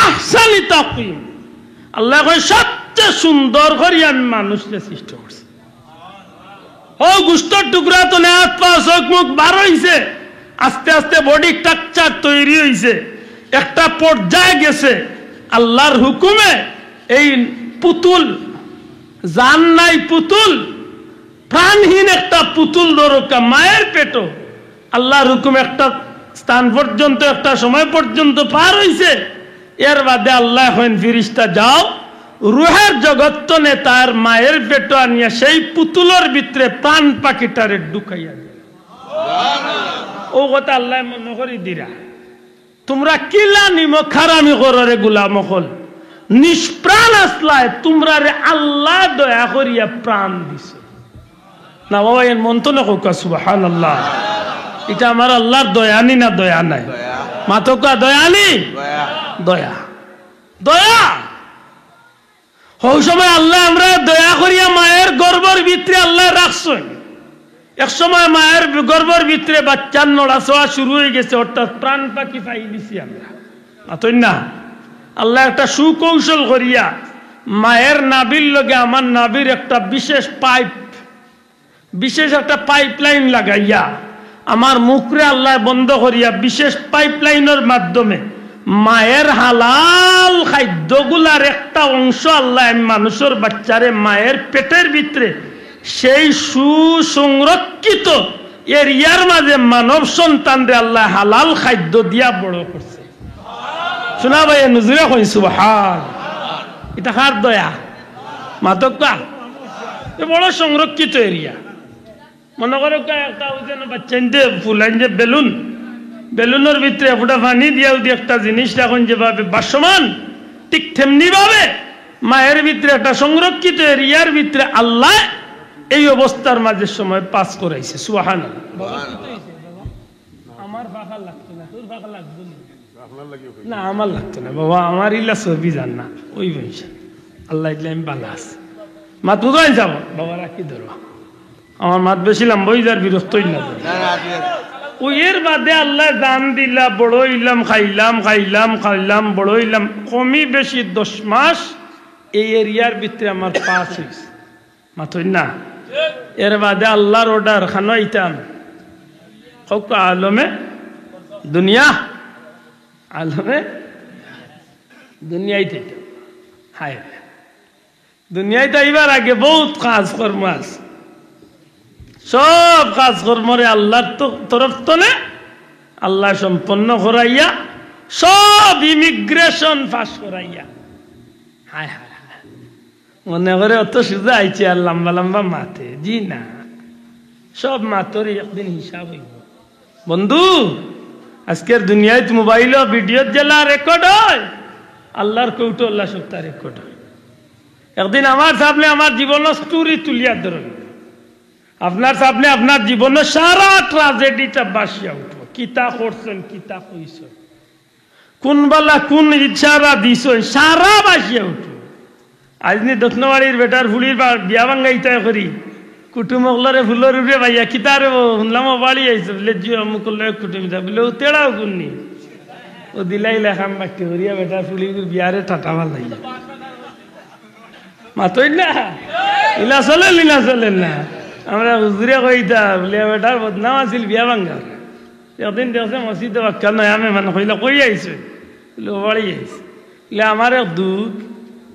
[SPEAKER 1] আহসানি তাকওয়িম। আল্লাহ কয় সবচেয়ে সুন্দর করে আমি মানুষকে সৃষ্টি করছি। ও গুস্তর টুকরা তো হাত পা চোখ মুখ বার হইছে, আস্তে আস্তে বডি স্ট্রাকচার তৈরি হইছে, একটা পর্যায়ে গেছে। আল্লাহর হুকুমে এই পুতুল, জান নাই পুতুল, প্রাণহীন একটা পুতুল দরকা মায়ের পেট, আল্লাহর হুকুমে একটা স্থান পর্যন্ত, একটা সময় পর্যন্ত পার হইছে। এর বাদে আল্লাহ এখন ফিরিস্তা যাও রুহের জগৎনে তার মায়ের পেট আনিয়া সেই পুতুলের ভিতরে প্রাণ পাখিটারে ঢুকাইয়া দেয়। ও কথা আল্লাহ মনে করি দিরা, তোমরা কিলা নিম খারামি কররে গুলাম হল, নিষ্প্রাণ আসলায় তোমরা রে আল্লাহ দয়া করিয়া প্রাণ দিছ না। বাবা এর মন তো না কোকা সুবহানাল্লাহ। এটা আমার আল্লাহর দয়ানি না দয়া নাই? মাতকা দয়ানি, দয়া দয়া। ওই সময় আল্লাহ আমরা দয়া করিয়া মায়ের গর্ভের ভিতরে আল্লাহ রাখছেন। এক সময় মায়ের গর্ভের ভিতরে বাচ্চার নড়াচড়া শুরু হয়ে গেছে, অর্থাৎ প্রাণ পাখি পাই দিছি আমরা, মাতই না? আল্লাহ একটা সুকৌশল করিয়া মায়ের নাভির লগে আমার নাভির একটা বিশেষ পাইপ, বিশেষ একটা পাইপলাইন লাগাইয়া আমার মুখরে আল্লাহ বন্ধ করিয়া বিশেষ পাইপলাইনের মাধ্যমে মায়ের হালাল খাদ্যগুলার একটা অংশ আল্লাহ মানুষের বাচ্চারে মায়ের পেটের ভিতরে সেই সুসংরক্ষিত এরিয়ার মাঝে মানব সন্তানরে আল্লাহ হালাল খাদ্য দিয়া বড় করছে। শোনা ভাই নুজুরে কই সুবহান। এটা কার দয়া? মাতকা বড় সংরক্ষিত এরিয়া। মনে করো একটা বাচ্চা ফুলাইন যে বেলুন, বেলুনের ভিতরে ফুটা পানি দিয়া একটা জিনিস রাখুন যেভাবে বাসমান, ঠিক তেমনি ভাবে মায়ের ভিতরে একটা সংরক্ষিত এরিয়ার ভিতরে আল্লাহ এই অবস্থার মাঝে সময় পাস করাইছে। সুবহানাল্লাহ। আমার ফাঁকা লাগতো না, তোর ফাঁকা লাগতো না? আমার লাগতো না বাবা, আমার ইলা ছবি জান না ওই বলছে আল্লাহ ইসলাম বালা আছে। মা তুই যাব বাবা, রাখি ধরো আমার মাত বেশি লম্বা যার বিরক্তই না। ওই এর বাদে আল্লাহ দান দিলা, বড় হইলাম, খাইলাম বড় হইলাম, কমি বেশি 10 মাস এই এরিয়ার ভিতরে আমার পাস হয়েছে, মাথই না? এর বাদে আল্লাহর অর্ডার খানাইতাম আলমে দুনিয়া, আলমে দুনিয়ায় দিতাম। হায় দুনিয়ায় যাইবার আগে বহুত কাজকর্ম আছে, সব কাজকর্মরে আল্লাহর তরফ তনে আল্লাহ সম্পন্ন করাইয়া সব ইমিগ্রেশন পাস করাইয়া। হায় হায় মনে করে অত সোজা আইছে আর লম্বা লম্বা মাথে? জি না, সব মাথর একদিন হিসাব হইব। বন্ধু আজকের দুনিয়ায় মোবাইল ভিডিও জেলা রেকর্ড হয়, আল্লাহর কৌটো আল্লাহ সপ্তাহ রেকর্ড হয়। একদিন আমার সামনে আমার জীবনের স্টোরি তুলিয়া ধরুন, আপনার সামনে আপনার জীবনের সারা ট্রাজেডিটা বাসিয়া উঠব। কিতা করছেন, কিতা কইছেন, কোন বেলা কোন ইচ্ছারা দিছ সারা বাসিয়া উঠো আজ নি দক্ষিণবাড়ির বেটার ফুলির বিয়া ভাঙ্গাইতে করি কুটুম অগলারে ফুলের উপরে ভাইয়া কিতারে শুনলাম বাড়ি আইছে বলে জিও মুকুল্লে কুটুম যা বলে ও তেড়াও কুননি ও দিলাই লেখাম বাকি হরিয়া বেটার ফুলির বিয়ারে ঠাটা ভাল লাগে মাতই না ইলা চলেন না আমরা হুজুরে কইতা বলে বেটার বদনাম আছিল বিয়া ভাঙ্গা একদিন দেখছে মসজিদে বাক্কা নয় আমি মানে কইলা কই আইছে বলে বাড়ি আইছে বলে আমার এক দুঃখ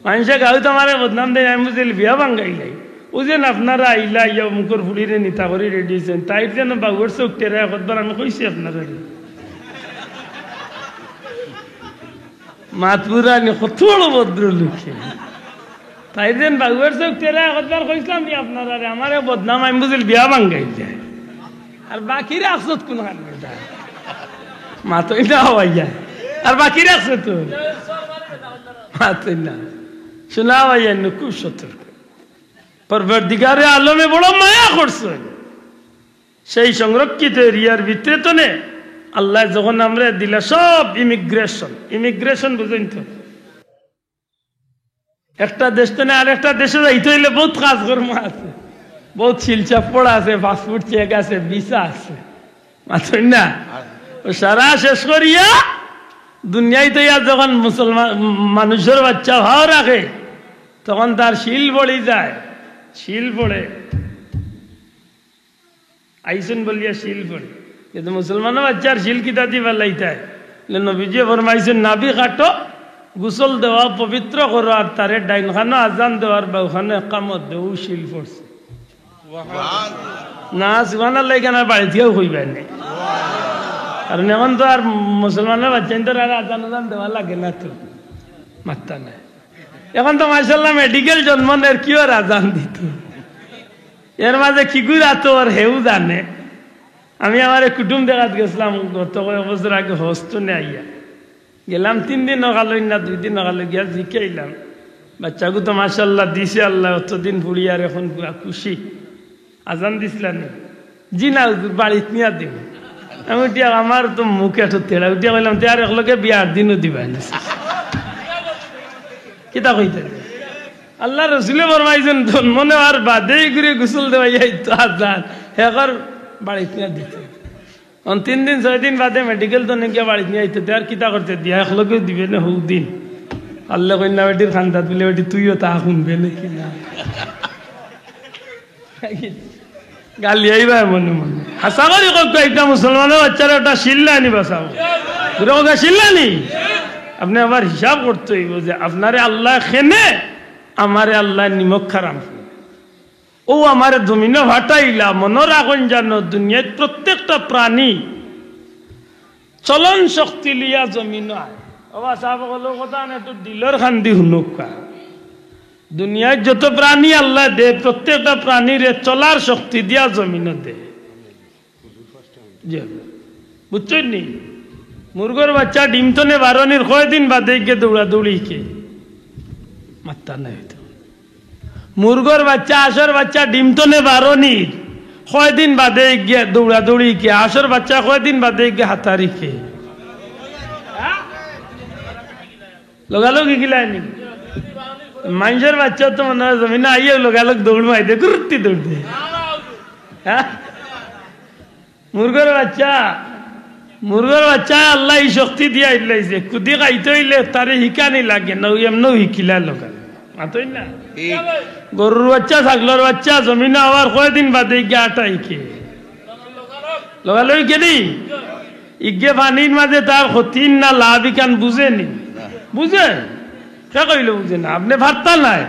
[SPEAKER 1] মানুষে গাঁও তো আমার বদনাম দেয় আমি বুঝলি বিয়া ভাঙ্গাইলাই ও যেন আপনারা আইলা ইয়া মুখর ফুলিরে নিতা করে রেডি হয়েছেন তাই যেন বাবুর চোখ টেরা একবার আমি কইছি আপনারা মাতপুরা নি কত বড় ভদ্র লোকে তাই যেন বাবুর চোখ টেরা একবার কইছিলাম আপনারা আমার বদনাম আমি বুঝলি বিয়া ভাঙ্গাই যায় আর বাকিরা আসত কোন মাতই না হওয়াই যায় আর বাকিরা আসছে তো মাতই না শোনা হওয়াই যায় খুব সতর্ক পরবর্তীকারে আলমে বড় মায়া করছে সেই সংরক্ষিত এরিয়ার ভিতরে তো নে আল্লাহ যখন আমরা দিলা সব ইমিগ্রেশন বুঝেন তো একটা দেশ তো না আর একটা দেশে যাইতে হইলে বহুত কাজ কর্ম আছে বহুত শিলচাপ পড়া আছে পাসপোর্ট চেক আছে ভিসা আছে মাত্র না সারা শেষ করিয়া দুনিয়ায় তো যখন মুসলমান মানুষের বাচ্চা ভাও রাখে তখন তার শিল বড়ি যায় শিল পড়ে আইসন বলিয়া শিল পড়ে কিন্তু মুসলমানও বাচ্চার শিল কিতা দি পাল্লাইতে নবীজি ফরমাইছেন নাভি কাটো গোসল দেওয়া পবিত্র করো আর তারে ডাইন খানো আজান দেওয়ার বাউখানো একামত দেও শিল পড়ছে না সুবহানাল্লাহ কেন বাড়ি থেকেও কইবেন না কারণ এখন তো আর মুসলমানের বাচ্চা আর আজান দেওয়া লাগে না তো মাত্তা নাই এখন তো মাশাআল্লাহ মেডিকেল জন্মের কি আর আজান দিত এর মাঝে কি গুড়াত আর হেউ জানে আমি আমার কুটুম দেখাত গেছিলাম গত কয়েক বছর আগে হস্তনে আইয়া গেলাম 3 দিন ওখালো না 2 দিন ওখালো গিয়া জিকাইলাম বাচ্চাকে তো মাশাআল্লাহ দিছে আল্লাহ অতদিন ফুড়ি আর এখন খুশি আজান দিছিলেন জি না বাড়িত নিয়ে দিব আমি উঠিয়া আমার তো মুখে একটু তেড়া উঠিয়া কইলাম তে আর একলগে বিয়ার দিনও দিবা কিতা কইতে আল্লাহ রসুলে ফরমাইছেন মনে আর বাদে ঘুরে গোসল দেওয়াই তো আজান হেকর বাড়িতে নিয়ে দিতে 3 দিন 6 দিন বাদে মেডিকেল তো নাকি বাড়িতে নিয়ে আইতে আর কিতা করতে দিয়া একলগে দিবে না হৌ দিন আল্লাহ কন্যা বেটির খান্দাত বলে বেটি তুইও তা শুনবে নাকি না গালি আইবা মনে মনে আশা করি একটা মুসলমানের বাচ্চারা ওটা শিল্লা নি বাসাও ওটা শিল্লা নি আপনি আবার হিসাব করতে হইব যে আপনারে আল্লাহ খেনে আমারে আল্লাহ নিমক খারাম ও আমার জমিনে ভাটাইলা মনে রাখুন জানো দুনিয়ার প্রত্যেকটা প্রাণী চলন শক্তি লিয়া জমিন আয় বাবা সাহেব হলো কথা না একটু দিলর খান্দি শুনুক দুনিয়ায় যত প্রাণী আল্লাহ দে প্রত্যেকটা প্রাণীর চলার শক্তি দিয়া জমিন দে বুঝছেন নি মুরগর বাচ্চা ডিম তো নে বারণির কয়দিন বাদে গিয়ে দৌড়া দৌড়ি কে মাত্তা নাই তো মুরগর বাচ্চা আসর বাচ্চা ডিম তো নে বারণির কয়দিন বাদে গিয়ে দৌড়া দৌড়ি কে আসর বাচ্চা কয়দিন বাদে গিয়ে হাতারি কে লোগালোগি গিলায়নি মানুষের বাচ্চা তো মনে হয় জমিনে আইয়ে লোগালোক দৌড় মাইতে গুরুত্তি দৌড় দে হ্যাঁ মুরগর বাচ্চা আল্লাহ এই শক্তি দিয়া ইলাইছে কুদি খাইতে হইলে তারে হিকানি লাগে না এমনও হিকিলা লোকা মাতই না গরুর বাচ্চা ছাগলের বাচ্চা জমিনে আবার কয়দিন বাদে গিয়ে আটা হিকে লোগালোই কেনি ইগে পানির মাঝে তার ক্ষতির না লাভ ইকান বুঝেনি বুঝে কে কইলে বুঝে না আপনি ভাবতা নাই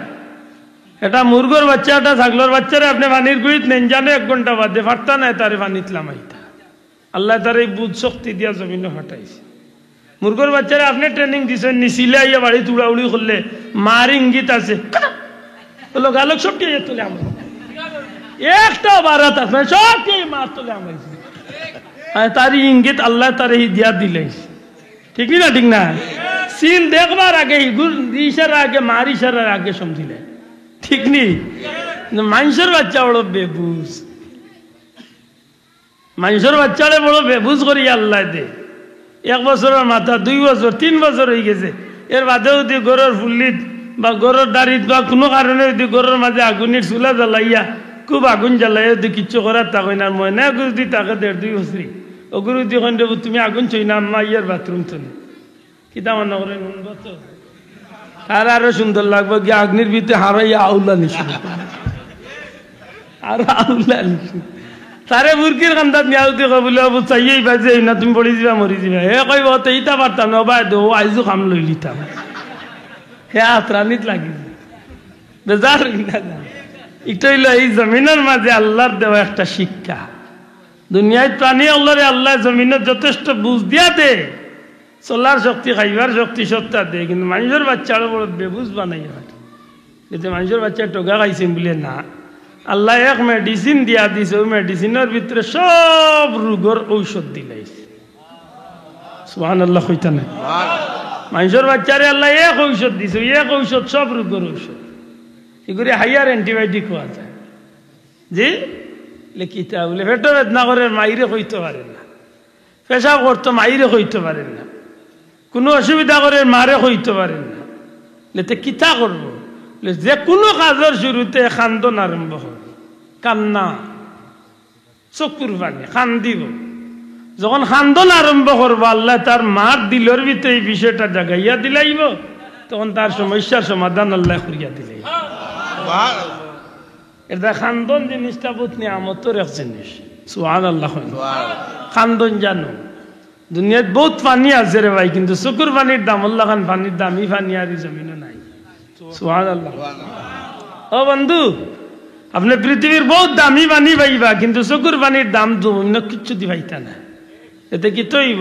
[SPEAKER 1] এটা মুরগর বাচ্চা এটা ছাগলের বাচ্চারে আপনি পানির গুড়িত নেন জানে 1 ঘন্টা বাদে ভাবতা নাই তারে পানিত লামাইতা আল্লাহ তার এই বুধ শক্তি দিয়া জমিনে হটাইছে মুরগর বাচ্চারে আপনি ট্রেনিং দিচ্ছেন নিছিলে আইয়া বাড়ি উড়াউড়ি করলে মার ইঙ্গিত আছে লোকালোক সব কে তুলে আমার একটা বারাত আছে সব কে মার তুলে আমাইছে তার ইঙ্গিত আল্লাহ তার এই দিয়া দিলাইছে ঠিক না ঠিক না সিল দেখবার আগে ইশারা আগে মার ইশারার আগে সমঝিলে ঠিক নি মানুষের বাচ্চা বড় বেবুজ মানুষের বাচ্চারে বড় বেবুজ করি আল্লাহ দে 1 বছরের মাথা 2 বছর 3 বছর হয়ে গেছে, এর বাদেও যদি গরুর ফুল্লিত বা গরুর দাড়িত বা কোনো কারণে যদি গরুর মাঝে আগুনের চুলা জ্বালাইয়া খুব আগুন জ্বালাইয়া যদি কিচ্ছু করার তাকই না, ময়না যদি তাকে 1.5-2 বছরই ওগুলো দিয়ে দেবো তুমি আগুন ছই না আম্মা ইয়ার বাথরুম চলে কিতা মনে করেন তো তার আরো সুন্দর লাগবে গিয়ে আগ্নির ভিতরে হারাইয়া আউলা নিশু আর আউলা নিশু তারে মুরগির কান্দাত নিয়াউতি কবলে অবু চাইয়েই বাজে না তুমি পড়ি যাবা মরি যাবা হে কইব তো ইটা পারতাম না বাই দো আইজু কাম লই লিতাম হে আত্রানিত লাগি বেজার না এটা হইলো এই জমিনের মাঝে আল্লাহর দেওয়া একটা শিক্ষা। দুনিয়ায় প্রাণী আল্লাহরে আল্লাহ জমিনের যথেষ্ট বুঝ দিয়া দে, চলার শক্তি খাইবার শক্তি সত্তা দে, কিন্তু মানুষের বাচ্চার বড় বেবুজ বানাই যাতে মানুষের বাচ্চা টোকা খাইছেন বলে না, আল্লাহ এক মেডিসিন দিয়া দিছে, ওই মেডিসিনের ভিতরে সব রোগের ঔষধ দিলাইছে। সুবহানাল্লাহ কইতা না, মানুষের বাচ্চারে আল্লাহ এক ঔষধ দিছে, এক ঔষধ সব রোগের ঔষধ, এগুলি হাইয়ার অ্যান্টিবায়োটিক হওয়া যায়। জি লিখিতা বলে পেটো বেদনা করে মাইরে হইতে পারে না, পেশাব করতো মাইরে হইতে পারেন না, কোনো অসুবিধা করে মারে হইতে পারেন না, লেতে কিতা করব, যে কোনো কাজের শুরুতে খান্দন আরম্ভ হবে, কান্না চকুর পানি কান্দিব, যখন খান্দন আরম্ভ করবো আল্লাহ তার মার দিলের ভিতরে এই বিষয়টা জাগাইয়া দিলাইব, তখন তার সমস্যার সমাধান আল্লাহ করিয়া দিলাইব। এটা খান্দন জিনিসটা বহুত নিয়ামতের এক জিনিস। সুবহানাল্লাহ, খান্দন জানো দুনিয়াত বহুত পানি আছে রে ভাই, কিন্তু চকুর পানির দাম আল্লাহ খান পানির দামি পানি আর জমিনও নাই। সুবহানাল্লাহ। ও বন্ধু, আপনি পৃথিবীর বহুত দামি পানি পাইবা, কিন্তু চকুর পানির দাম জমিন কিচ্ছু দি পাইতা না। এতে কি তৈব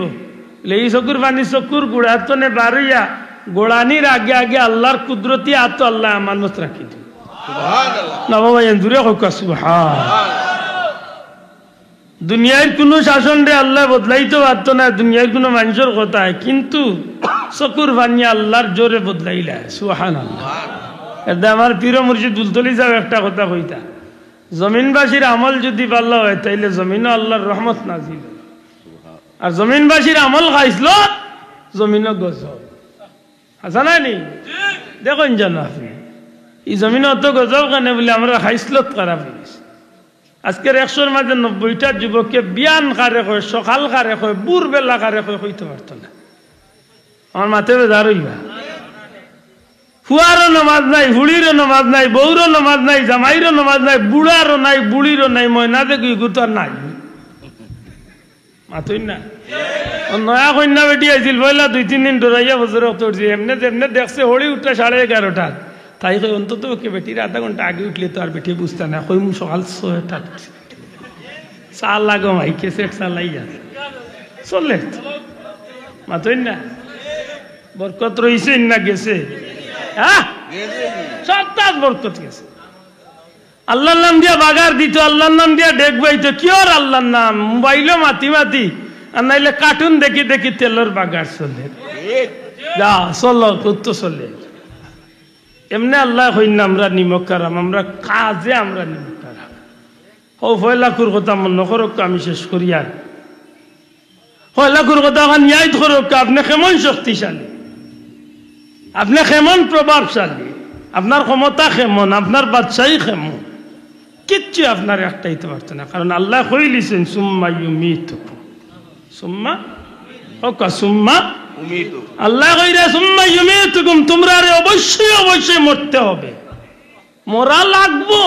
[SPEAKER 1] এই চকুর পানি চকুর গুড়ার তো নে বারইয়া গোড়ানির আগে আগে আল্লাহর কুদরতি আতো আল্লাহ আমানত রাখি দিন না বাবা, দূরে হোক। দুনিয়ার কোন শাসন রে আল্লাহ বদলাইতে পারত না, দুনিয়ার কোন মানুষের কথায়, কিন্তু চকুর পানি আল্লাহর জোরে বদলাইলা। সুবহানাল্লাহ। এটা আমার প্রিয় মুর্শিদ বুলতলি সাহেব একটা কথা কইতা, জমিনবাসীর আমল যদি ভালো হয় তাইলে জমিনও আল্লাহর রহমত নাজিল, আর জমিনবাসীর আমল খাইছিল জমিনও গজব। আচ্ছা না নি দেখুন জানো আপনি এই জমিনে অত গজব কানে বলে আমরা খাইসলত খারাপ হয়ে গেছে। আজকের 100-র মাঝে 90টা যুবককে বিয়ান কারে কয়, সকাল কারে কয়, বুর বেলা কারে কয় কইতে পারতো না। আমার মাথে বেজার হইবা, ফুয়ারও নমাজ নাই, হুড়িরও নমাজ নাই, বউরও নমাজ নাই, জামাইরও নমাজ নাই, বুড়ারও নাই, বুড়িরও নাই, ময়না দেখি গুতো আর নাই মাথই না। নয়া কন্যা বেটি আইছিল বইলা 2-3 দিন ডরাইয়া বছর উঠছি, এমনি যেমনি দেখছে হলি উঠটা 11:30 তাই কই অন্তত ওকে বেটির আধা ঘন্টা আগে উঠলে তো আর বেটি বুঝতে না, কই মু সকাল 6টা চাল লাগো মাইকে সেট চালাই আছে চলে মাথই না। বরকত রইছে না গেছে, হ্যাঁ সব বরকত গেছে। আল্লাহর নাম দিয়া বাগার দিত, আল্লাহর নাম দিয়া ডেক বাইতো, কি ওর আল্লাহর নাম, মোবাইলও মাতি মাতি, আর নাইলে কার্টুন দেখি দেখি তেলের বাগার চলে, যা চলো কত চলে। এমনি আল্লাহ হইন আমরা নিমক কারাম, আমরা কাজে আমরা নিমক কারাম। ও ফয়লাকুর কথা মনে করক, আমি শেষ করি আর ফয়লাকুর কথা ইয়াদ করক, আপনি কেমন শক্তিশালী, আপনি কেমন প্রভাবশালী, আপনার ক্ষমতা কেমন, আপনার বাদশাহী কেমন, কিচ্ছু আপনার একটাইতে পারতো না, কারণ আল্লাহ কইলিছেন সুম্মা ইউমিতুকুম, সুম্মা ওকা সুম্মা আল্লাহ কইরা সুম্মা ইউমিতুকুম, তোমরা অবশ্যই অবশ্যই মরতে হবে, মরা লাগবো।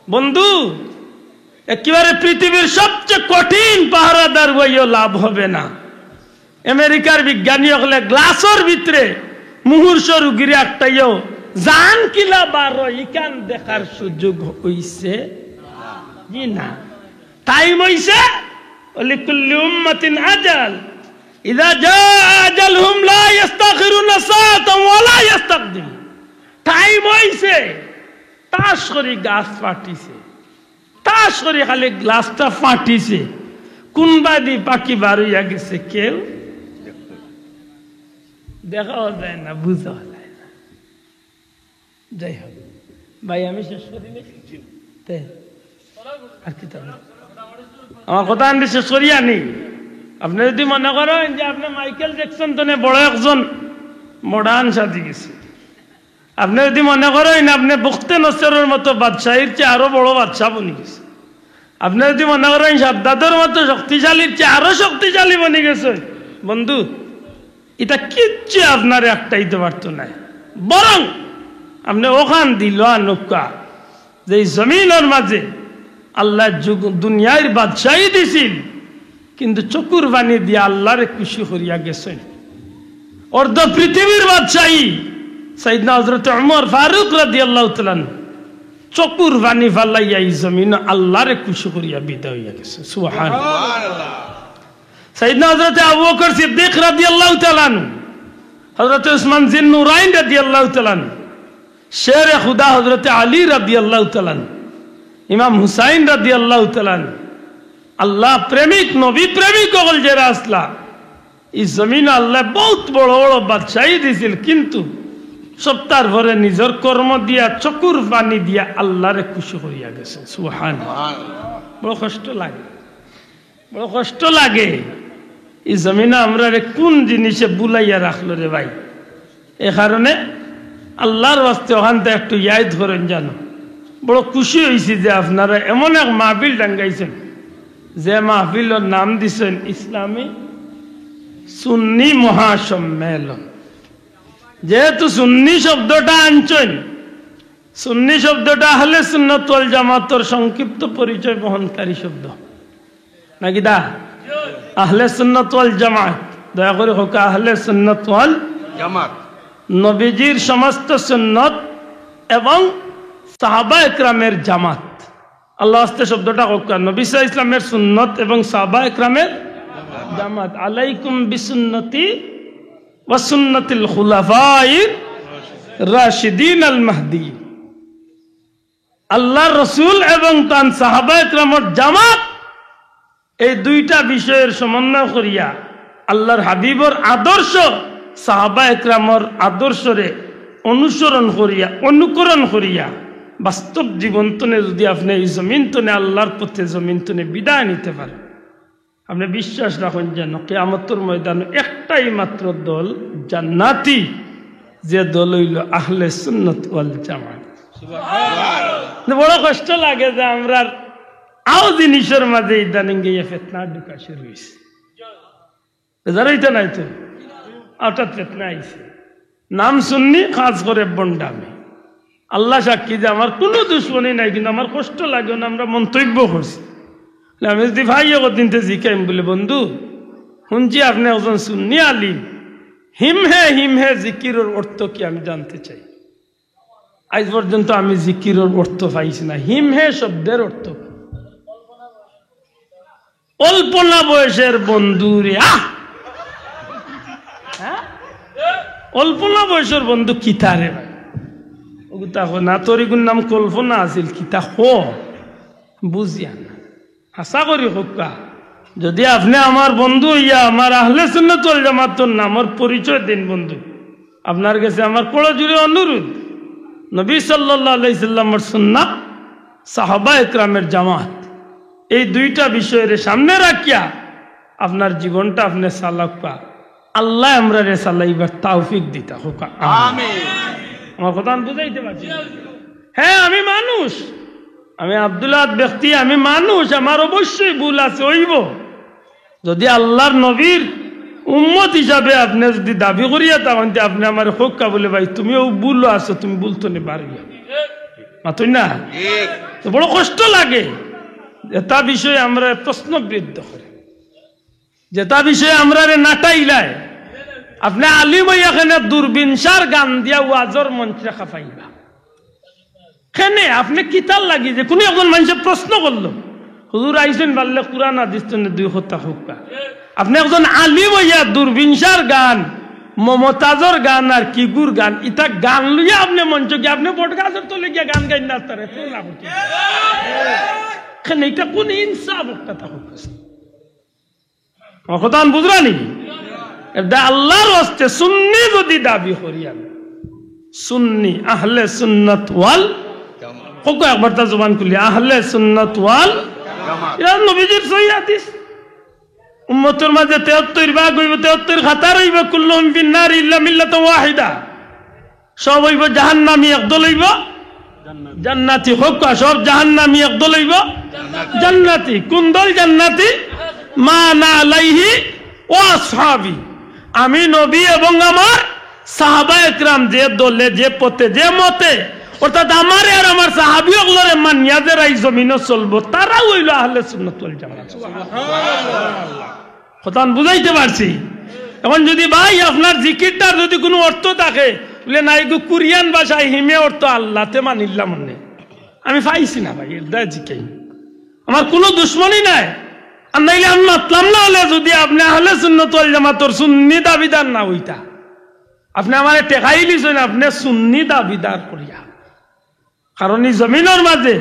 [SPEAKER 1] বন্ধু একেবারে পৃথিবীর সবচেয়ে কঠিন পাহারাদার হইও লাভ হবে না। আমেরিকার বিজ্ঞানী হলে গ্লাসের ভিতরে মুহূর্ত রুগীর একটাইও জান কিলা বারো ইকান দেখার সুযোগ হইছে জি না, টাইম হইছে। লিকুল্লি উম্মাতিন আজাল, ইযা জা আজালহুম লা ইস্তাখিরুনা সাআতান ওয়া লা ইস্তাকদিমুন। টাইম হইছে, তাস করে গাছ ফাটিছে, তাস করে খালি গ্লাসটা ফাটিছে, কোনবা দি পাখি বার হইয়া গেছে কেউ দেখাও যায় না, বুঝাও যায় না। যাই হোক ভাই, আমি শেষ করি আর কি আমার কথা আমি শেষ করি আনি। আপনি যদি মনে করেন যে আপনি মাইকেল জ্যাকসন তো বড় একজন মডার্ন সাজি গেছে, আপনি যদি মনে করেন আপনি বখতে নসরের মতো বাদশাহীর চেয়ে আরো বড় বাদশাহ বনি গেছে, আপনি যদি মনে করেন সাদ্দাতের মতো শক্তিশালীর চেয়ে আরো শক্তিশালী বনি গেছে, বন্ধু এটা কিচ্ছু আপনার একটাইতে পারতো না। বরং আপনি ওখান দিল নৌকা যে জমিনের মাঝে আল্লাহ দুনিয়ার বাদশাহী দিছিল, কিন্তু চকুর বাণী দিয়ে আল্লাহরে খুশি করিয়া গেছেন। অর্ধ পৃথিবীর বাদশাহী সাইয়েদনা হযরত ওমর ফারুক রাদিয়াল্লাহু তাআলা চকুর বাণী ফালাইয়া এই জমিন আল্লাহরে খুশি করিয়া বিদায় হইয়া গেছে। সুবহানাল্লাহ। সাইয়েদনা হযরত আবু বকর সিদ্দিক রাদিয়াল্লাহু তাআলা, হযরত উসমান জিন নুরাইন রাদিয়াল্লাহু তাআলা, শেরে খুদা হযরত আলী রাদিয়াল্লাহু তাআলা, ইমাম হুসাইন রাদিয়াল্লাহু তাআলা, আল্লাহ প্রেমিক নবী প্রেমিক হল যারা আসলা এই জমিন আল্লাহ বহুত বড় বড় বাদশাহী দিছিল, কিন্তু সপ্তাহ ভরে নিজের কর্ম দিয়া চকুর পানি দিয়া আল্লাহরে খুশি করিয়া গেছে। সুবহানাল্লাহ। বড় কষ্ট লাগে, বড় কষ্ট লাগে। এই জমিনে আমরা কোন জিনিসে বুলাইয়া রাখলো রে ভাই। এ কারণে আল্লাহর ওয়াস্তে ওখান থেকে একটু ইয়াদ করেন, জানো বড় খুশি হয়েছি যে আপনারা এমন এক মাহফিল ডাঙ্গাইছেন, যে মাহফিলের নাম দিছেন ইসলামী সুন্নি মহাসম্মেলন। যেহেতু সুন্নি শব্দটা আনছেন, সুন্নি শব্দটা আহলে সুন্নাত ওয়াল জামাতের সংক্ষিপ্ত পরিচয় বহনকারী শব্দ নাকি দা? আহলে সুন্নাত ওয়াল জামাত, দয়া করে হোক আহলে সুন্নাত ওয়াল
[SPEAKER 2] জামাত,
[SPEAKER 1] নবীজির সমস্ত সুন্নত এবং সাহাবা একরামের জামাত। আল্লাহ আস্তে শব্দটা হোক নবী সাল্লাল্লাহু আলাইহি ইসলামের সুন্নত এবং সাহাবা একরামের জামাত। আলাইকুম বিসুন্নতি ওয়া সুন্নাতিল খুলাফায়ে রাশিদিন আল মাহদি। আল্লাহর রাসূল এবং তার সাহাবা একরামের জামাত, এই দুইটা বিষয়ের সমন্বয় করিয়া আল্লাহর হাবিবর আদর্শ সাহাবা একরামের আদর্শরে অনুসরণ করিয়া অনুকরণ করিয়া বাস্তব জীবন তনে যদি আপনি এই জমিন তনে আল্লাহর পথে জমিন তনে বিদায় নিতে পারেন, আপনি বিশ্বাস রাখুন যেন কিয়ামতের ময়দানে একটাই মাত্র দল জান্নাতি, যে দল হইল আহলে সুন্নাত ওয়াল জামাত। বড় কষ্ট লাগে যে আমরা আও জিনিসের মাঝে ইদানিং গিয়ে ফেতনা ঢুকা শুরু হয়েছে। জানাইতে নাই তো হঠাৎ ফেতনা আইছে, নাম শুননি কাজ করে বন্ডামি। আল্লাহ সাক্ষী যে আমার কোনো দুশ্মনী নাই, কিন্তু আমার কষ্ট লাগে না, আমরা মন্তব্য করছি। আমি যদি ভাই দিনতে জিকাইম বলে, বন্ধু শুনছি আপনি একজন সুন্নি আলিম, হিম হে জিকিরের অর্থ কি আমি জানতে চাই। আজ পর্যন্ত আমি জিকিরের অর্থ পাইছি না। হিম হে শব্দের অর্থ কি? অল্পনা বয়সের বন্ধু রে, অল্পনা বয়সের বন্ধু কিতা রে ভাই, না তরিগুর নাম কল্পনা আছিল, কিতা হো বুঝিয়া না। আশা করি হোকা যদি আপনি আমার বন্ধু ইয়া আমার আহলে সুন্নাত ওয়াল জামাতের নামের পরিচয় দিন বন্ধু, আপনার কাছে আমার কোড়া জুড়ে অনুরোধ, নবী সাল্লাল্লাহু আলাইহি সাল্লামের সুন্নাত সাহাবা একরামের জামাত, এই দুইটা বিষয়ের সামনে রাখিয়া আপনার জীবনটা আপনি চালাকা। আল্লাহ আমরা রে চালাইবার তৌফিক দিতা হোক, আমিন। আমার কথা বুঝাইতে পারছি? হ্যাঁ, আমি মানুষ, আমি আব্দুল্লাহ ব্যক্তি, আমি মানুষ, আমার অবশ্যই ভুল আছে হইব। যদি আল্লাহর নবীর উম্মত হিসাবে আপনি যদি দাবি করিয়া তখন আপনি আমার হোক্কা বলে ভাই তুমিও ভুল আছো, তুমি বলতো নি পারিয়া মাতই না, তো বড় কষ্ট লাগে। যেটা বিষয়ে আমরা প্রশ্নবৃদ্ধ করে, যেটা বিষয়ে আমরা নাটাইলায়, আপনি আলিম হইয়াখানে দূরবিনসার গান দিয়া ওয়াজর মঞ্চ রাখা পাইবা খেনে আপনি কিতাল লাগি যে কোনো একজন মানুষের প্রশ্ন করলো, হুজুর আইসেন বাল্লে কুরআন হাদিস তো দুই কথা হোক্কা, আপনি একজন আলিম হইয়া দূরবিনসার গান, মমতাজর গান আর কিগুর গান, ইটা গান লইয়া আপনি মঞ্চ গিয়ে আপনি বট গাছের তলে গিয়া গান গাই না তারে খেনে, এটা কোন ইনসাফ কথা হোক্কা কথা বুঝরানি? এটা আল্লাহর হস্তে সুন্নি যদি দাবি করিয়া, সুন্নি আহলে সুন্নাত ওয়াল জামাত, একবার তা জবান খুলি আহলে সুন্নাত ওয়াল জামাত, এটা নবীজির সহিহ হাদিস, উম্মতের মাঝে 73 ভাগ হইব, 73 খাতার হইব, কুল্লুহুম ফিন্নার ইল্লা মিল্লাতুন ওয়াহিদা, সব হইব জাহান্নামী, একদল হইব জান্নাতি। হোক সব জাহান্নামী, একদল হইব জান্নাতি। কোন দল জান্নাতি? মা না আলাইহি ওয়া আসহাবি, আমি নবী এবং আমার সাহাবায়ে একরাম যে দলে, যে পথে, যে মতে, অর্থাৎ আমার আর আমার সাহাবী ওগুলোরে মানিয়া যারা এই জমিনে চলবো, তারা হইল আহলে সুন্নাত ওয়াল জামাত। কথা বুঝাইতে পারছি? এখন যদি ভাই আপনার জিকিরটার যদি কোনো অর্থ থাকে, বলে না এগো কোরিয়ান ভাষায় হিমে অর্থ আল্লাহতে মানিল্লাম মনে, আমি পাইছি না ভাই, এটা জিকাই, আমার কোনো দুশ্মনী নাই। আর নাইলে আমি মাতলাম না হলে যদি আপনি আহলে সুন্নাত ওয়াল জামাতের সুন্নি দাবিদার না হইতা, আপনি আমার টেকাই লিছেন আপনি সুন্নি দাবিদার করিয়া। কারণ এই জমিনের মাঝে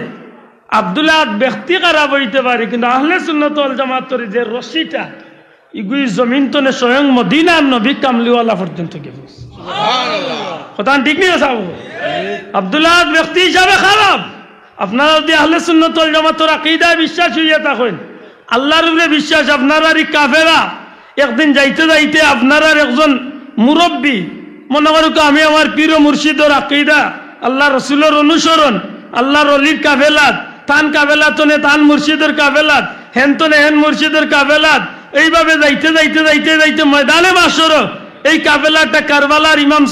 [SPEAKER 1] আব্দুল্লাহ ব্যক্তি খারাপ হইতে পারে, কিন্তু আহলে সুন্নাত ওয়াল জামাতের যে রশিটা, ইগুই জমিন তো স্বয়ং মদিনার নবী কামলিওয়ালা পর্যন্ত গেছে। কথা ঠিক নিয়ে যাবো, আব্দুল্লাহ ব্যক্তি হিসাবে খারাপ। আপনারা যদি আহলে সুন্নাত ওয়াল জামাতের আকীদায় বিশ্বাস হইয়া থাকেন, আল্লাহর উপরে বিশ্বাস, আপনার আর কাফেরা একদিন যাইতে যাইতে আপনার আর একজন মুরব্বী মনে করুক আমি আমার পীর মুর্শিদর আকীদা, আল্লাহ রসুলের অনুসরণ, আল্লাহর অলির কাফেলাত, তান কাফেলাতনে তান মুর্শিদের কাফেলাত, হেনতনে হেন মুর্শিদের কাফেলাত, এইভাবে যাইতে যাইতে যাইতে যাইতে ময়দানে মাশর এই কাফেলাটা কারবালার ইমাম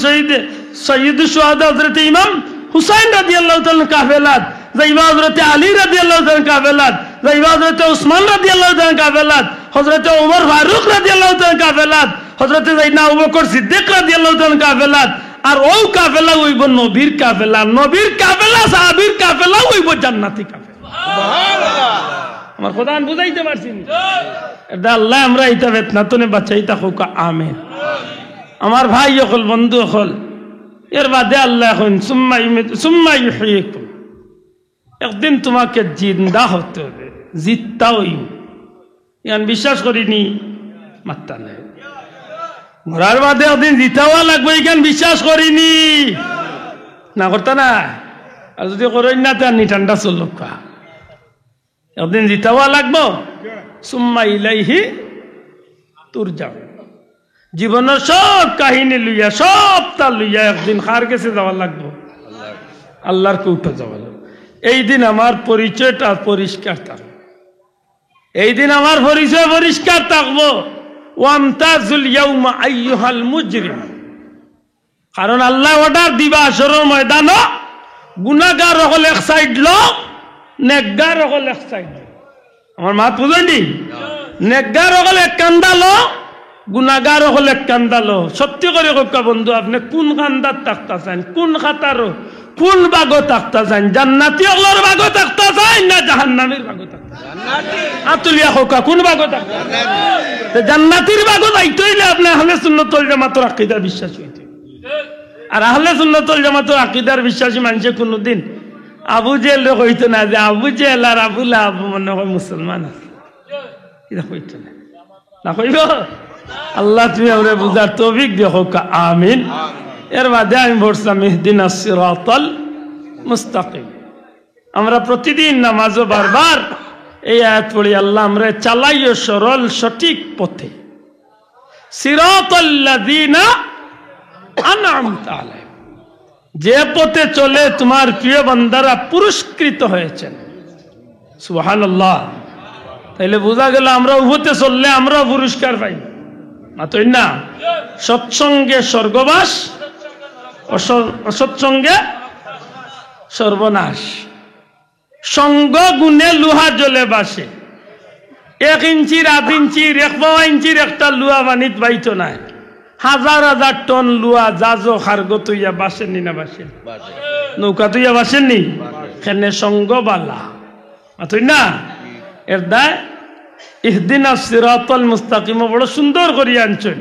[SPEAKER 1] সৈয়দ শুহাদা হযরত ইমাম হুসাইন রাদিয়াল্লাহু তাআলা কাফেলাত, যাইবা হযরত আলী রাদিয়াল্লাহু তাআলা কাফেলাত, যাইবা হযরত উসমান রাদিয়াল্লাহু তাআলা কাফেলাত, হযরত ওমর ফারুক রাদিয়াল্লাহু তাআলা কাফেলাত, হযরত সাইয়েদনা আবু বকর সিদ্দিক রাদিয়াল্লাহু তাআলা কাফেলাত। আর ও কাফেলা হইব নবীর কাফেলা, নবীর কাফেলা, সাহাবীর কাফেলা হইব জান্নাতি কাফেলা। সুবহানাল্লাহ, আমার কথা বুঝাইতে পারছি না? এটা আল্লাহ আমরা এটা বেতনাতনে বাঁচাইতা হোক, আমিন। আমার ভাই হল, বন্ধু হল, এর বাদে আল্লাহ হন সুম্মা ইউহয়িকুম, একদিন তোমাকে জিন্দা হতে হবে, জিততা হইব। ইয়ান বিশ্বাস করিনি মাত্তা নাই, মরার বাদে একদিন জিতাওয়া লাগবে, এখান বিশ্বাস করিনি না করতা না। আর যদি করেন না তার নি ঠান্ডা চলল, একদিন জিতাওয়া লাগবো। সুম্মা ইলাইহি তুরজাউন, জীবনের সব কাহিনী লইয়া, সব তা লইয়া একদিন কার কাছে যাওয়া লাগবো? আল্লাহর কৌটো যাওয়া লাগবে। এই দিন আমার পরিচয়টা পরিষ্কার থাকবে, এই দিন আমার পরিচয় পরিষ্কার থাকবো। ওয়ামতাজুল ইয়াউমা আইয়ুহাল মুজরিম, কারণ আল্লাহ অর্ডার দিবা আসরের ময়দান, গুনাহগার হল এক সাইড লো, নেকগার হল এক সাইড। আমার মাত বুঝেনি? নেকগার হল এক কান্দা লো, গুনাহগার হল এক কান্দা লো। সত্যি করে কোকা বন্ধু, আপনি কোন কান্দার তাকতা চান, কোন খাতার, কোন বাগো তাকতা চান? জান্নাতি হলর বাগো তাকতা চান না জাহান্নামীর বাগো তাকতা? আতুলিয়া কোকা কোন বাগো তাকতা? জান্নাতির বাগো যাইতে হইলে আপনি আহলে সুন্নাত ওয়াল জামাতের আকীদার বিশ্বাস হইতে। আর আহলে সুন্নাত ওয়াল জামাতের আকীদার বিশ্বাসী মানুষে কোনদিন আবু জেহেল কইতো না যে আবু জেহেল আর আবু লাহাব মনে হয় মুসলমান আছে, এটা কইতো না, না কইব? আল্লাহ তুমি আমরা বুঝার তৌফিক দিও, আমিন। এর বাদে আমি বলছিলাম ইহদিনাস সিরাতাল মুস্তাকিম। আমরা প্রতিদিন নামাজও বারবার এই আয়াত পড়ি, আল্লাহ আমরা চালাইও সরল সঠিক পথে, সিরাতাল্লাযীনা আনআমতা আলাইহিম, যে পথে চলে তোমার প্রিয় বান্দারা পুরস্কৃত হয়েছেন। সুবহানাল্লাহ। তাইলে বোঝা গেল আমরা উভতে চললে আমরা পুরস্কার পাই, মাতই না? সৎসঙ্গে স্বর্গবাস, অসৎসঙ্গে সর্বনাশ। সঙ্গ গুণে লোহা জ্বলে বাসে, 1 ইঞ্চির 1/2 ইঞ্চির 1 ইঞ্চির একটা লুহা বানিত বাইতো নাই, হাজার হাজার টন লুহা জাজো খার্গ তুইয়া বাসেননি না? বাসেন, নৌকা তুইয়া বাসেননি? খেনে সঙ্গ বালা, মাতই না? এর দায় ইহদিনাস সিরাতাল মুস্তাকিম বড় সুন্দর করিয়া আনছেন।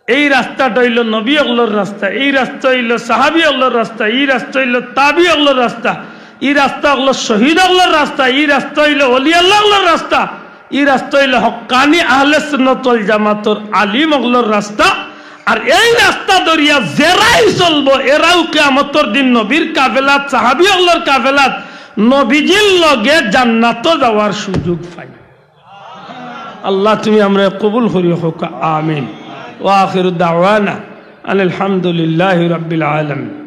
[SPEAKER 1] এই রাস্তাটা হইল নবী আল্লাহর রাস্তা, এই রাস্তা হইল সাহাবী আল্লাহর রাস্তা, এই রাস্তা হইল তাবি আল্লাহর রাস্তা, এই রাস্তা হইল শহীদ আল্লাহর রাস্তা, এই রাস্তা হইল ওলি আল্লাহর রাস্তা, এই রাস্তা হইল হক্কানি আহলে সুন্নাত ওয়াল জামাতের আলিম আল্লাহর রাস্তা। আর এই রাস্তা দরিয়া জেরাই চলবো, এরাও কিয়ামতের দিন নবীর কাফেলাত, সাহাবী আল্লাহর কাফেলাত, নবীজির লগে জান্নাত যাওয়ার সুযোগ পাই। আল্লাহ তুমি আমরা কবুল করি হোক আমিন ওয়া আখিরু দাওয়ানা আলহামদুলিল্লাহি রাব্বিল আলামিন